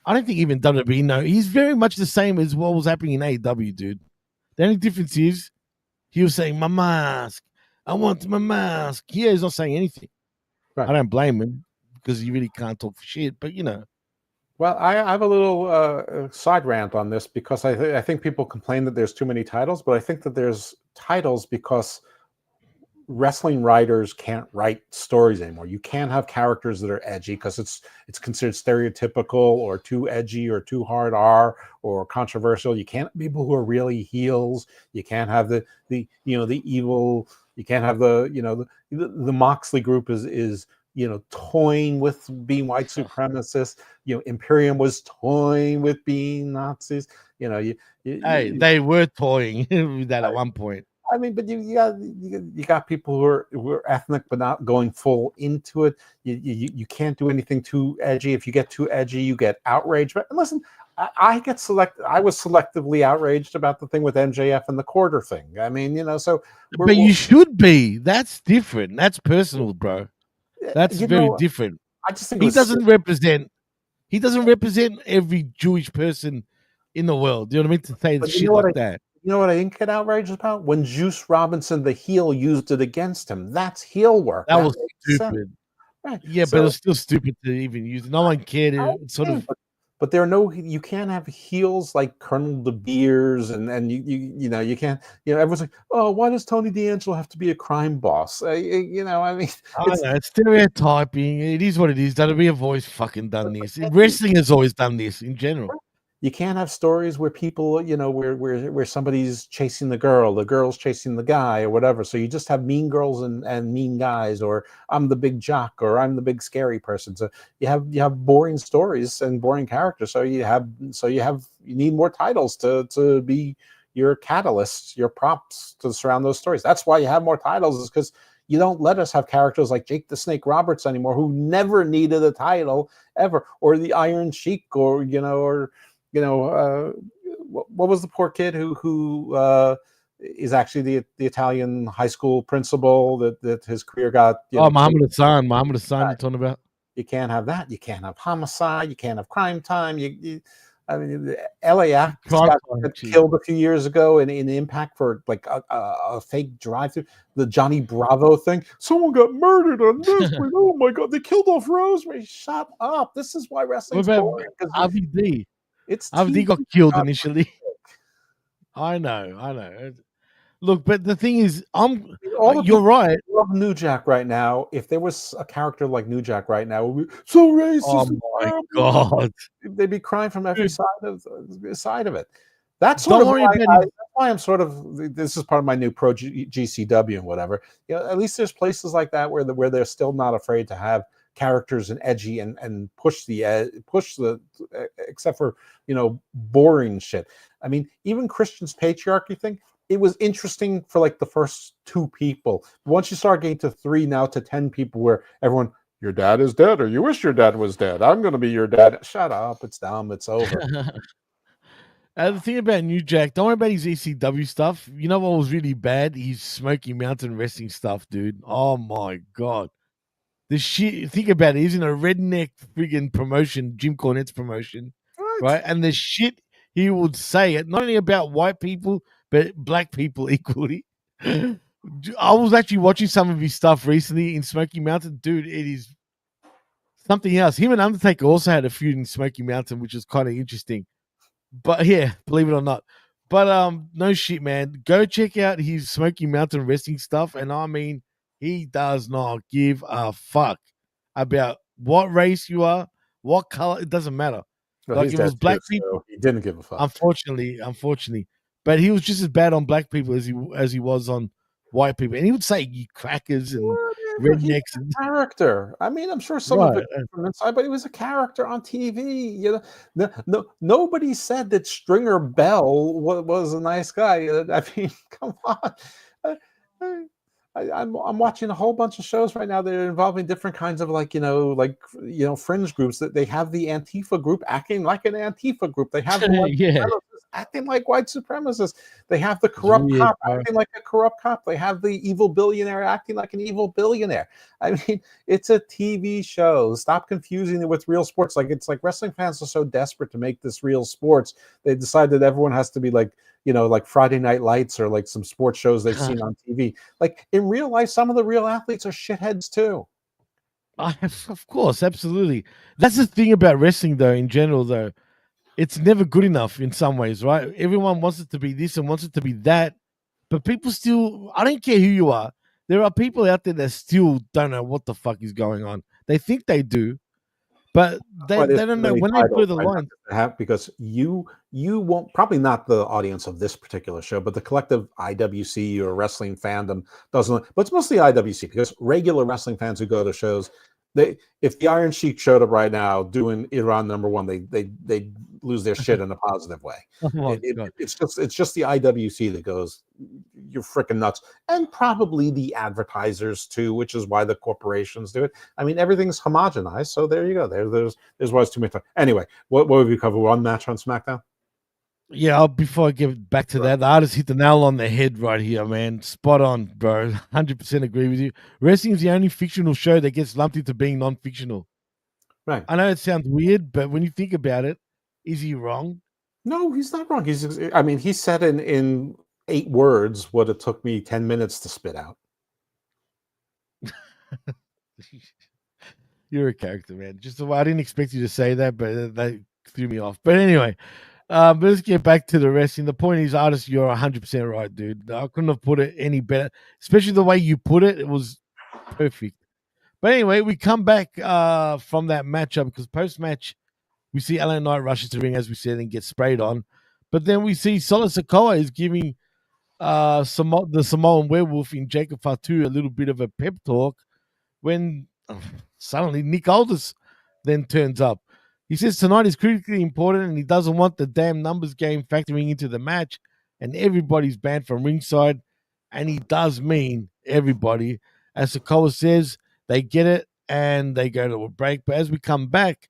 I don't think even WWE know. He's very much the same as what was happening in AEW, dude. The only difference is he was saying, my mask. I want my mask. Here he's not saying anything. Right. I don't blame him because he really can't talk for shit, but Well, I have a little side rant on this because I think people complain that there's too many titles, but I think that there's titles because wrestling writers can't write stories anymore. You can't have characters that are edgy because it's considered stereotypical or too edgy or too hard R or controversial. You can't have people who are really heels. You can't have the evil. You can't have the Moxley group is toying with being white supremacists. Imperium was toying with being Nazis. They were toying with that at one point. I mean, but you got people who are ethnic but not going full into it. You can't do anything too edgy. If you get too edgy, you get outraged. But listen, I was selectively outraged about the thing with MJF and the quarter thing. I mean, so. But you should be. That's different. That's personal, bro. That's very different. I just think he doesn't represent every Jewish person in the world. Do you know what I mean? To say But shit like that. You know what I didn't get outraged about? When Juice Robinson, the heel, used it against him. That's heel work. That was makes sense. stupid. Right. Yeah, but it was still stupid to even use it. No one cared. It sort of. But there are no. You can't have heels like Colonel De Beers, and you can't. Everyone's like, oh, why does Tony D'Angelo have to be a crime boss? I mean, I know it's stereotyping. It is what it is. WWE have always fucking done this. Wrestling has always done this in general. You can't have stories where people, where somebody's chasing the girl's chasing the guy, or whatever. So you just have mean girls and mean guys, or I'm the big jock, or I'm the big scary person. So you have boring stories and boring characters. So you need more titles to be your catalysts, your props to surround those stories. That's why you have more titles, is because you don't let us have characters like Jake the Snake Roberts anymore, who never needed a title ever, or the Iron Sheik, or what was the poor kid who is actually the Italian high school principal that his career got. Muhammad Hassan. You're talking about? You can't have that. You can't have homicide. You can't have crime time. I mean, the LAX got killed a few years ago in Impact for like a fake drive-through. The Johnny Bravo thing. Someone got murdered on this. Oh my God, they killed off Rosemary. Shut up. This is why wrestling's boring. RVD. It's RVD got killed initially. I know. Look, but the thing is, you're right. I love New Jack right now. If there was a character like New Jack right now, it would be so racist. Oh my God. They'd be crying from every side of it. That's sort of why I'm sort of. This is part of my new pro GCW and whatever. At least there's places like that where they're still not afraid to have characters and edgy and push the except for boring shit. I mean, even Christian's patriarchy thing, it was interesting for like the first 2 people. Once you start getting to 3, now to 10 people, where everyone, your dad is dead, or you wish your dad was dead. I'm going to be your dad. Shut up. It's dumb. It's over. The thing about New Jack, don't worry about his ECW stuff. You know what was really bad? His Smoky Mountain wrestling stuff, dude. Oh my God. The shit, think about it. He's in a redneck friggin' promotion, Jim Cornette's promotion, right? And the shit he would say, it not only about white people, but black people equally. I was actually watching some of his stuff recently in Smoky Mountain. Dude, it is something else. Him and Undertaker also had a feud in Smoky Mountain, which is kind of interesting. But yeah, believe it or not. But no shit, man. Go check out his Smoky Mountain wrestling stuff. And I mean, he does not give a fuck about what race you are, what color. It doesn't matter. Well, like if it was black people, so he didn't give a fuck. Unfortunately, but he was just as bad on black people as he was on white people, and he would say "you crackers" and rednecks. And character. I mean, I'm sure some of it from inside, but he was a character on TV. Nobody said that Stringer Bell was a nice guy. I mean, come on. I'm watching a whole bunch of shows right now that are involving different kinds of fringe groups. That they have the Antifa group acting like an Antifa group. They have the acting like white supremacists. They have the corrupt cop acting like a corrupt cop. They have the evil billionaire acting like an evil billionaire. I mean, it's a TV show. Stop confusing it with real sports. It's like wrestling fans are so desperate to make this real sports. They decide that everyone has to be like Friday Night Lights or like some sports shows they've seen on TV. Like in real life, some of the real athletes are shitheads too. Of course, absolutely. That's the thing about wrestling, though. In general, though, it's never good enough in some ways, right? Everyone wants it to be this and wants it to be that, but people still. I don't care who you are. There are people out there that still don't know what the fuck is going on. They think they do, but they don't know when they blur the line. Because you won't, probably not the audience of this particular show, but the collective IWC or wrestling fandom doesn't. But it's mostly IWC, because regular wrestling fans who go to shows, if the Iron Sheik showed up right now doing Iran #1, they lose their shit in a positive way. It's just the IWC that goes, you're freaking nuts, and probably the advertisers too, which is why the corporations do it. I mean, everything's homogenized, so there you go. There's why it's too much time. Anyway, what have you covered? One match on SmackDown? Yeah, before I get back to that, the artist hit the nail on the head right here, man. Spot on, bro. 100% agree with you. Wrestling is the only fictional show that gets lumped into being non-fictional. Right. I know it sounds weird, but when you think about it, is he wrong? No, he's not wrong. I mean, he said in 8 words what it took me 10 minutes to spit out. You're a character, man. I didn't expect you to say that, but that threw me off. But anyway, but let's get back to the wrestling. The point is, artist, you're 100% right, dude. I couldn't have put it any better, especially the way you put it. It was perfect. But anyway, we come back from that matchup because post-match, we see LA Knight rushes to the ring, as we said, and gets sprayed on. But then we see Solo Sikoa is giving the Samoan werewolf in Jacob Fatu a little bit of a pep talk when suddenly Nick Aldis then turns up. He says tonight is critically important and he doesn't want the damn numbers game factoring into the match, and everybody's banned from ringside. And he does mean everybody. As Sikoa says, they get it and they go to a break. But as we come back,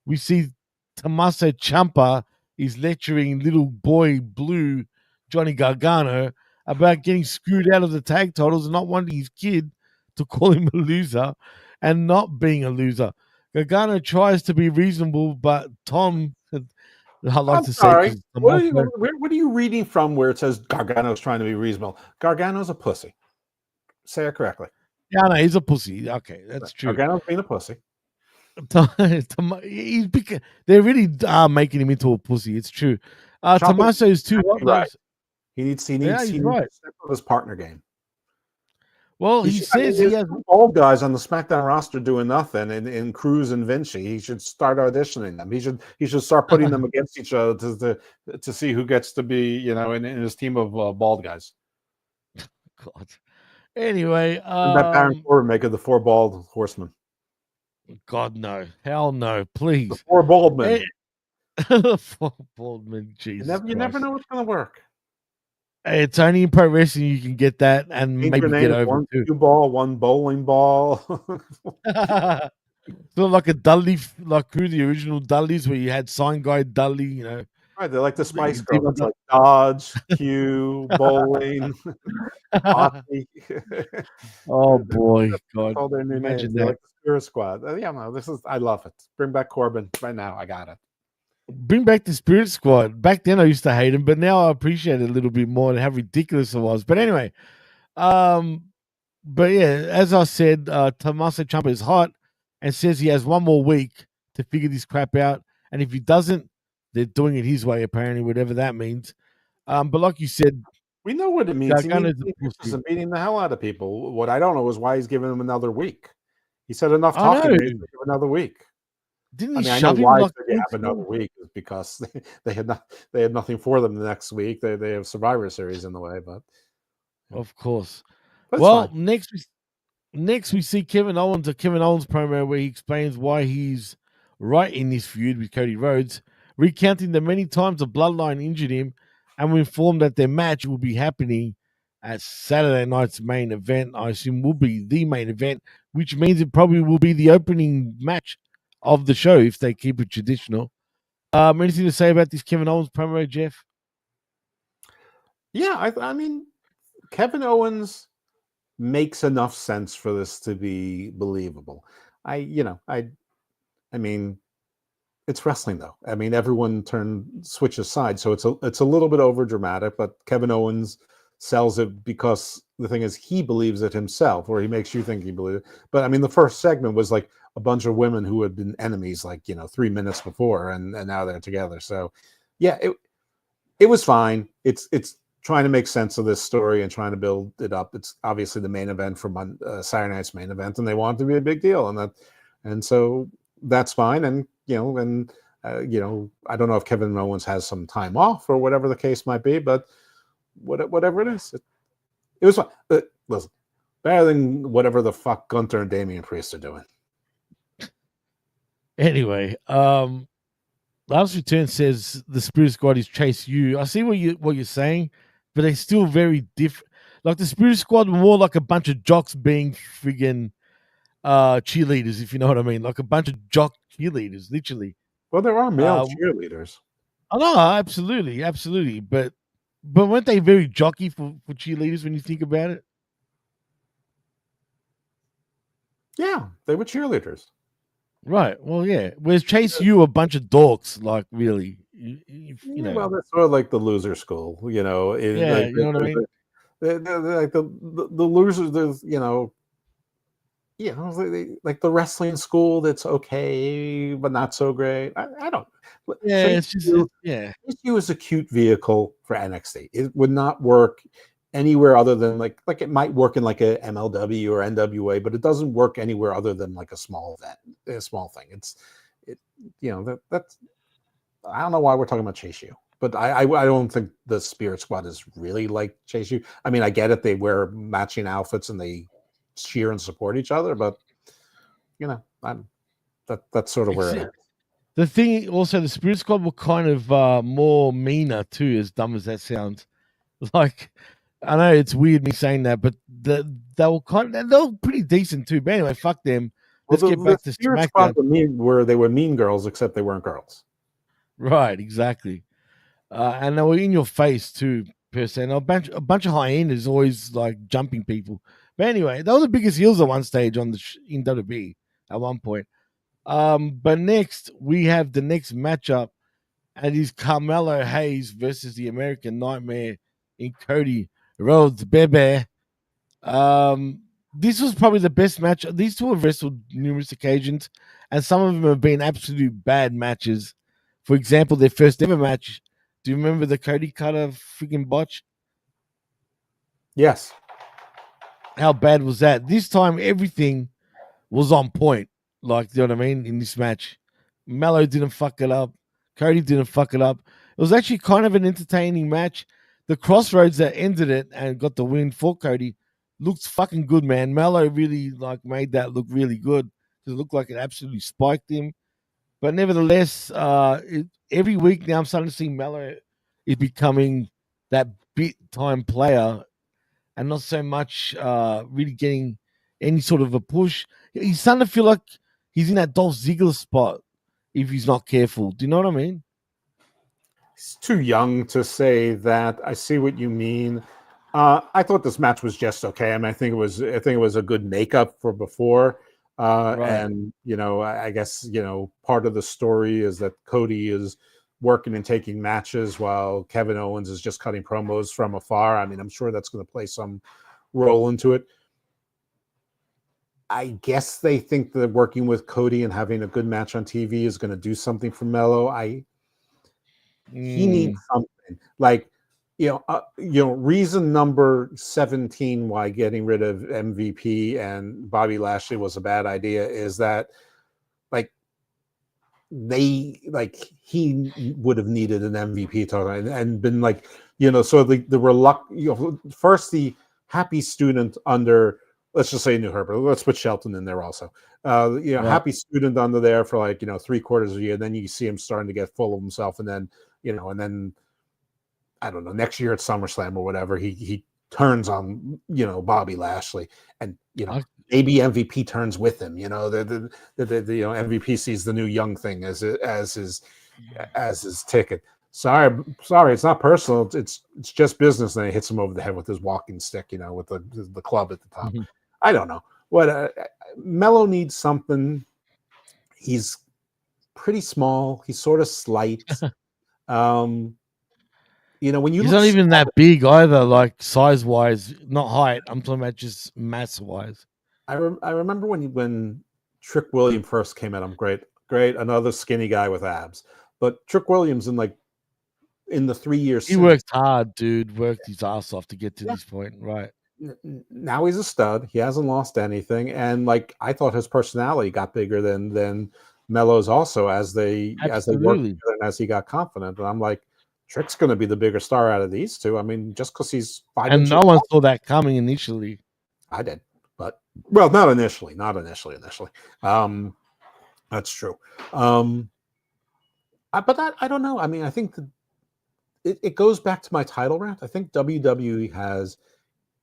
we see Tommaso Ciampa is lecturing little boy Blue, Johnny Gargano, about getting screwed out of the tag titles and not wanting his kid to call him a loser and not being a loser. Gargano tries to be reasonable, but Tom, I like I'm to sorry. say, What are you reading from where it says Gargano's trying to be reasonable? Gargano's a pussy. Say it correctly. yeah, no, he's a pussy. Okay, that's true. Gargano's being a pussy. They really are making him into a pussy. It's true. Tommaso is too hot. Right. He needs right. to step up his partner game. Well, he says he has old guys on the SmackDown roster doing nothing, and Cruz and Vinci. He should start auditioning them. He should start putting them against each other to see who gets to be, in his team of bald guys. God. Anyway, that Baron Corbin make it the 4 bald horsemen. God no, hell no, please. The 4 bald men. The 4 bald men. Jesus, you never know what's going to work. It's only in pro wrestling you can get that and maybe get over one too. 2 ball, 1 bowling ball. So like a Dudley, like who the original Dudleys, where you had Sign Guy Dudley, Right, they're like the Spice Girls. It's like Dodge, Q, bowling, hockey. Oh boy, God! All their new names. They're like the Spirit Squad. Yeah, no, I love it. Bring back Corbin right now. I got it. Bring back the Spirit Squad. Back then I used to hate him, but now I appreciate it a little bit more and how ridiculous it was. But anyway, but yeah, as I said, Tommaso Ciampa is hot and says he has 1 more week to figure this crap out. And if he doesn't, they're doing it his way, apparently, whatever that means. But like you said, we know what it means. He means beating the hell out of people. What I don't know is why he's giving him another week. He said enough talking to give another week. Didn't he I shove know why him they have another week is because they had nothing for them the next week. They have Survivor Series in the way, but of course. Well, next we see Kevin Owens promo where he explains why he's right in this feud with Cody Rhodes, recounting the many times the Bloodline injured him, and we're informed that their match will be happening at Saturday night's main event. I assume will be the main event, which means it probably will be the opening match of the show if they keep it traditional. Anything to say about this Kevin Owens promo, Jeff? Yeah, I mean, Kevin Owens makes enough sense for this to be believable. I mean, it's wrestling though. I mean, everyone switches sides, so it's a little bit over dramatic, but Kevin Owens sells it because the thing is he believes it himself, or he makes you think he believes it. But I mean, the first segment was like a bunch of women who had been enemies 3 minutes before, and now they're together. So yeah, it was fine. It's trying to make sense of this story and trying to build it up. It's obviously the main event from Saturday night's main event, and they want it to be a big deal, and so that's fine. And I don't know if Kevin Owens has some time off or whatever the case might be, but whatever it is, it was fun. Listen, better than whatever the fuck Gunther and Damian Priest are doing. Anyway, Last Return says the Spirit Squad is Chase U. I see what you're saying, but they're still very different. Like the Spirit Squad were more like a bunch of jocks being friggin' cheerleaders, if you know what I mean. Like a bunch of jock cheerleaders, literally. Well, there are male cheerleaders. Oh no, absolutely. But weren't they very jockey for cheerleaders when you think about it? Yeah, they were cheerleaders. Right. Well, yeah. Whereas Chase U a bunch of dorks, like really. You know, Well, that's sort of like the loser school, you know. yeah, you know what I mean. Like the losers, there's like the wrestling school that's okay but not so great. I don't. Yeah, Chase it's just U, yeah. Chase U is a cute vehicle for NXT. It would not work anywhere other than like it might work in like a MLW or NWA, but it doesn't work anywhere other than like a small event, a small thing. It that's I don't know why we're talking about Chase U. But I don't think the Spirit Squad is really like Chase U. I mean, I get it; they wear matching outfits and they cheer and support each other. But that's sort of where it is. The thing also, the Spirit Squad were kind of more meaner too, as dumb as that sounds. Like, I know it's weird me saying that, but they were pretty decent too. But anyway, fuck them. Let's get back to Spirit SmackDown. Squad they were mean girls, except they weren't girls. Right, exactly. And they were in your face too, per se. And a bunch of hyenas always like jumping people. But anyway, they were the biggest heels at one stage in WWE at one point. But next we have the next matchup, and it's Carmelo Hayes versus the American Nightmare in Cody Rhodes, baby. This was probably the best match. These two have wrestled numerous occasions, and some of them have been absolute bad matches. For example, their first ever match. Do you remember the Cody Cutter freaking botch? Yes. How bad was that? This time, everything was on point. Like, you know what I mean? In this match, Mello didn't fuck it up. Cody didn't fuck it up. It was actually kind of an entertaining match. The crossroads that ended it and got the win for Cody looked fucking good, man. Mello really like made that look really good. It looked like it absolutely spiked him. But nevertheless, every week now I'm starting to see Mello is becoming that bit time player and not so much really getting any sort of a push. He's starting to feel like he's in that Dolph Ziggler spot if he's not careful. Do you know what I mean? He's too young to say that. I see what you mean. I thought this match was just okay. I mean, I think it was a good makeup for before. Right. And I guess part of the story is that Cody is working and taking matches while Kevin Owens is just cutting promos from afar. I mean, I'm sure that's going to play some role into it. I guess they think that working with Cody and having a good match on TV is going to do something for Mello. He needs something like, reason number 17 why getting rid of MVP and Bobby Lashley was a bad idea is that he would have needed an MVP title and been like, so the reluctant, first the happy student under, let's just say New Herbert, let's put Shelton in there also. Right. Happy student under there for like, 3/4 of a year. Then you see him starting to get full of himself. And then, and then I don't know, next year at SummerSlam or whatever, he turns on, Bobby Lashley and, maybe MVP turns with him, the MVP sees the new young thing as his ticket. Sorry, it's not personal. It's just business. And he hits him over the head with his walking stick, with the club at the top. Mm-hmm. I don't know what Mello needs something. He's pretty small. He's sort of slight. When you he's not even that big either, like size wise, not height. I'm talking about just mass wise. I remember when Trick Williams first came out. I'm great, another skinny guy with abs. But Trick Williams in the 3 years he worked hard, dude. Worked his ass off to get to this point, right? Now he's a stud. He hasn't lost anything, and I thought his personality got bigger than Mello's also as they worked together and as he got confident. And I'm like, Trick's going to be the bigger star out of these two. I mean, just because he's 5 and no one saw that coming initially. I did, but not initially. That's true. But I don't know. I mean, I think it goes back to my title rant. I think WWE has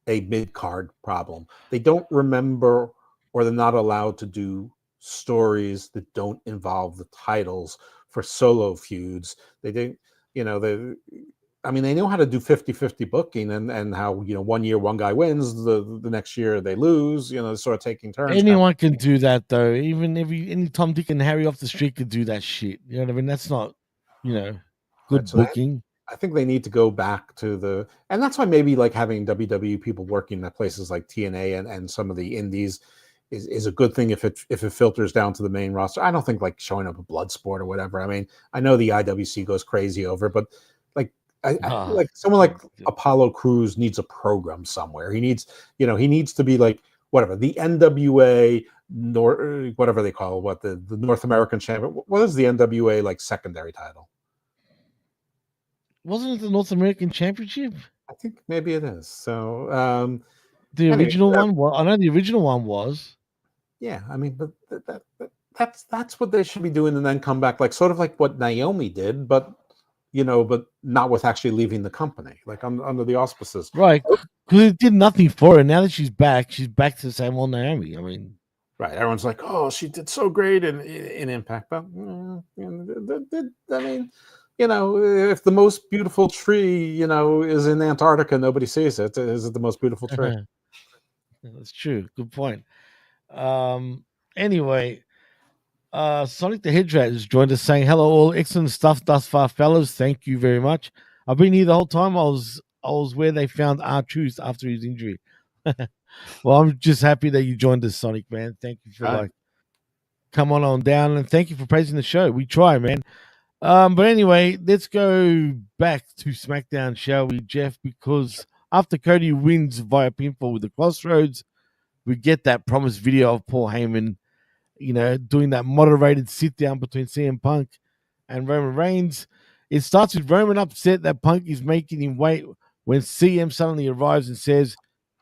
a mid-card problem. They don't remember, or they're not allowed to do stories that don't involve the titles for solo feuds. They didn't, they know how to do 50-50 booking and how, 1 year one guy wins, the next year they lose, sort of taking turns. Anyone can do that though. Even any Tom, Dick, and Harry off the street could do that shit. You know what I mean? That's not, good Right, so booking. I think they need to go back to and that's why maybe like having WWE people working at places like TNA and some of the indies is a good thing if it filters down to the main roster. I don't think like showing up a Bloodsport or whatever. I mean, I know the IWC goes crazy over, but like I feel like someone like Apollo Crews needs a program somewhere. He needs to be like whatever the NWA whatever they call the North American champion. What is the NWA like secondary title? Wasn't it the North American Championship? I think maybe it is. So The original one? Well, I know the original one was. Yeah, I mean, but that's what they should be doing, and then come back like sort of like what Naomi did, but but not with actually leaving the company, like under the auspices. Right, because it did nothing for her. Now that she's back to the same old Naomi. I mean, right? Everyone's like, "Oh, she did so great in Impact," but I mean, if the most beautiful tree, is in Antarctica, nobody sees it. Is it the most beautiful tree? That's true. Good point. Anyway, Sonic the Hedgehog has joined us saying, "Hello, all excellent stuff thus far, fellas. Thank you very much. I've been here the whole time. I was where they found R-Truth after his injury." Well, I'm just happy that you joined us, Sonic, man. Thank you for come on down, and thank you for praising the show. We try, man. But anyway, let's go back to SmackDown, shall we, Jeff? Because after Cody wins via pinfall with the Crossroads, we get that promised video of Paul Heyman, doing that moderated sit down between CM Punk and Roman Reigns. It starts with Roman upset that Punk is making him wait when CM suddenly arrives and says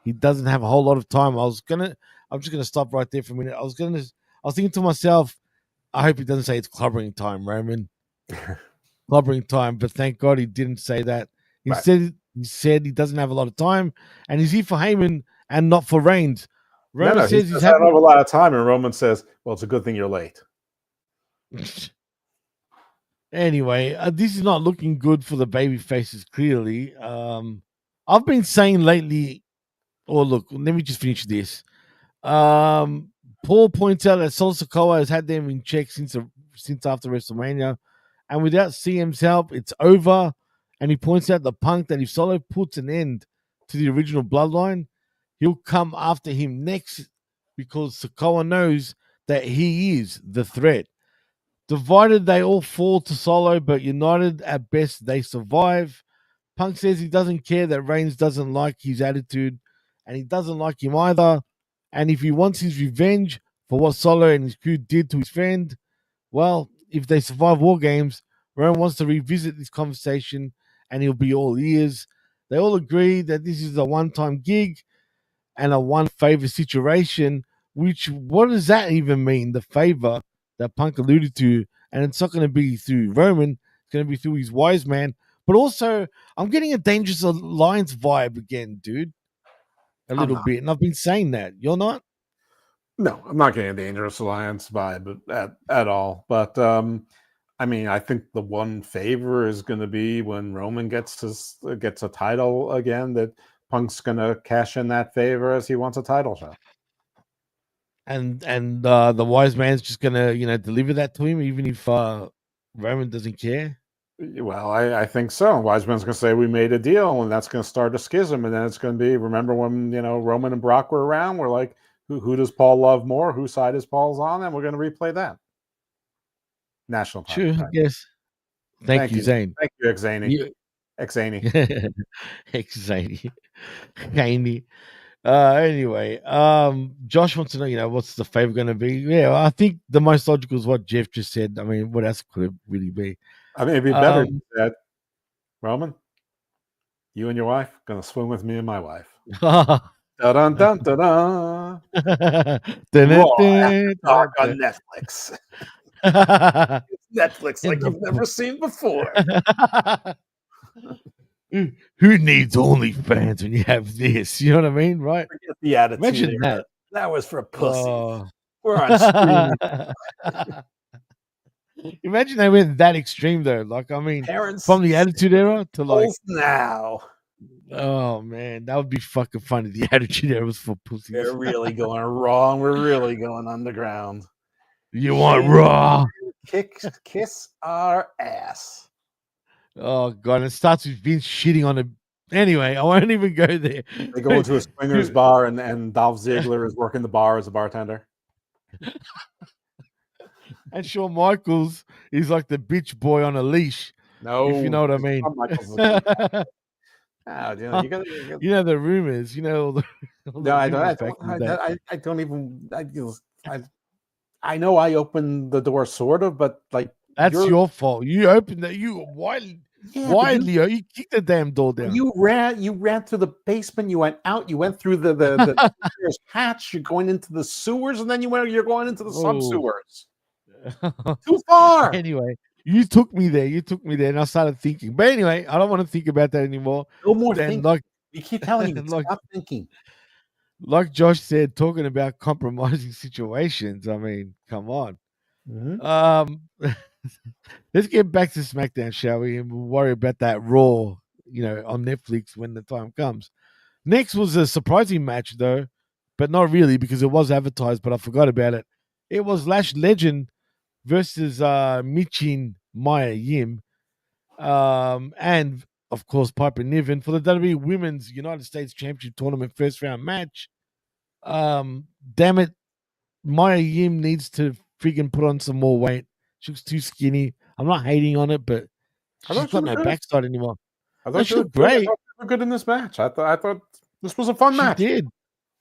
he doesn't have a whole lot of time. I'm just gonna stop right there for a minute. I was thinking to myself, I hope he doesn't say it's clobbering time, Roman. Clobbering time, but thank God he didn't say that. Instead, he said he doesn't have a lot of time and he's here for Heyman and not for Reigns. Roman says he's having a lot of time, and Roman says, "Well, it's a good thing you're late." Anyway, this is not looking good for the baby faces. Clearly, I've been saying lately. Oh, look, let me just finish this. Paul points out that Solo Sikoa has had them in check since after WrestleMania, and without CM's help, it's over. And he points out the Punk that if Solo puts an end to the original bloodline, he'll come after him next because Sikoa knows that he is the threat. Divided, they all fall to Solo, but united at best, they survive. Punk says he doesn't care that Reigns doesn't like his attitude, and he doesn't like him either. And if he wants his revenge for what Solo and his crew did to his friend, well, if they survive War Games, Roman wants to revisit this conversation, and he'll be all ears. They all agree that this is a one-time gig and a one-favor situation, which, what does that even mean, the favor that Punk alluded to? And it's not going to be through Roman, it's going to be through his wise man. But also, I'm getting a Dangerous Alliance vibe again, dude. A little bit. And I've been saying that. You're not? No, I'm not getting a Dangerous Alliance vibe at all. But I mean, I think the one favor is going to be when Roman gets a title again, that Punk's going to cash in that favor as he wants a title shot. And the wise man's just going to, deliver that to him, even if Roman doesn't care? Well, I think so. Wiseman's going to say we made a deal, and that's going to start a schism. And then it's going to be, remember when, Roman and Brock were around? We're like, who does Paul love more? Whose side is Paul's on? And we're going to replay that. National title. Sure, yes. Thank you, Zane. Thank you, Xaney. Xaney. Xaney. Anyway, Josh wants to know, what's the favor going to be? Yeah, I think the most logical is what Jeff just said. I mean, what else could it really be? I mean, it'd be better that Roman, you and your wife going to swim with me and my wife. Dun dun dun dun. On Netflix. Netflix like you've never seen before. Who needs OnlyFans when you have this? You know what I mean, right? Forget the attitude. Imagine that. That was for pussy. We're on streaming. Imagine they went that extreme though. Like, I mean, parents from the Attitude Era to like now. Oh man, that would be fucking funny. The Attitude Era was for pussies. They're really going wrong. We're really going underground. You want raw? Kiss our ass. Oh god, it starts with Vince shitting on a. Anyway, I won't even go there. They go into a swingers bar, and Dolph Ziggler is working the bar as a bartender. And Shawn Michaels is like the bitch boy on a leash. No, if you know what I mean. You gotta, you know the rumors. You know all the. All no, the I rumors don't. back in the day. I don't even. I know I opened the door, sort of, but like That's your fault. You opened that. You widely, you kicked the damn door down. You ran through the basement. You went out. You went through the hatch. You're going into the sewers, and then you're going into the sub sewers. Too far. Anyway, you took me there. And I started thinking. But anyway, I don't want to think about that anymore. No more thinking. Like, you keep telling me, stop thinking. Like Josh said, talking about compromising situations. I mean, come on. Mm-hmm. Let's get back to SmackDown, shall we? And we'll worry about that Raw, on Netflix when the time comes. Next was a surprising match, though, but not really because it was advertised, but I forgot about it. It was Lash Legend versus Michin Maya Yim, and of course Piper Niven for the WWE Women's United States Championship Tournament first round match. Damn it, Maya Yim needs to freaking put on some more weight. She looks too skinny. I'm not hating on it, but she's got no backside anymore. I thought she looked great. They were good in this match. I thought this was a fun match.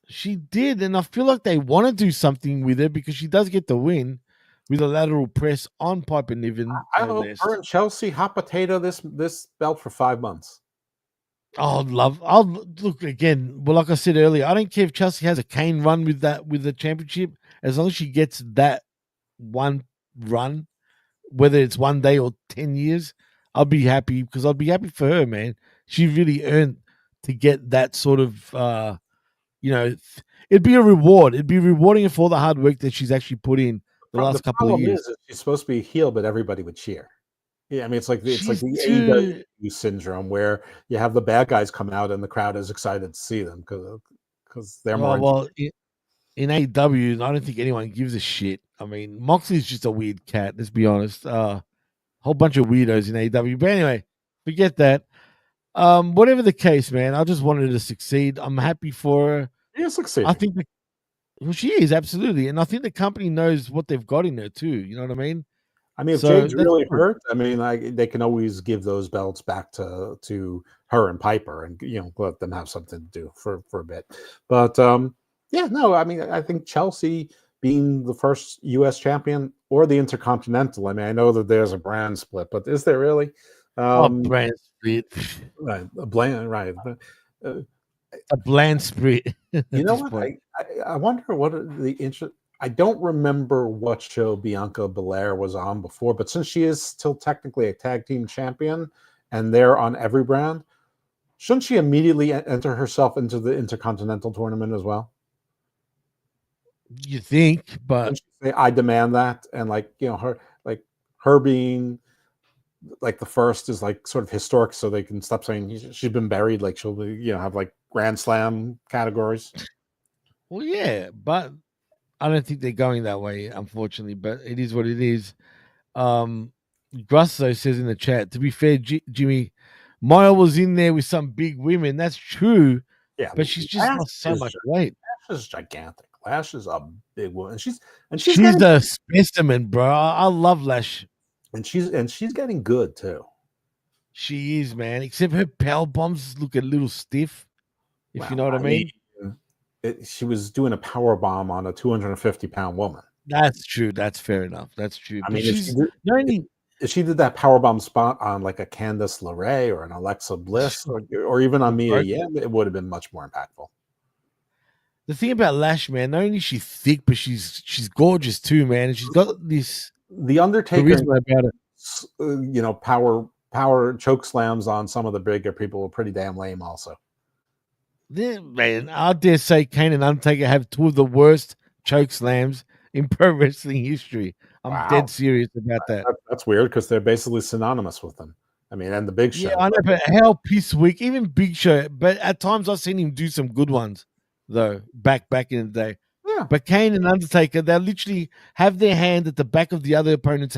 She did, and I feel like they want to do something with her because she does get the win with a lateral press on Piper Niven. I hope her and Chelsea hot potato this belt for 5 months. I'll look again. Well, like I said earlier, I don't care if Chelsea has a Kane run with the championship, as long as she gets that one run, whether it's 1 day or 10 years, I'll be happy because I'll be happy for her, man. She really earned to get that sort of, it'd be a reward. It'd be rewarding for all the hard work that she's actually put in the last couple of years. She's supposed to be a heel, but everybody would cheer. Yeah, I mean, it's like the AEW syndrome where you have the bad guys come out and the crowd is excited to see them because they're more. Well, in AEW, I don't think anyone gives a shit. I mean, Moxley's just a weird cat. Let's be honest. Whole bunch of weirdos in AEW. But anyway, forget that. Whatever the case, man, I just wanted her to succeed. I'm happy for her. Yeah, succeed. I think she is absolutely, and I think the company knows what they've got in there too. You know what I mean? I mean, if Jade's really hurt, I mean, they can always give those belts back to her and Piper, and let them have something to do for a bit. But I mean, I think Chelsea being the first U.S. champion or the Intercontinental. I mean, I know that there's a brand split, but is there really? Brand split, right? A bland split. You know what? I wonder what the interest. I don't remember what show Bianca Belair was on before, but since she is still technically a tag team champion and they're on every brand, shouldn't she immediately enter herself into the Intercontinental tournament as well? You think, but say, I demand that, and her being like the first is like sort of historic, so they can stop saying she's been buried. Like she'll have like Grand Slam categories. Well, yeah, but I don't think they're going that way, unfortunately, but it is what it is. Grasso says in the chat, to be fair, Jimmy, Maya was in there with some big women. That's true. Yeah, but she's just lost so much weight. Lash is gigantic. Lash is a big woman. She's a specimen, bro. I love Lash. And she's getting good too. She is, man. Except her power bombs look a little stiff. If you know what I mean. She was doing a power bomb on a 250-pound woman. That's true. That's fair enough. That's true. I mean, if she did that power bomb spot on like a Candice LeRae or an Alexa Bliss or even on Mia Yim, it would have been much more impactful. The thing about Lash, man, not only is she thick, but she's gorgeous too, man. And she's got this. The Undertaker, power choke slams on some of the bigger people were pretty damn lame. Also, man, I dare say Kane and Undertaker have two of the worst choke slams in pro wrestling history. I'm dead serious about that. That's weird because they're basically synonymous with them. I mean, and the Big Show. Yeah, I know, but how piss weak, even Big Show. But at times I've seen him do some good ones, though, back in the day. Yeah. But Kane and Undertaker, they literally have their hand at the back of the other opponent's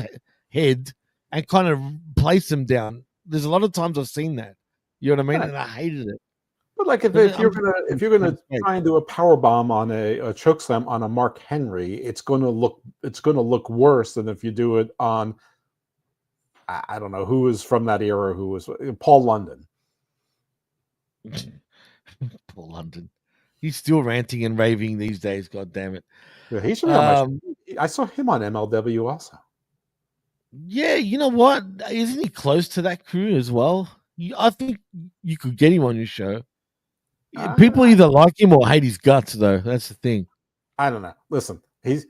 head and kind of place them down. there's a lot of times I've seen that. You know what I mean? And I hated it. But like if you're gonna try and do a power bomb on a choke slam on a Mark Henry, it's gonna look worse than if you do it on I don't know who was from that era, who was Paul London. Paul London. He's still ranting and raving these days. God damn it! Yeah, he should be on my show. I saw him on MLW also. Yeah, you know what? Isn't he close to that crew as well? I think you could get him on your show. People either like him or hate his guts, though. That's the thing. I don't know. Listen, he's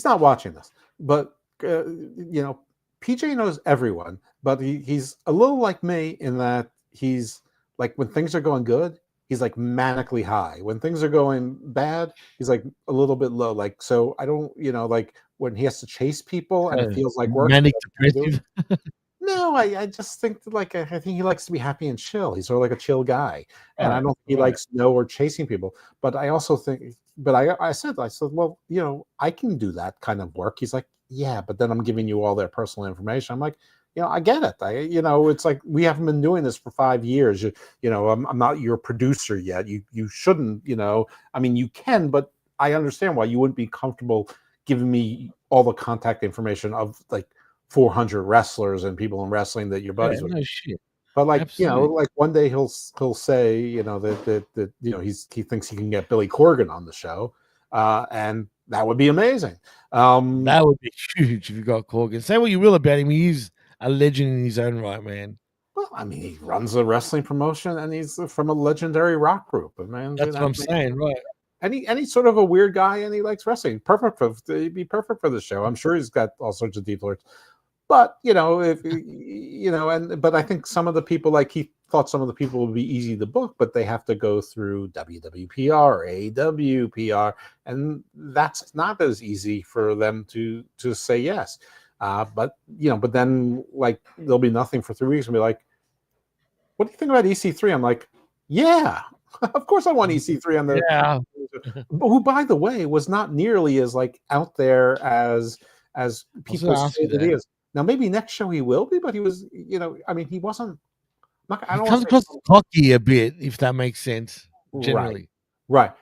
not watching this, but PJ knows everyone, but he's a little like me in that he's like when things are going good, he's like manically high. When things are going bad, he's like a little bit low. Like so, I don't like when he has to chase people and it feels like work. Manic depressive. No, I just think that I think he likes to be happy and chill. He's sort of like a chill guy, and I don't think he likes or chasing people. But I also think, but I said, well, I can do that kind of work. He's like, yeah, but then I'm giving you all their personal information. I'm like, I get it. It's like we haven't been doing this for 5 years. I'm not your producer yet. You shouldn't. I mean, you can, but I understand why you wouldn't be comfortable giving me all the contact information of like 400 wrestlers and people in wrestling that your buddies with. No shit. But like Absolutely. like one day he'll say that he thinks he can get Billy Corgan on the show, and that would be amazing. That would be huge if you got Corgan. Say what you will about him, he's a legend in his own right, man. Well, I mean, he runs a wrestling promotion and he's from a legendary rock group. Man, that's what I'm saying, right? Any sort of a weird guy and he likes wrestling. He'd be perfect for the show. I'm sure he's got all sorts of deep words. But but I think some of the people, like he thought some of the people would be easy to book, but they have to go through WWPR, AWPR, and that's not as easy for them to say yes. But then like there'll be nothing for 3 weeks and be like, what do you think about EC3? I'm like, yeah, of course I want EC3 on the who, by the way, was not nearly as like out there as people say that he is. Now, maybe next show he will be, but he was, I mean, he wasn't. He comes across cocky a bit, if that makes sense. Generally, right.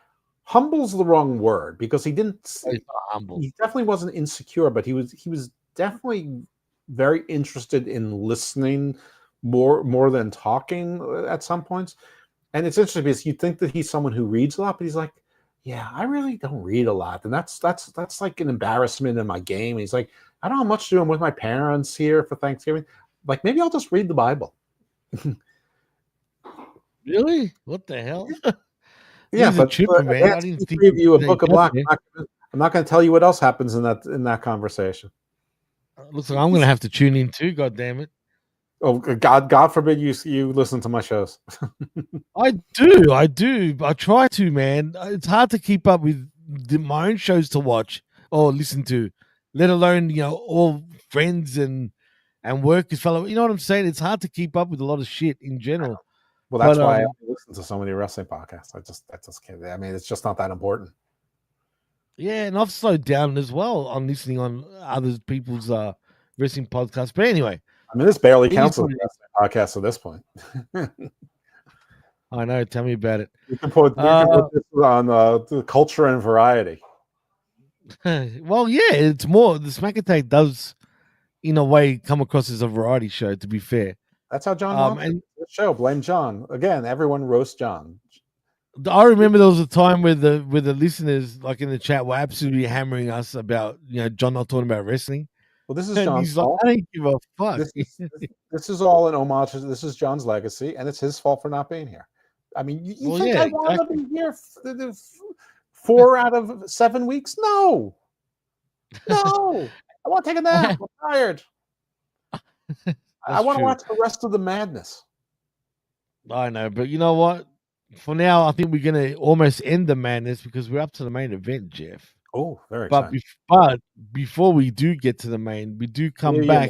Humble's the wrong word because he didn't. He's not humble. He definitely wasn't insecure, but he was definitely very interested in listening more than talking at some points. And it's interesting because you think that he's someone who reads a lot, but he's like, yeah, I really don't read a lot, and that's like an embarrassment in my game. And he's like, I don't have much to do. I'm with my parents here for Thanksgiving. Like, maybe I'll just read the Bible. Really? What the hell? Yeah, but man. I didn't think preview a Book of Black. I'm not going to tell you what else happens in that conversation. Looks like I'm going to have to tune in too. God damn it! Oh God forbid you listen to my shows. I do. I try to, man. It's hard to keep up with my own shows to watch or listen to, let alone all friends and workers, fellow. You know what I'm saying? It's hard to keep up with a lot of shit in general. Well, that's why I listen to so many wrestling podcasts. I just can't. I mean, it's just not that important. Yeah, and I've slowed down as well on listening on other people's wrestling podcasts. But anyway, I mean, this barely counts as a wrestling podcast at this point. I know. Tell me about it. You can put this on culture and variety. Well, yeah, it's more. The Smack Attack does, in a way, come across as a variety show. To be fair, that's how John wanted the show. Blame John again. Everyone roast John. I remember there was a time where the listeners, like in the chat, were absolutely hammering us about John not talking about wrestling. Well, this is John's fault. Like, I don't give a fuck. This is all an homage. This is John's legacy, and it's his fault for not being here. I mean, you think I want to be here 4 out of 7 weeks? No. I want to take a nap. I'm tired. I want to watch the rest of the madness. I know, but you know what? For now, I think we're going to almost end the madness because we're up to the main event, Jeff. Oh, very exciting. But before we do get to the main, we do come back.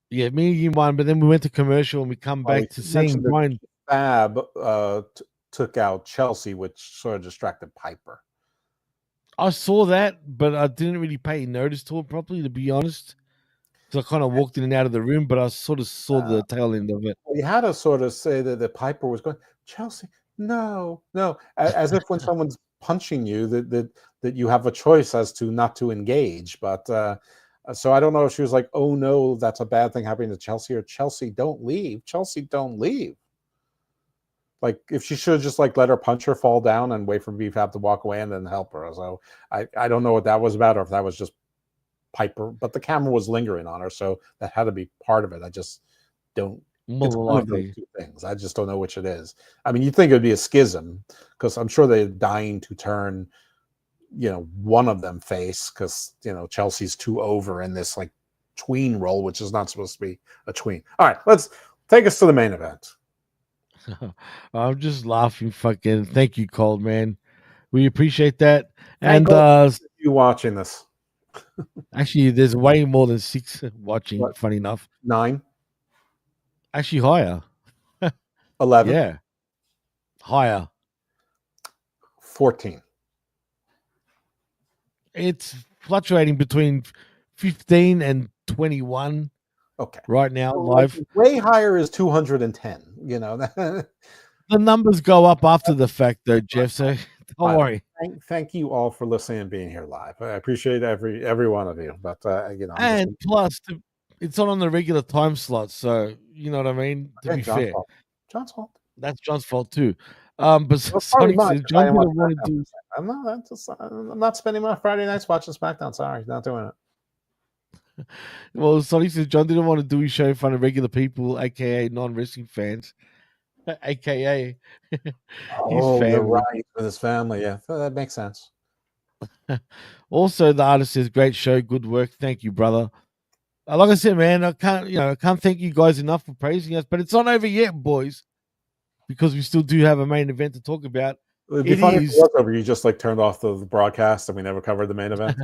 Yeah, me and you won, but then we went to commercial and we come back to seeing Brian. Fab took out Chelsea, which sort of distracted Piper. I saw that, but I didn't really pay notice to it properly, to be honest. because I kind of walked in and out of the room, but I sort of saw the tail end of it. You had to sort of say that Piper was going, Chelsea, no, as if when someone's punching you that you have a choice as to not to engage. But so I don't know if she was like, oh no, that's a bad thing happening to Chelsea, or Chelsea, don't leave. Chelsea, don't leave. Like, if she should have just like let her puncher fall down and wait for BFAB to walk away and then help her. So I don't know what that was about, or if that was just Piper, but the camera was lingering on her, so that had to be part of it. I just don't. It's one of those two things. I just don't know which it is. I mean, you'd think it would be a schism, because I'm sure they're dying to turn, one of them face, because Chelsea's too over in this like tween role, which is not supposed to be a tween. All right, let's take us to the main event. I'm just laughing. Fucking thank you, Cold Man. We appreciate that. And you watching this? Actually, there's way more than 6 watching. What? Funny enough, 9. Actually, higher. 11. Yeah, higher. 14. It's fluctuating between 15 and 21. Okay. Right now, live. Way higher is 210. The numbers go up after the fact, though, Jeff. So don't worry. Thank you all for listening and being here live. I appreciate every one of you. But and plus, it's not on the regular time slot, so you know what I mean. To be fair, John's fault. That's John's fault too. But Sonic says John didn't want to do. I'm not spending my Friday nights watching SmackDown. Sorry, not doing it. Well, Sonic says John didn't want to do his show in front of regular people, aka non-wrestling fans, aka his family. You're right, with his family. Yeah, that makes sense. Also, the artist says, "Great show, good work, thank you, brother." Like I said, man, I can't thank you guys enough for praising us, but it's not over yet, boys, because we still do have a main event to talk about. It'd be funny if it was over. You just like turned off the broadcast and we never covered the main event.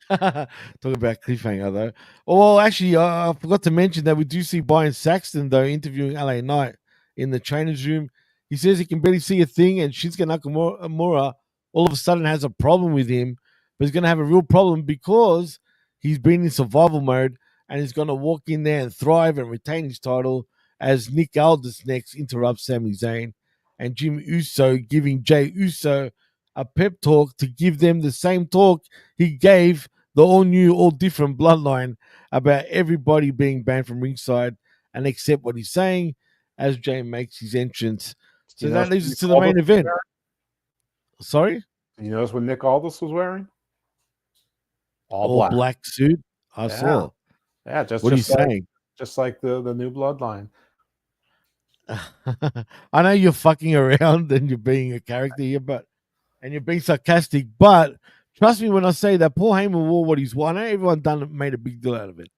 Talk about cliffhanger though. Well, actually, I forgot to mention that we do see Byron Saxton though interviewing LA Knight in the trainer's room. He says he can barely see a thing, and Shinsuke Nakamura all of a sudden has a problem with him, but he's going to have a real problem because he's been in survival mode, and he's going to walk in there and thrive and retain his title as Nick Aldis next interrupts Sami Zayn, and Jim Uso giving Jey Uso a pep talk to give them the same talk he gave the all-new, all-different Bloodline about everybody being banned from ringside and accept what he's saying as Jey makes his entrance. So that leads us to the main event. Sorry? You notice what Nick Aldis was wearing? All black suit. I saw. Yeah, just what are you saying? Just like the new Bloodline. I know you're fucking around and you're being a character here, and you're being sarcastic, but trust me when I say that Paul Heyman wore what he's worn. I know everyone made a big deal out of it,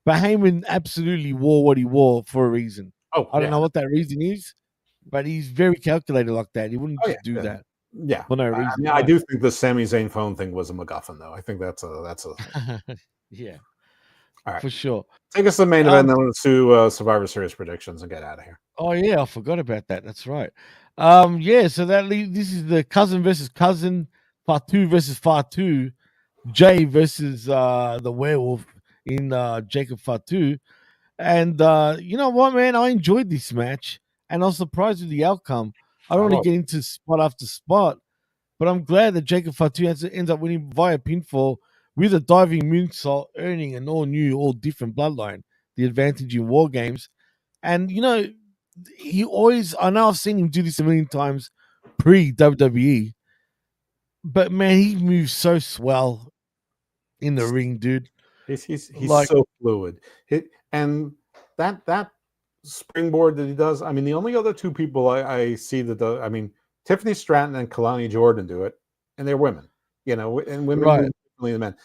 but Heyman absolutely wore what he wore for a reason. I don't know what that reason is, but he's very calculated like that. He wouldn't just do that. Yeah, for no reason. I do think the Sami Zayn phone thing was a MacGuffin, though. I think that's a yeah. All right, for sure. Take us to the main event, then let's do Survivor Series predictions and get out of here. Oh yeah, I forgot about that. That's right. Yeah. So this is the cousin versus cousin, Fatu versus Fatu, Jay versus the werewolf in Jacob Fatu, and you know what, man? I enjoyed this match, and I was surprised with the outcome. I don't want to get into spot after spot, but I'm glad that Jacob Fatu ends up winning via pinfall with a diving moonsault, earning an all-new, all-different Bloodline, the advantage in War Games. And, he always, I know I've seen him do this a million times pre-WWE, but, man, he moves so swell in the ring, dude. He's so fluid. And that springboard that he does, I mean, the only other two people I see that do, I mean, Tiffany Stratton and Kalani Jordan do it, and they're women, and women move differently than men.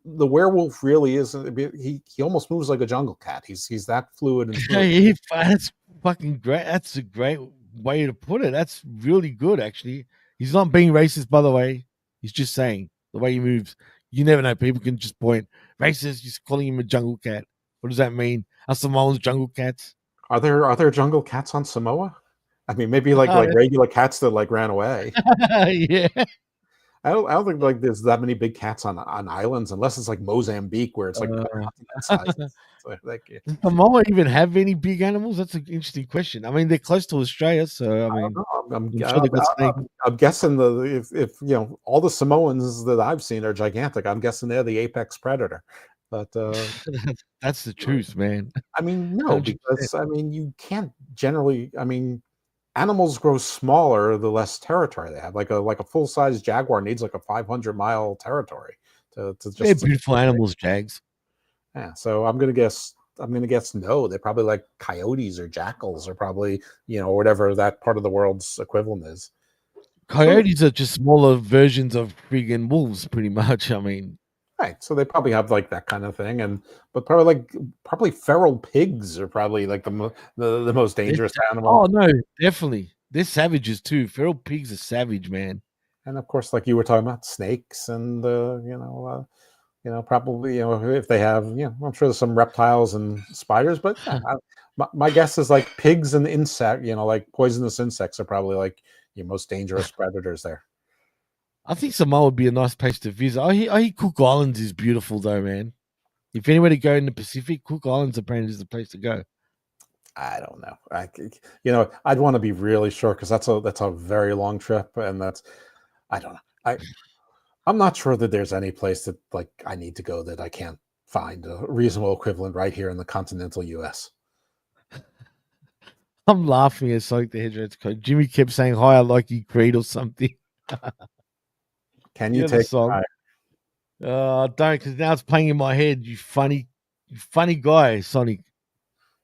The werewolf really is. He almost moves like a jungle cat. He's that fluid and smooth. That's fucking great. That's a great way to put it. That's really good, actually. He's not being racist, by the way. He's just saying the way he moves. You never know. People can just point racist. Just calling him a jungle cat. What does that mean? Are Samoans jungle cats? Are there jungle cats on Samoa? I mean, maybe like regular cats that like ran away. Yeah. I don't think like there's that many big cats on islands unless it's like Mozambique where it's like continent size. So, like, Does Samoa even have any big animals? That's an interesting question. I mean, they're close to Australia, so I mean, I'm sure they've got snakes. I'm guessing if you know all the Samoans that I've seen are gigantic. I'm guessing they're the apex predator. But that's the truth, man. I mean, no, 100%. because I mean you can't generally. I mean, animals grow smaller the less territory they have. Like a full size jaguar needs like a 500-mile territory to just. They're beautiful animals, Jags. Yeah, so I'm gonna guess no. They're probably like coyotes or jackals or probably whatever that part of the world's equivalent is. Coyotes are just smaller versions of friggin' wolves, pretty much. I mean, right. So they probably have like that kind of thing, but probably feral pigs are probably like the most dangerous animal. Oh no, definitely. They're savages too. Feral pigs are savage, man. And of course, like you were talking about, snakes and probably if they have I'm sure there's some reptiles and spiders, but my guess is like pigs and insect, like poisonous insects are probably like your most dangerous predators there. I think Samoa would be a nice place to visit. I hear Cook Islands is beautiful though, man. If anywhere to go in the Pacific, Cook Islands apparently is the place to go. I don't know. I'd want to be really sure because that's a very long trip, and I don't know. I'm not sure that there's any place that like I need to go that I can't find a reasonable equivalent right here in the continental U.S. I'm laughing at Sonic the Hedgehog's code. Jimmy kept saying, "Hi, I like you, Creed," or something. Can you take song? Don't, because now it's playing in my head. You funny guy, Sonic.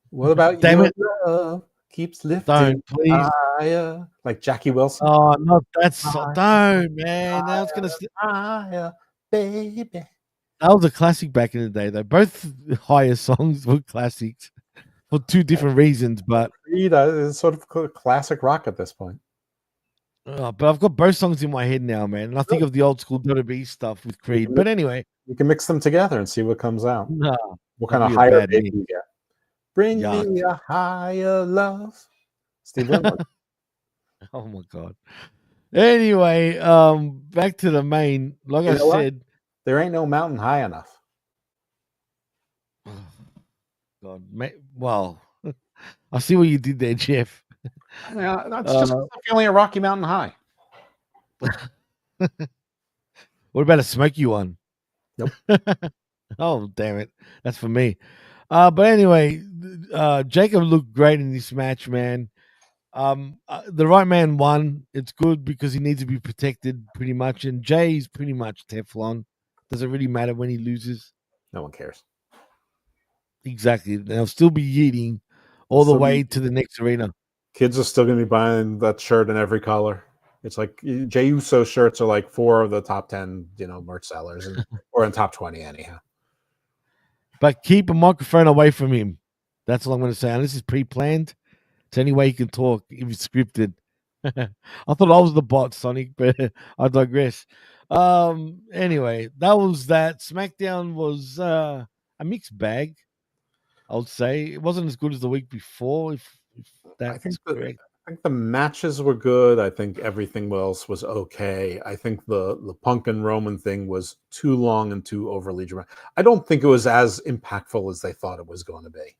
What about Damn it? Love keeps lifting Don't, please. higher, like Jackie Wilson. Oh, not that song. Don't, man. Now it's gonna higher, baby. That was a classic back in the day, though. Both higher songs were classics for two different reasons, but it's sort of classic rock at this point. But I've got both songs in my head now, man. And I think of the old school WWE stuff with Creed. But anyway, you can mix them together and see what comes out. Nah, what kind of higher baby you get? Bring me a higher love, Steve Lippman. Oh my god. Anyway, back to the main. Like I said, there ain't no mountain high enough. God, well, I see what you did there, Jeff. Yeah, that's just feeling a Rocky Mountain high. What about a smoky one? Nope. Oh, damn it. That's for me. But anyway, Jacob looked great in this match, man. The right man won. It's good because he needs to be protected pretty much. And Jay's pretty much Teflon. Doesn't really matter when he loses. No one cares. Exactly. They'll still be eating all the way to the next arena. Kids are still going to be buying that shirt in every color. It's like Jey Uso shirts are like 4 of the top 10, merch sellers, or in top 20 anyhow. But keep a microphone away from him. That's all I'm going to say. And this is pre-planned. It's any way he can talk if it's scripted. I thought I was the bot, Sonic, but I digress. Anyway, that was that. SmackDown was a mixed bag, I would say. It wasn't as good as the week before, if that's correct. I think the matches were good. I think everything else was okay. I think the Punk and Roman thing was too long and too overly dramatic. I don't think it was as impactful as they thought it was going to be.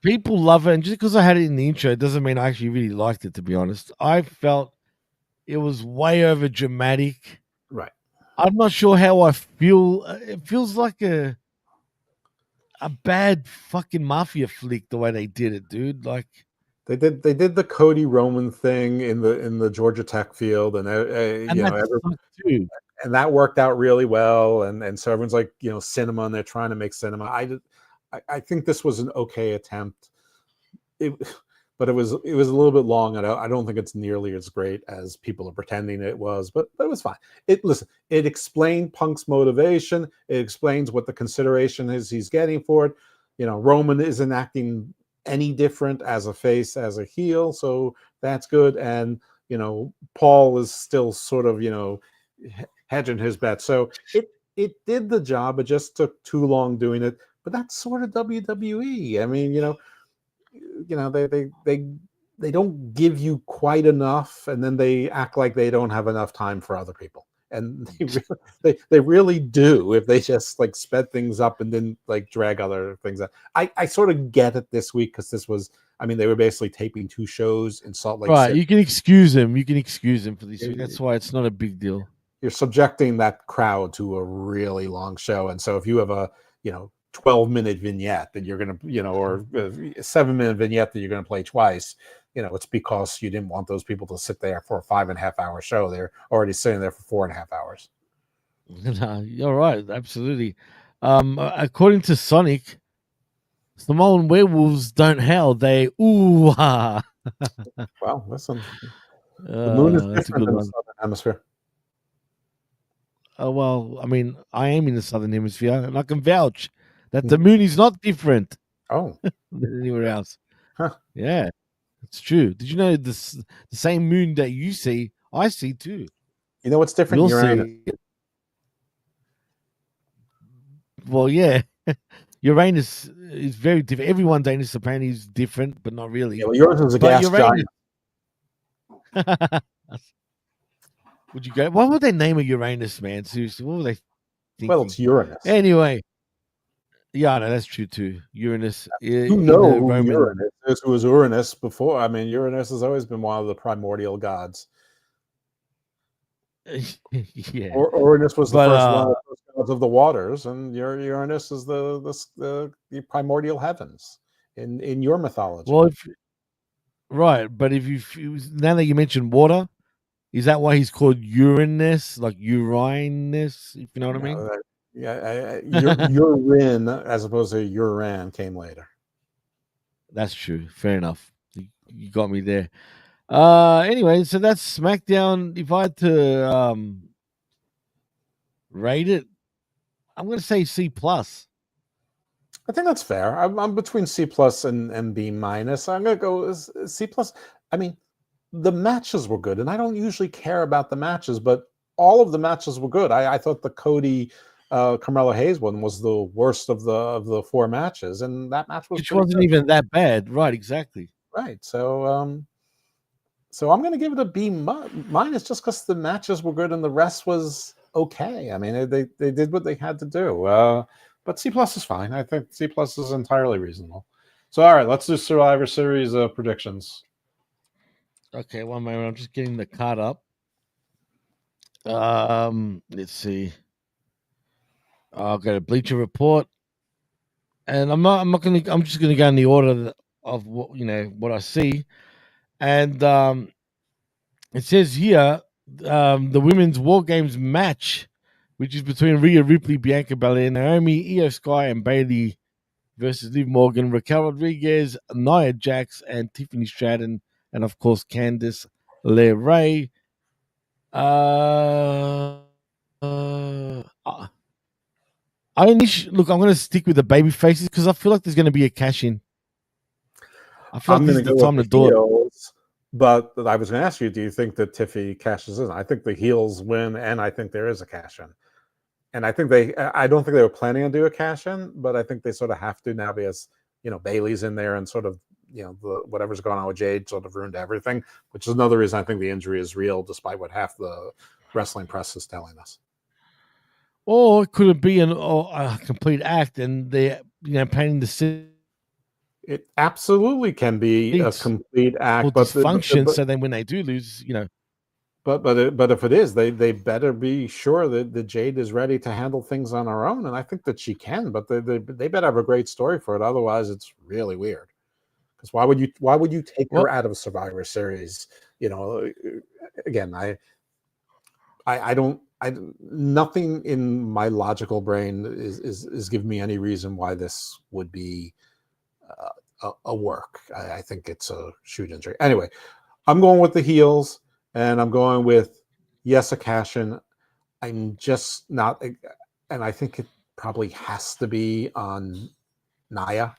People love it, and just because I had it in the intro, it doesn't mean I actually really liked it, to be honest. I felt it was way over dramatic. Right. I'm not sure how I feel. It feels like a bad fucking mafia flick the way they did it, dude. Like they did the Cody Roman thing in the Georgia Tech field, and that worked out really well, and so everyone's like cinema, and they're trying to make cinema. I think this was an okay attempt, but it was a little bit long, and I don't think it's nearly as great as people are pretending it was, but it was fine. It explained Punk's motivation. It explains what the consideration is he's getting for it. Roman isn't acting any different as a face, as a heel, so that's good. And Paul is still sort of hedging his bet. So it did the job. It just took too long doing it. But that's sort of WWE. I mean, they don't give you quite enough, and then they act like they don't have enough time for other people. and they really do if they just like sped things up and didn't like drag other things out. I sort of get it this week because this was, I mean, they were basically taping 2 shows in Salt Lake Right, City. you can excuse him. You can excuse him for this week. That's why it's not a big deal. You're subjecting that crowd to a really long show, and so if you have a 12-minute vignette that you're going to or a 7-minute vignette that you're going to play twice, it's because you didn't want those people to sit there for a 5.5-hour show. They're already sitting there for 4.5 hours. No, you're right, absolutely. According to Sonic, Samoan werewolves don't howl; they ooh ha. Well, listen, the moon is That's a different good in the one. southern hemisphere. Well, I mean, I am in the southern hemisphere, and I can vouch that the moon is not different Oh, than anywhere else. huh. Yeah, it's true. Did you know the same moon that you see, I see too? You know what's different? You'll Uranus. see. Well, yeah, Uranus is very different. Everyone's anus apparently is different, but not really. Yeah, well, Uranus is a But gas giant. Would you go? What would they name a Uranus, man? Seriously, what were they thinking? Well, it's Uranus. Anyway, yeah, no, that's true too. Uranus. You know who Uranus is? Who was Uranus before? I mean, Uranus has always been one of the primordial gods. Yeah. Uranus was the first one of the first gods of the waters, and Uranus is the primordial heavens in your mythology. Well, right, but if you now that you mentioned water, is that why he's called Uranus, like Uranus? If you know what I mean? Urine as opposed to Uran came later. That's true. Fair enough. You got me there. Anyway, so that's SmackDown. If I had to rate it, I'm going to say C plus. I think that's fair. I'm between C plus and B minus. I'm going to go C plus. I mean, the matches were good, and I don't usually care about the matches, but all of the matches were good. I thought the Cody Carmelo Hayes one was the worst of the 4 matches, and that match was which wasn't good. Even that bad, right? Exactly. Right. So I'm going to give it a B minus just because the matches were good and the rest was okay. I mean, they did what they had to do. But C plus is fine. I think C plus is entirely reasonable. So all right, let's do Survivor Series predictions. Okay, one moment. I'm just getting the card up. Let's see. I'll go to Bleacher Report, and I'm just gonna go in the order of what I see, and it says here the women's War Games match, which is between Rhea Ripley, Bianca Belair, Naomi, Io Sky, and Bayley versus Liv Morgan, Raquel Rodriguez, Nia Jax, and Tiffany Stratton, and of course Candice LeRae. I'm going to stick with the baby faces because I feel like there's going to be a cash in. I feel like this is the time to do it. But I was going to ask you, do you think that Tiffy cashes in? I think the heels win, and I think there is a cash in. And I don't think they were planning on doing a cash in, but I think they sort of have to now because, Bailey's in there and sort of, whatever's going on with Jade sort of ruined everything, which is another reason I think the injury is real, despite what half the wrestling press is telling us. Or could it be a complete act and they're, painting the scene? It absolutely can be a complete act, but dysfunction. So then when they do lose, But if it is, they better be sure that the Jade is ready to handle things on her own, and I think that she can. But they better have a great story for it. Otherwise, it's really weird. Because why would you take her out of a Survivor Series? Again, nothing in my logical brain is giving me any reason why this would be a work. I think it's a shoot injury. Anyway, I'm going with the heels. And I'm going with, yes, a cash-in. I'm just not, and I think it probably has to be on Nia.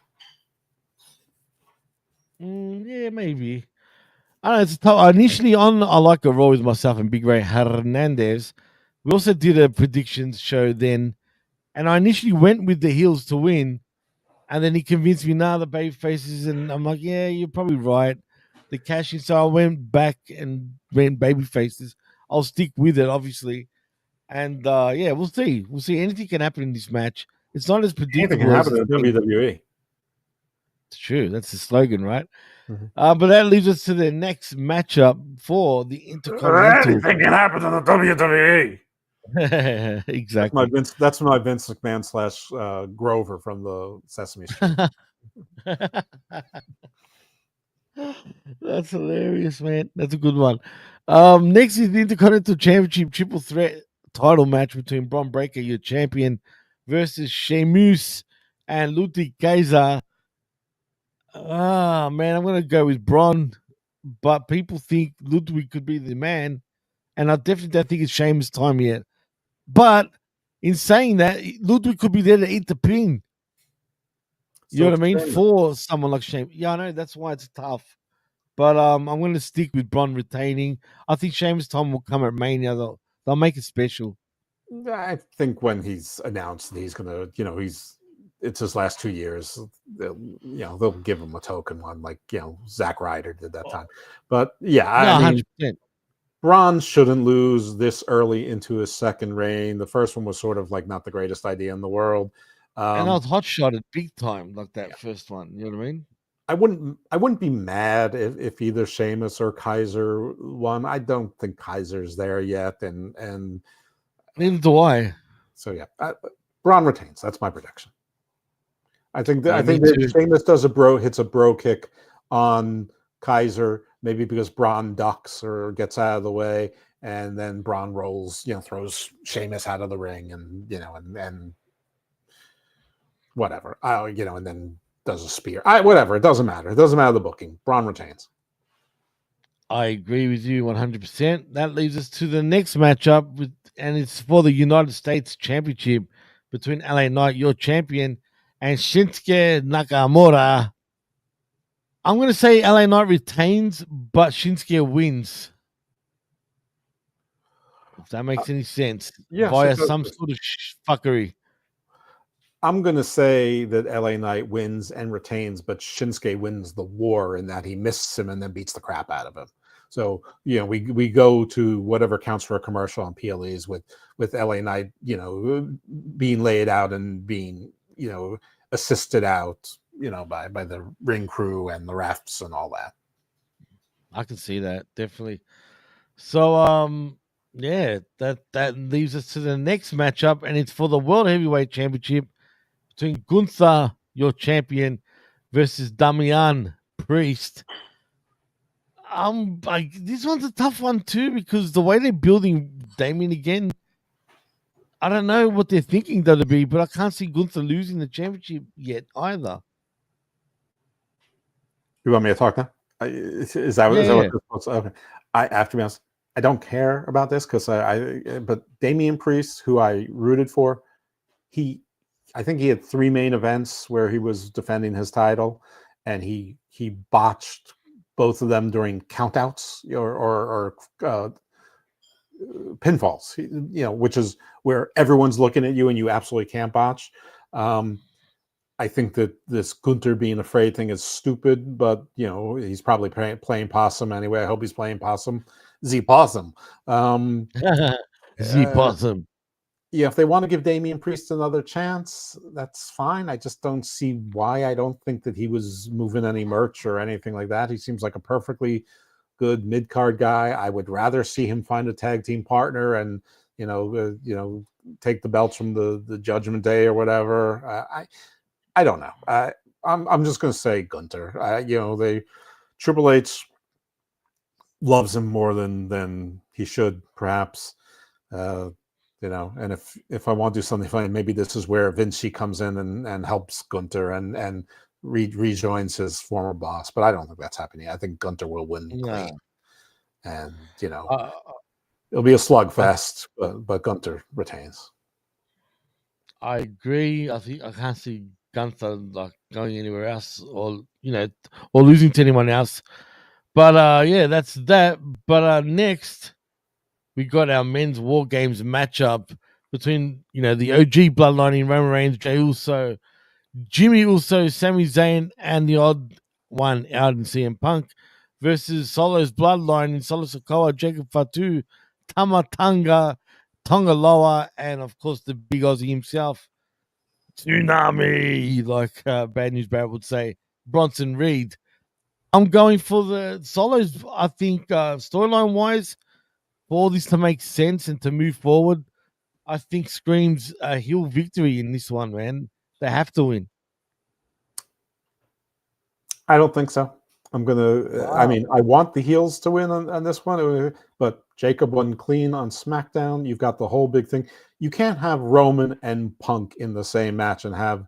Yeah, maybe. I don't know. It's tough. Initially on I Like a Raw with myself and Big Ray Hernandez. We also did a predictions show then, and I initially went with the heels to win, and then he convinced me, the baby faces, and I'm like, yeah, you're probably right. The cash in, so I went back and went baby faces. I'll stick with it, obviously. And yeah, we'll see. We'll see. Anything can happen in this match. It's not as Anything can predictable as happen in WWE. It's true. That's the slogan, right? Mhm. But that leads us to the next matchup for the Intercontinental. Anything can happen in the WWE. Exactly. That's my Vince McMahon / Grover from the Sesame Street. That's hilarious, man. That's a good one. Next is the Intercontinental Championship Triple Threat title match between Bron Breakker, your champion, versus Sheamus and Ludwig Kaiser. Ah, man, I'm gonna go with Bron, but people think Ludwig could be the man, and I definitely don't think it's Sheamus' time yet. But in saying that, Ludwig could be there to eat the pin. You know what I mean? For someone like Sheamus. Yeah, I know that's why it's tough. But I'm going to stick with Bron retaining. I think Sheamus' time will come at Mania. They'll make it special. I think when he's announced that he's going to, it's his last 2 years, they'll give him a token one like, Zack Ryder did that time. But yeah, I mean, 100%. Braun shouldn't lose this early into his second reign. The first one was sort of like not the greatest idea in the world. And I was hot shotted big time like that first one. You know what I mean? I wouldn't be mad if either Sheamus or Kaiser won. I don't think Kaiser's there yet, and neither do I. So yeah, Braun retains. That's my prediction. I think that Sheamus hits a bro kick on Kaiser, maybe because Braun ducks or gets out of the way, and then Braun rolls, throws Sheamus out of the ring, and and whatever, and then does a spear. Whatever, it doesn't matter. It doesn't matter the booking. Braun retains. I agree with you 100%. That leads us to the next matchup, and it's for the United States Championship between LA Knight, your champion, and Shinsuke Nakamura. I'm going to say LA Knight retains, but Shinsuke wins. If that makes any sense. Via some sort of fuckery. I'm going to say that LA Knight wins and retains, but Shinsuke wins the war in that he misses him and then beats the crap out of him. So, we go to whatever counts for a commercial on PLEs with LA Knight, being laid out and being, assisted out, by the ring crew and the refs and all that. I can see that, definitely. So, yeah, that leaves us to the next matchup, and it's for the World Heavyweight Championship between Gunther, your champion, versus Damian Priest. This one's a tough one too, because the way they're building Damian again, I don't know what they're thinking that'll be, but I can't see Gunther losing the championship yet either. You want me to talk now? Is that what? Okay. I have to be honest. I don't care about this because but Damian Priest, who I rooted for, I think he had 3 main events where he was defending his title, and he botched both of them during countouts or pinfalls, which is where everyone's looking at you and you absolutely can't botch. I think that this Gunther being afraid thing is stupid, but he's probably playing possum anyway. I hope he's playing possum. Z-Possum. Z-Possum. If they want to give Damian Priest another chance, that's fine. I just don't see why. I don't think that he was moving any merch or anything like that. He seems like a perfectly good mid-card guy. I would rather see him find a tag team partner and take the belts from the Judgment Day or whatever. I don't know. I'm just going to say Gunther. Triple H loves him more than he should, perhaps. And if I want to do something funny, maybe this is where Vinci comes in and helps Gunther and rejoins his former boss. But I don't think that's happening. I think Gunther will win clean, and it'll be a slugfest. But Gunther retains. I agree. I think I can't see Gunther going anywhere else, or losing to anyone else. But that's that. But next, we got our men's War Games matchup between the OG Bloodline in Roman Reigns, Jey Uso, Jimmy Uso, Sami Zayn, and the odd one out in CM Punk versus Solo's Bloodline in Solo Sikoa, Jacob Fatu, Tama Tonga, Tonga Loa, and of course the big Aussie himself, Tsunami, like Bad News Barrett would say, Bronson Reed. I'm going for the solos. I think storyline wise, for all this to make sense and to move forward, I think screams a heel victory in this one, man. They have to win. I don't think so. I'm gonna. I mean, I want the heels to win on this one, but Jacob won clean on SmackDown. You've got the whole big thing. You can't have Roman and Punk in the same match and have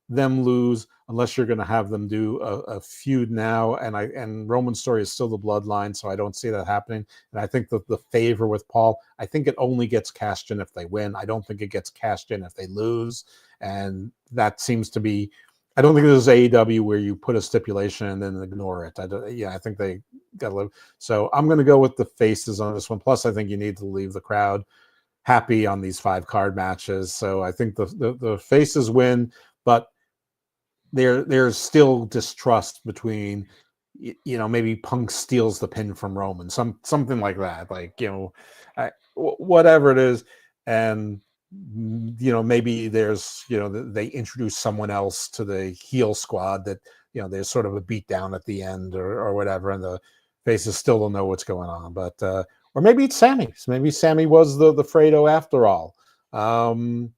them lose unless you're going to have them do a feud now. And Roman's story is still the bloodline, so I don't see that happening. And I think that the favor with Paul, I think it only gets cashed in if they win. I don't think it gets cashed in if they lose. And that seems to be. I don't think there's AEW where you put a stipulation and then ignore it. I think they got to live. So I'm going to go with the faces on this one. Plus, I think you need to leave the crowd happy on these 5-card matches. So I think the faces win, but there's still distrust between, maybe Punk steals the pin from Roman, something like that. Like, whatever it is. And maybe there's, they introduce someone else to the heel squad that, there's sort of a beat down at the end or whatever, and the faces still don't know what's going on. But, or maybe it's Sammy. Maybe Sammy was the Fredo after all. And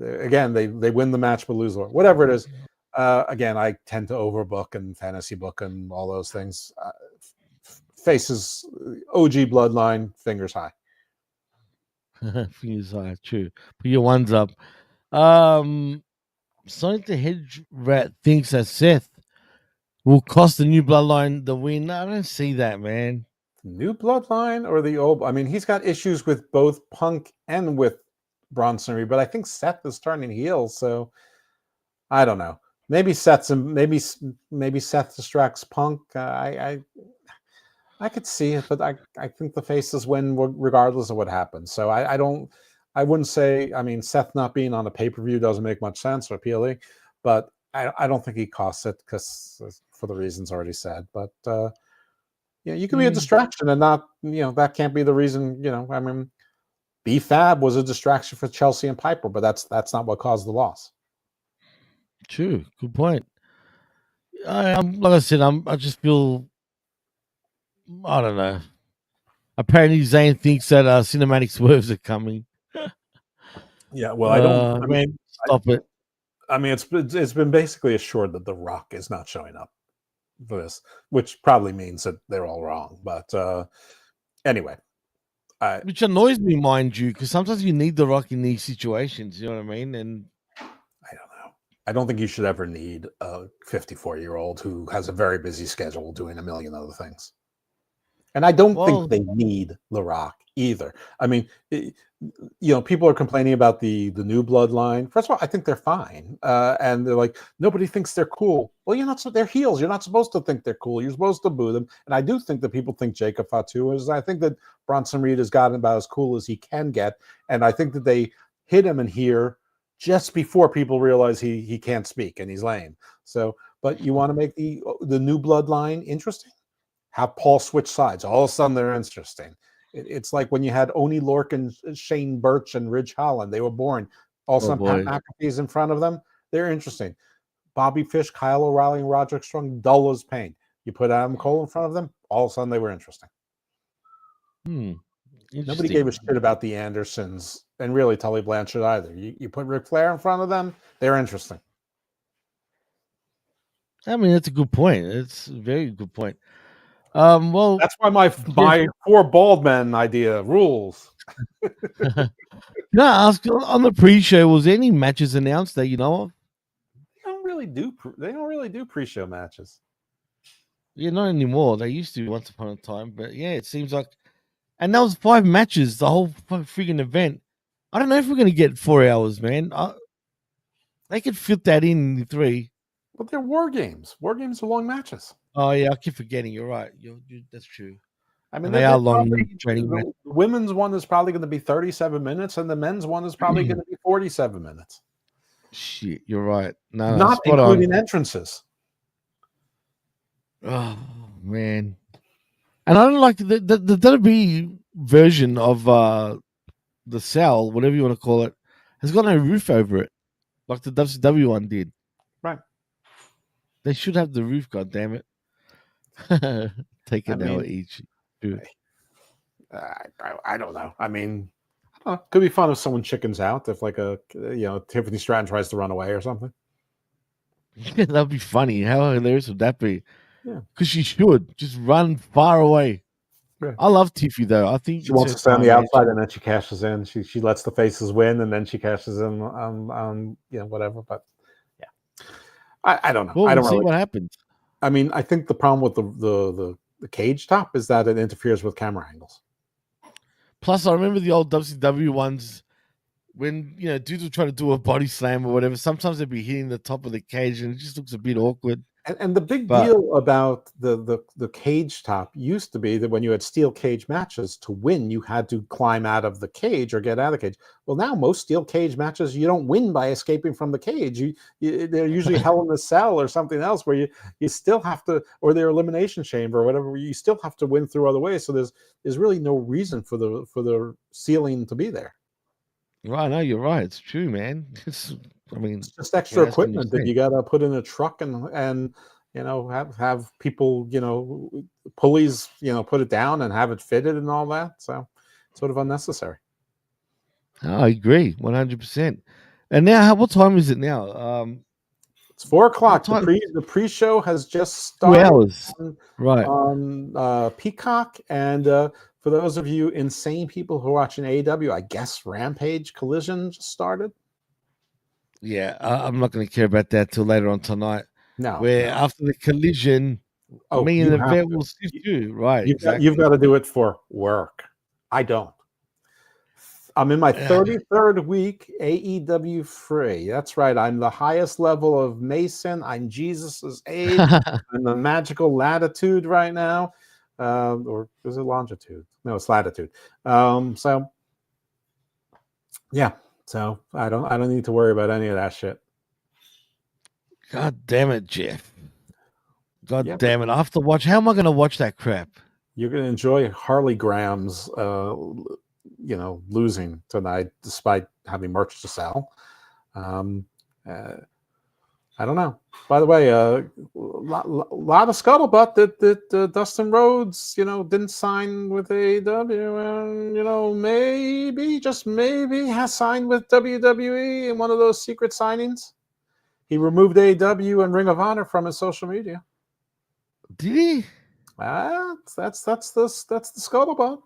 again, they win the match but lose, or whatever it is. Again, I tend to overbook and fantasy book and all those things. Faces, OG bloodline, fingers high. Fingers high, true. Put your ones up. Sonic the Hedge Rat thinks that Seth will cost the new bloodline the win. I don't see that, man. New bloodline or the old? I mean, he's got issues with both Punk and with Bronson Reed, but I think Seth is turning heel, so I don't know. Maybe Seth distracts Punk. I could see it, but I think the faces win regardless of what happens. So I wouldn't say, I mean, Seth not being on a pay-per-view doesn't make much sense or appealing, but I don't think he costs it because for the reasons already said. But you can be a distraction and not, that can't be the reason. I mean, B-Fab was a distraction for Chelsea and Piper, but that's not what caused the loss. True, good point. Like I said, I just feel. I don't know. Apparently, Zane thinks that cinematic swerves are coming. Yeah, well, I don't. Man, stop it. I mean, it's been basically assured that The Rock is not showing up for this, which probably means that they're all wrong. But anyway, which annoys me, mind you, because sometimes you need The Rock in these situations. You know what I mean? And I don't know. I don't think you should ever need a 54-year-old who has a very busy schedule doing a million other things. And I don't think they need The Rock either. I mean, people are complaining about the new bloodline. First of all, I think they're fine. And they're like, nobody thinks they're cool. Well, they're heels. You're not supposed to think they're cool. You're supposed to boo them. And I do think that people think Jacob Fatu is. I think that Bronson Reed has gotten about as cool as he can get. And I think that they hit him in here just before people realize he can't speak and he's lame. So, but you want to make the new bloodline interesting? Have Paul switch sides. All of a sudden, they're interesting. It's like when you had Oni Lork and Shane Birch and Ridge Holland. They were born. All of a sudden, Pat McAfee's in front of them. They're interesting. Bobby Fish, Kyle O'Reilly, and Roderick Strong, dull as pain. You put Adam Cole in front of them, all of a sudden, they were interesting. Nobody gave a shit about the Andersons and really Tully Blanchard either. You put Ric Flair in front of them, they're interesting. I mean, that's a good point. It's a very good point. Well, that's why my 4 bald men idea rules. Can I ask, on the pre-show, was there any matches announced that you know of? They don't really do pre-show matches. Yeah, not anymore. They used to once upon a time, but yeah, it seems like. And that was 5 matches, the whole freaking event. I don't know if we're going to get 4 hours, man. They could fit that in 3. But they're war games. War games are long matches. Oh yeah, I keep forgetting. You're right. That's true. I mean, they are long training. The women's one is probably going to be 37 minutes, and the men's one is probably going to be 47 minutes. Shit, you're right. No, not including entrances. Oh man, and I don't like the WWE version of the cell, whatever you want to call it, has got no roof over it, like the WCW one did. Right. They should have the roof. God damn it! Take an hour each. I don't know. I mean, could be fun if someone chickens out, if like Tiffany Stratton tries to run away or something. Yeah, that'd be funny. How hilarious would that be? Yeah, because she should just run far away. Yeah. I love Tiffy though. I think she wants to stay on the outside, and then she cashes in. She lets the faces win, and then she cashes in on whatever. But yeah, I don't know. Well, I don't we'll see really, what happens. I mean, I think the problem with the cage top is that it interferes with camera angles. Plus, I remember the old WCW ones when dudes would try to do a body slam or whatever. Sometimes they'd be hitting the top of the cage, and it just looks a bit awkward. And the big deal about the cage top used to be that when you had steel cage matches, to win, you had to climb out of the cage or get out of the cage. Well, now most steel cage matches, you don't win by escaping from the cage. They're usually Hell in a Cell or something else where you still have to, or their elimination chamber or whatever, where you still have to win through other ways. So there's really no reason for the ceiling to be there. Right, no, you're right. It's true, man. It's just extra equipment that you got to put in a truck and have people pulleys put it down and have it fitted and all that. So sort of unnecessary. I agree 100%. And now, what time is it now? It's 4:00. The pre-show has just started. 2 hours, right? On Peacock, and for those of you insane people who are watching AEW, I guess Rampage Collision just started. Yeah, I'm not going to care about that till later on tonight. No, after the Collision, me and the vet will sift you. Right, you've got to do it for work. I don't. I'm in my 33rd week AEW free. That's right. I'm the highest level of Mason. I'm Jesus's age. I'm the magical latitude right now. Or is it longitude? No, it's latitude. So yeah. So I don't need to worry about any of that shit. God damn it, Jeff. God damn it. I have to watch. How am I going to watch that crap? You're going to enjoy Harley Graham's losing tonight despite having merch to sell. I don't know. By the way, lot of scuttlebutt that Dustin Rhodes, didn't sign with AEW, and maybe, just maybe, has signed with WWE in one of those secret signings. He removed AEW and Ring of Honor from his social media. Did he? That's the scuttlebutt.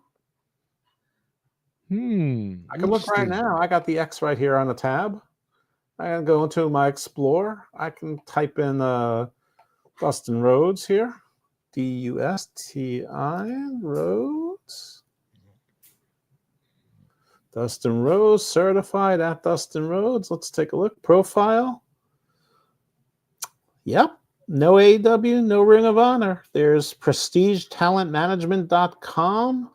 I can look right now. I got the X right here on the tab. I can go into my Explorer. I can type in Dustin Rhodes here. DUSTI Rhodes. Dustin Rhodes, certified at Dustin Rhodes. Let's take a look. Profile. Yep. No AEW, no Ring of Honor. There's prestigetalentmanagement.com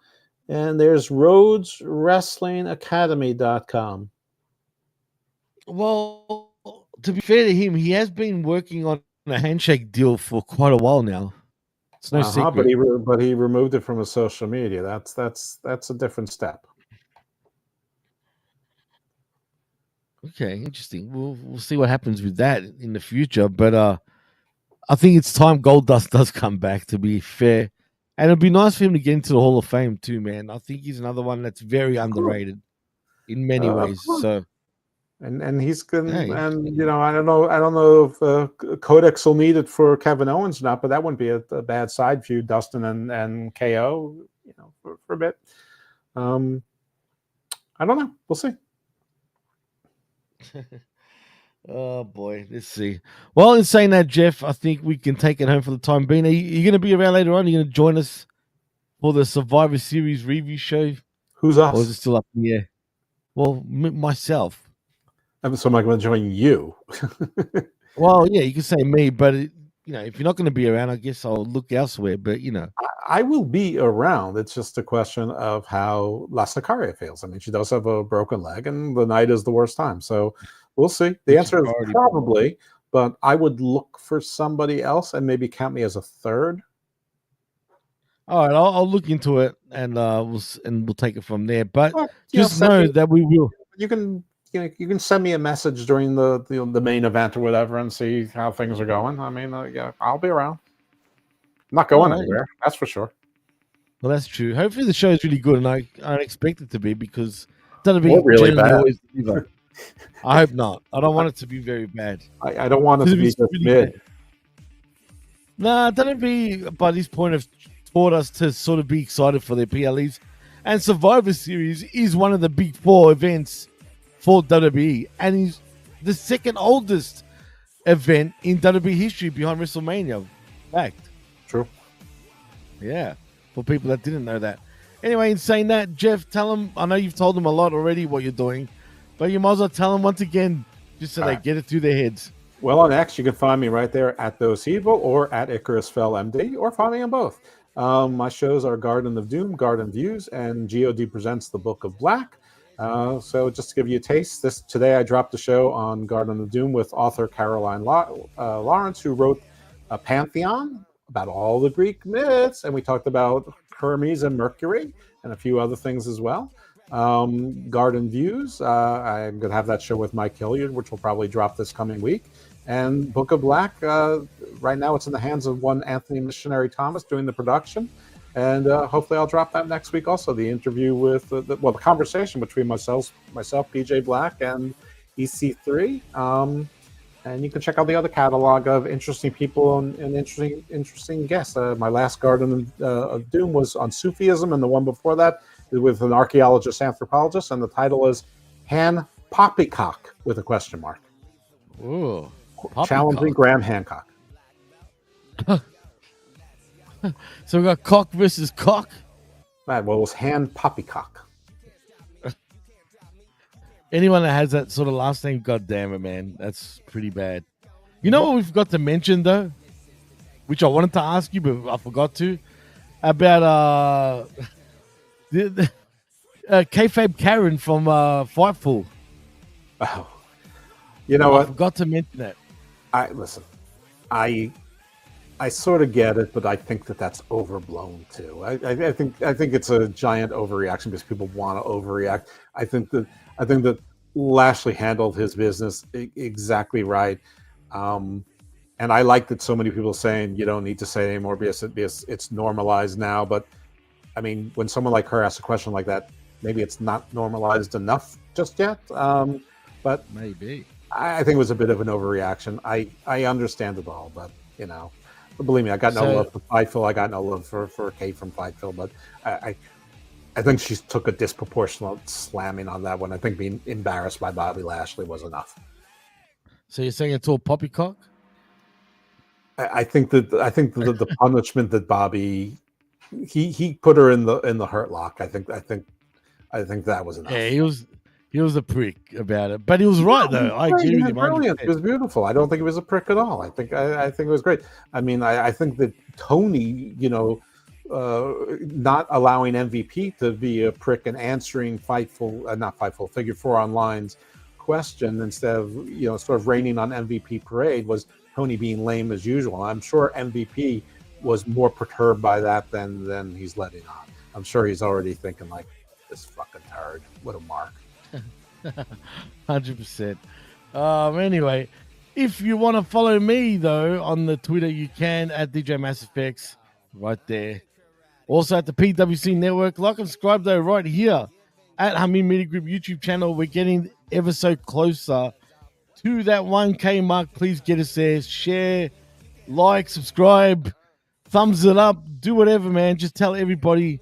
and there's RhodesWrestlingAcademy.com. Well, to be fair to him, he has been working on a handshake deal for quite a while now. It's no secret. But he removed it from his social media. That's a different step. Okay, interesting. We'll see what happens with that in the future. But I think it's time Goldust does come back, to be fair. And it'd be nice for him to get into the Hall of Fame too, man. I think he's another one that's very underrated in many ways. So. And he's good, and I don't know if Codex will need it for Kevin Owens or not, but that wouldn't be a bad side feud, Dustin and KO, for a bit. I don't know. We'll see. Oh boy, let's see. Well, in saying that, Jeff, I think we can take it home for the time being. Are you going to be around later on? Are you going to join us for the Survivor Series review show? Who's us? Or is it still up in the air? Well, myself. So am I going to join you? Well, yeah, you can say me, but if you're not going to be around, I guess I'll look elsewhere. But I will be around. It's just a question of how La Sicaria feels. I mean, she does have a broken leg, and the night is the worst time. So we'll see. The answer is probably, but I would look for somebody else and maybe count me as a third. All right, I'll look into it and we'll take it from there. But Well, just know that we will. You can you can send me a message during the main event or whatever and see how things are going. I mean, yeah, I'll be around. I'm not going anywhere. That's for sure. Well, that's true. Hopefully, the show is really good, and I expect it to be because that'll be really bad. Always I hope not. I don't want it to be very bad. I don't want it to be just really mid. Bad. Nah, that'll be by this point have taught us to sort of be excited for their PLEs, and Survivor Series is one of the big 4 events for WWE, and is the second oldest event in WWE history behind WrestleMania. Fact. True. Yeah. For people that didn't know that. Anyway, in saying that, Jeff, tell them, I know you've told them a lot already what you're doing, but you might as well tell them once again, just so they get it through their heads. Well, on X, you can find me right there at Those Evil or at Icarus Fell MD, or find me on both. My shows are Garden of Doom, Garden Views, and GOD presents The Book of Black. So just to give you a taste, today I dropped a show on Garden of Doom with author Caroline Lawrence, who wrote a Pantheon about all the Greek myths, and we talked about Hermes and Mercury and a few other things as well. Garden Views, I'm going to have that show with Mike Hilliard, which will probably drop this coming week. And Book of Black, right now it's in the hands of one Anthony Missionary Thomas doing the production. And hopefully I'll drop that next week also, the interview with, the conversation between myself, PJ Black, and EC3. And you can check out the other catalog of interesting people and interesting guests. My last Garden of Doom was on Sufism, and the one before that with an archaeologist, anthropologist, and the title is Han Poppycock with a question mark. Ooh, challenging Graham Hancock. So we got cock versus cock. Well, it was Han Poppycock. Anyone that has that sort of last name, god damn it, man, that's pretty bad. You know what we forgot to mention though, which I wanted to ask you, but I forgot to, about the kayfabe Karen from Fightful. Oh, you know what? I forgot to mention that. I sort of get it, but I think that's overblown too. I think it's a giant overreaction because people want to overreact. I think that Lashley handled his business exactly right, and I like that so many people saying you don't need to say it anymore because it's normalized now. But I mean, when someone like her asks a question like that, maybe it's not normalized enough just yet. But maybe I think it was a bit of an overreaction. I understand it all, but you know. Believe me, I got no love for Fightful. I got no love for Kate from Fightful, but I think she took a disproportionate slamming on that one. I think being embarrassed by Bobby Lashley was enough. So you're saying it's all poppycock? I think the punishment that Bobby he put her in the hurt lock. I think that was enough. Yeah, he was a prick about it, but he was right though. I agree with him. Brilliant. It was beautiful. I don't think he was a prick at all. I think it was great. I mean, I think that Tony, not allowing MVP to be a prick and answering Figure 4 Online's question instead of sort of raining on MVP parade was Tony being lame as usual. I'm sure MVP was more perturbed by that than he's letting on. I'm sure he's already thinking like, this fucking turd. What a mark. 100%. Anyway, if you want to follow me though on the Twitter, you can at DJ Mass Effects right there. Also at the PWC Network. Like and subscribe though right here at Hamid Media Group YouTube channel. We're getting ever so closer to that 1K mark. Please get us there. Share, like, subscribe, thumbs it up, do whatever, man. Just tell everybody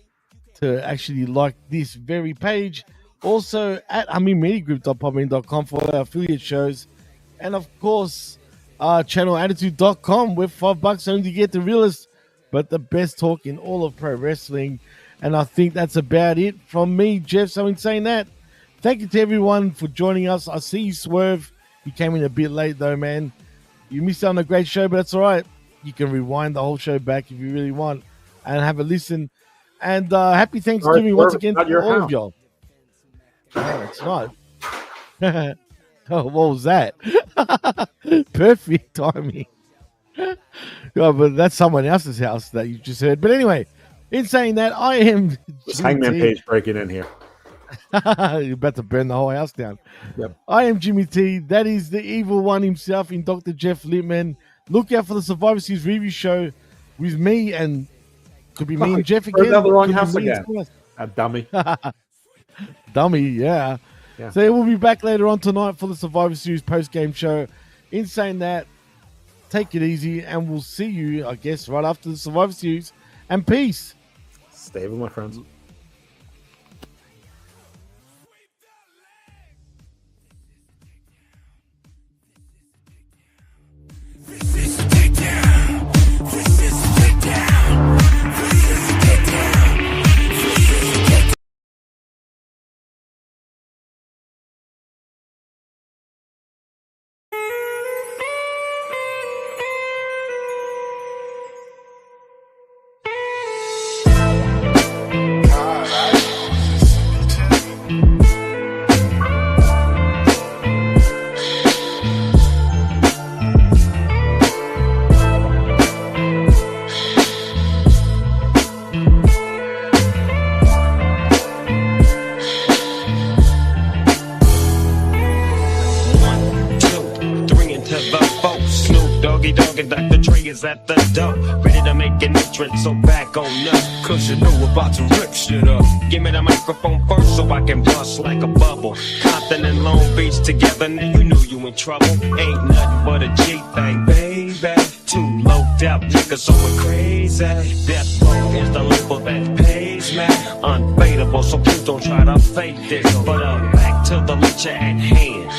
to actually like this very page. Also at AmirMediaGroup.podbean.com for our affiliate shows. And of course, channelattitude.com where $5 only to get the realest but the best talk in all of pro wrestling. And I think that's about it from me, Jeff. So in saying that, thank you to everyone for joining us. I see you, Swerve. You came in a bit late though, man. You missed out on a great show, but that's all right. You can rewind the whole show back if you really want and have a listen. And happy Thanksgiving once again to all of y'all. No, it's not. Oh, what was that? Perfect timing. Oh, but that's someone else's house that you just heard. But anyway, In saying that, I am This Hangman Jimmy T. Page breaking in here. You're about to burn the whole house down. Yep. I am Jimmy T. That is the evil one himself in Dr. Jeff Lippman. Look out for the Survivor Series review show with me, and could be me and Jeff again. Another wrong Could be house me and again. A dummy. Dummy, yeah. So we'll be back later on tonight for the Survivor Series post-game show. In saying that, take it easy, and we'll see you, I guess, right after the Survivor Series. And peace. Stay with my friends. Dr. Dre is at the door, ready to make an entrance, so back on up. Cause you know we're about to rip shit up. Give me the microphone first so I can bust like a bubble. Compton and Long Beach together, now you know you in trouble. Ain't nothing but a G thing, baby. Too loped out, niggas so we're crazy. Death Row is the label that pays me. Unfadable, so please don't try to fake this. But back to the lecture at hand.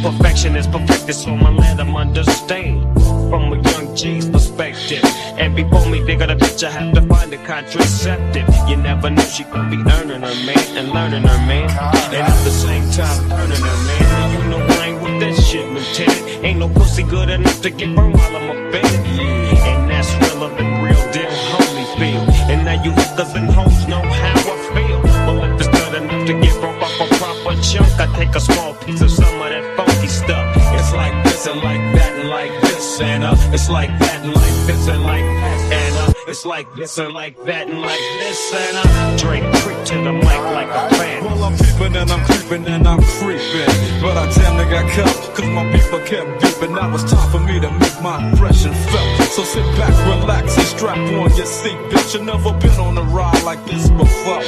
Perfection is perfected, so my land I'm understand from a young G's perspective. And before me dig out a bitch, I have to find a contraceptive. You never know she could be earning her man and learning her man, and at the same time earning her man. And you know I ain't with that shit, Lieutenant. Ain't no pussy good enough to get burned while I'm offended. And that's realer than real deal Holyfield. And now you hookers and hoes know how I feel. Well, if it's good enough to get broke off a proper chunk, I take a small piece of some of that funky stuff. It's like this and like that and like this, and it's like that and like this and like that, and it's like this and like that and like this, and Drake creep to the mic like a fan. Well, I'm peeping and I'm creeping and I'm creeping, but I damn near got caught, cause my people kept beeping. Now it's time for me to make my impression felt. So sit back, relax, and strap on your seat, bitch. You never been on a ride like this before.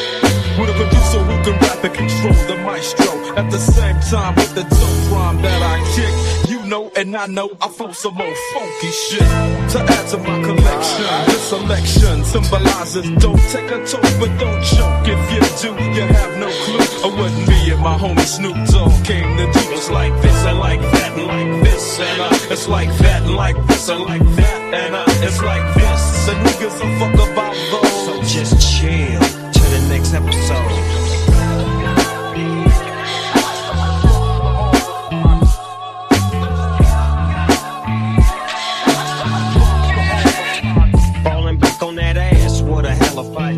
With a producer who can rap and control the maestro. At the same time with the dope rhyme that I kick. You know and I know I flow some more funky shit to add to my collection. This selection symbolizes don't take a toke but don't choke. If you do, you have no clue of what me and my homie Snoop Dogg came to do. It's like this and like that and like this, and it's like that and like this and like that, and it's like this. And who gives a fuck about those? So just chill to the next episode.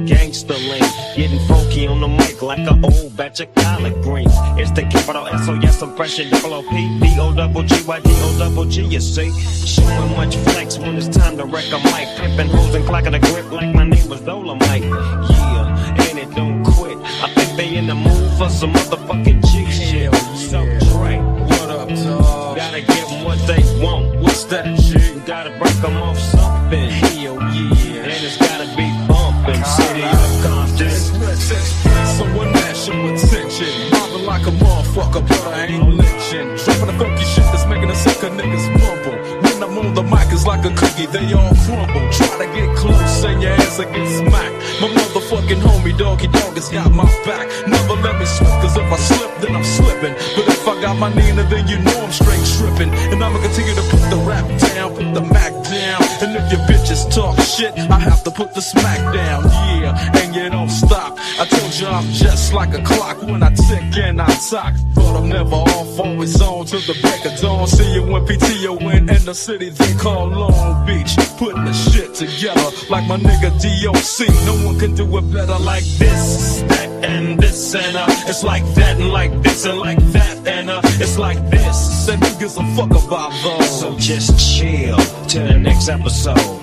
Gangster link, getting funky on the mic like an old batch of collard greens. It's the capital S-O-S, I'm fresh and double O-P, D-O-double-G-Y-D-O-double-G, you see. Showing much flex when it's time to wreck a mic. Pimping hoes and clocking a grip like my name was Dolomite. Yeah, and it don't quit. I think they in the mood for some motherfucking G shit. So Dre, what up, dog? Gotta give them what they want. What's that shit? Gotta break them off something. Hell yeah. And it's gotta be bumpin'. City of Compton. So a national attention. Mobbing like a motherfucker, but I ain't lynching. Dropping the funky shit that's making the sucker niggas mumble. When I'm on the mic, it's like a cookie, they all crumble. Try to get close and your ass will get smacked. My motherfucking homie Doggy Dog has got my back. Never let me slip, cause if I slip, then I'm slipping. But if I got my Nina, then you know I'm straight tripping. And I'ma continue to put the rap down, put the Mac down. And if your bitches talk shit, I have to put the smack down. Yeah, and you don't stop. I told you I'm just like a clock when I tick and I talk. But I'm never off, always on till the break of dawn. See you when PTO in the city they call Long Beach. Putting the shit together like my nigga DOC. No one can do it better like this, that, and this, and it's like that, and like this, and like that, and it's like this. And who gives a fuck about those? So just chill till the next episode.